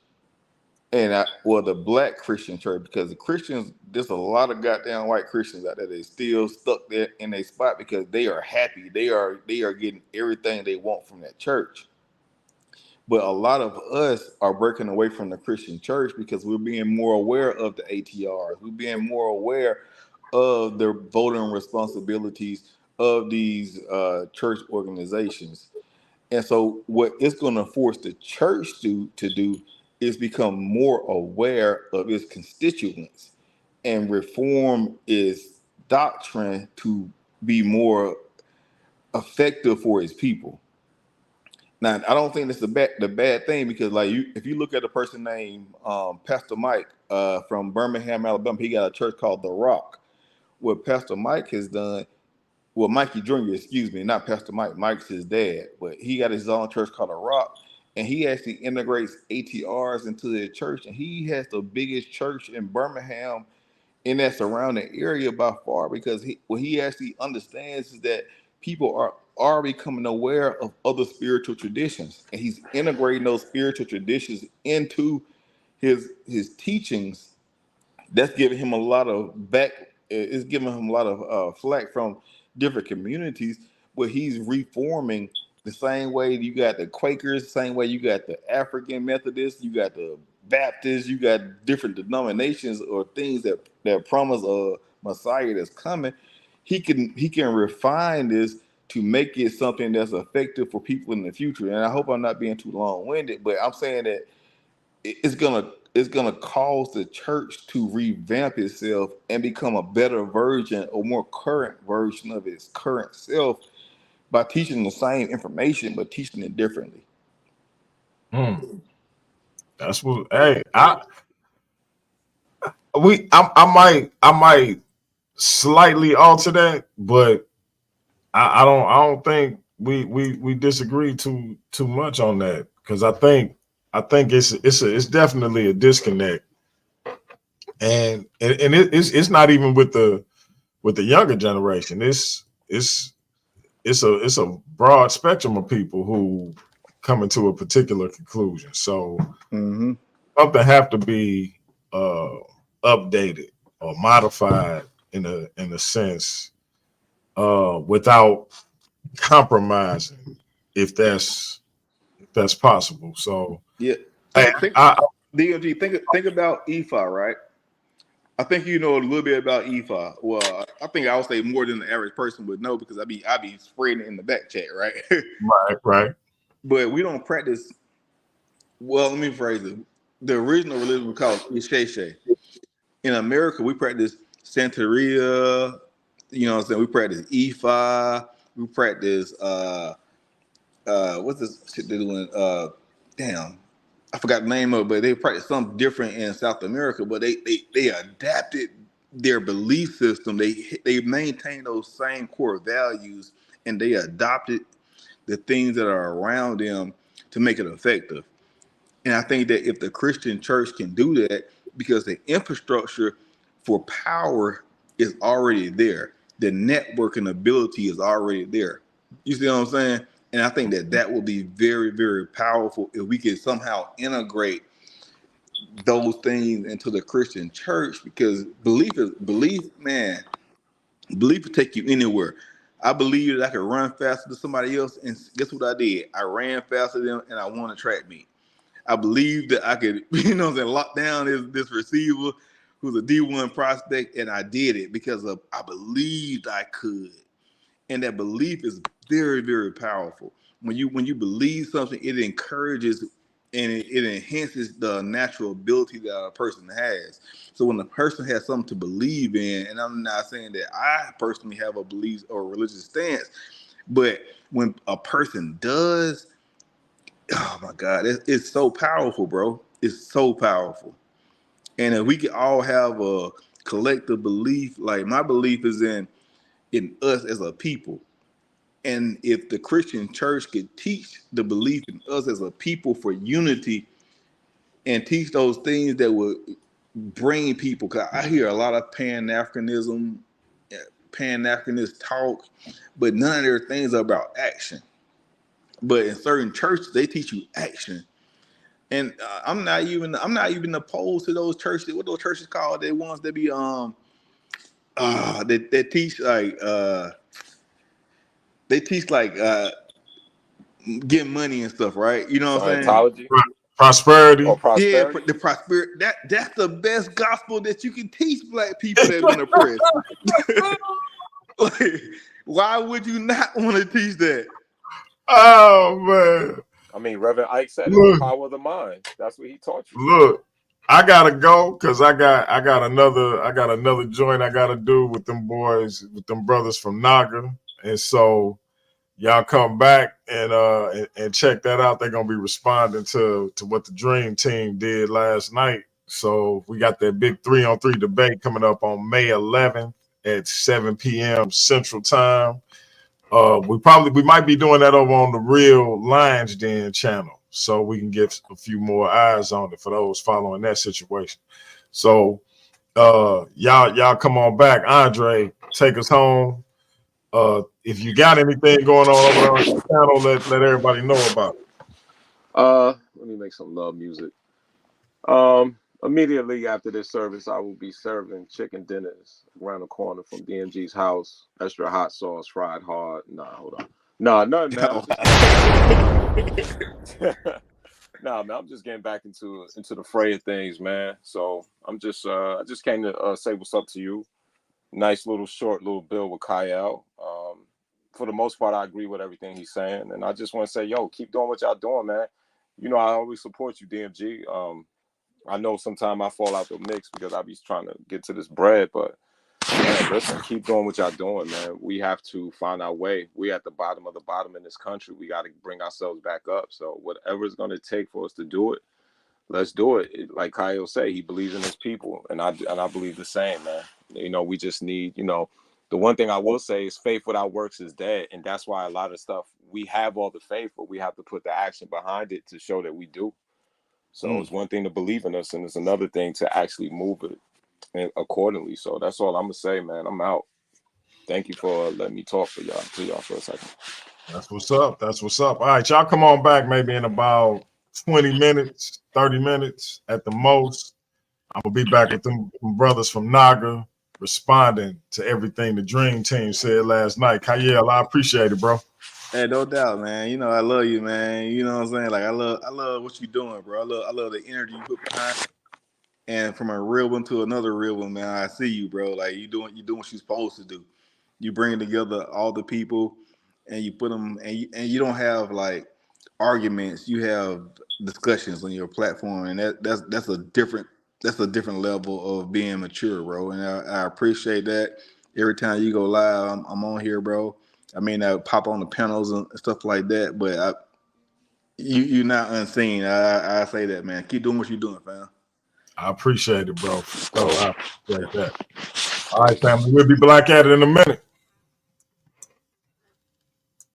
and the Black Christian church, because the Christians, there's a lot of goddamn white Christians out there that still stuck there in a spot because they are happy. They are getting everything they want from that church. But a lot of us are breaking away from the Christian church because we're being more aware of the ATRs. We're being more aware of the voting responsibilities of these church organizations. And so what it's going to force the church to do is become more aware of its constituents and reform its doctrine to be more effective for its people. Now, I don't think that's the bad thing, because like if you look at a person named Pastor Mike from Birmingham, Alabama, he got a church called The Rock. What Pastor Mike has done, well, Mikey Jr., excuse me, not Pastor Mike. Mike's his dad, but he got his own church called The Rock, and he actually integrates ATRs into his church, and he has the biggest church in Birmingham in that surrounding area by far, because what he actually understands is that people are becoming aware of other spiritual traditions, and he's integrating those spiritual traditions into his teachings, that's giving him a lot of back. It's giving him a lot of flack from different communities, where he's reforming the same way you got the Quakers, the same way you got the African Methodists, you got the Baptists, you got different denominations or things that promise a Messiah that's coming. He can refine this to make it something that's effective for people in the future. And I hope I'm not being too long-winded, but I'm saying that it's gonna cause the church to revamp itself and become a better version or more current version of its current self by teaching the same information but teaching it differently. That's what. Hey, I might slightly alter that, but I don't think we disagree too much on that, because I think it's definitely a disconnect, and it's not even with the younger generation. It's a broad spectrum of people who coming to a particular conclusion. So something have to be updated or modified in a sense, without compromising, if that's possible. So yeah, think about Ephah, right? I think you know a little bit about Ephah. Well, I think I would say more than the average person would know, because I be spreading it in the back chat, right? right. But we don't practice. Well, let me phrase it. The original religion was called Isheshe. In America, we practice Santeria. You know what I'm saying? We practice Ephah. We practice what's this shit they're doing? Damn, I forgot the name of it, but they practice something different in South America. But they adapted their belief system. They maintain those same core values, and they adopted the things that are around them to make it effective. And I think that if the Christian church can do that, because the infrastructure for power is already there, the networking ability is already there. You see what I'm saying? And I think that will be very, very powerful if we can somehow integrate those things into the Christian church, because belief, man. Belief will take you anywhere. I believe that I could run faster than somebody else, and guess what I did? I ran faster than them, and I won a track meet. I believed that I could, lock down this receiver who's a D1 prospect, and I did it because I believed I could. And that belief is very, very powerful. When you believe something, it encourages and it enhances the natural ability that a person has. So when a person has something to believe in, and I'm not saying that I personally have a belief or a religious stance, but when a person does, oh my God, it's so powerful, bro. It's so powerful. And if we can all have a collective belief, like my belief is in us as a people. And if the Christian church could teach the belief in us as a people for unity and teach those things that would bring people, because I hear a lot of Pan-Africanist talk, but none of their things are about action. But in certain churches, they teach you action. And I'm not even opposed to those churches. What those churches called? They ones that be that teach like they teach like getting money and stuff, right? You know what I'm saying? Scientology. Prosperity. Or prosperity. Yeah, the prosperity. That's the best gospel that you can teach black people that have been oppressed. Like, why would you not want to teach that? Oh man. I mean, Reverend Ike said it's the power of the mind. That's what he taught you. Look, I gotta go because I got another joint I gotta do with them boys, with them brothers from Naga. And so y'all come back and check that out. They're gonna be responding to what the Dream Team did last night. So we got that big 3-on-3 debate coming up on May 11th at 7 p.m. Central Time. We might be doing that over on the Real Lions Den channel, so we can get a few more eyes on it for those following that situation. So y'all come on back. Andre, take us home. If you got anything going on over on the channel, let everybody know about it. Let me make some love music. Immediately after this service, I will be serving chicken dinners around the corner from DMG's house. Extra hot sauce, fried hard. Nah, hold on. Nah, nothing, man. Nah, man. I'm just getting back into the fray of things, man. So I'm just I just came to say what's up to you. Nice little short little bill with Kyle. For the most part, I agree with everything he's saying, and I just want to say, yo, keep doing what y'all doing, man. You know, I always support you, DMG. I know sometimes I fall out the mix because I be trying to get to this bread, but man, listen, keep doing what y'all doing, man. We have to find our way. We at the bottom of the bottom in this country. We got to bring ourselves back up. So whatever it's going to take for us to do it, let's do it. Like Kyle say, he believes in his people, and I believe the same, man. You know, we just need, you know, the one thing I will say is faith without works is dead, and that's why a lot of stuff, we have all the faith, but we have to put the action behind it to show that we do. So it's one thing to believe in us, and it's another thing to actually move it accordingly. So that's all I'm gonna say, man. I'm out. Thank you for letting me talk to y'all for a second. That's what's up. That's what's up. All right, y'all come on back maybe in about 20 minutes, 30 minutes at the most. I'm gonna be back with them brothers from Naga responding to everything the Dream Team said last night. Kyle, I appreciate it, bro. Hey, no doubt, man. You know I love you, man. You know what I'm saying? Like I love what you doing, bro. I love the energy you put behind it. And from a real one to another real one, man, I see you, bro. Like you doing what you're supposed to do. You bring together all the people, and you put them, and you don't have like arguments. You have discussions on your platform, and that's a different level of being mature, bro. And I appreciate that. Every time you go live, I'm on here, bro. I mean, I pop on the panels and stuff like that, but you're not unseen. I say that, man. Keep doing what you're doing, fam. I appreciate it, bro. So I appreciate that. All right, family. We'll be back at it in a minute.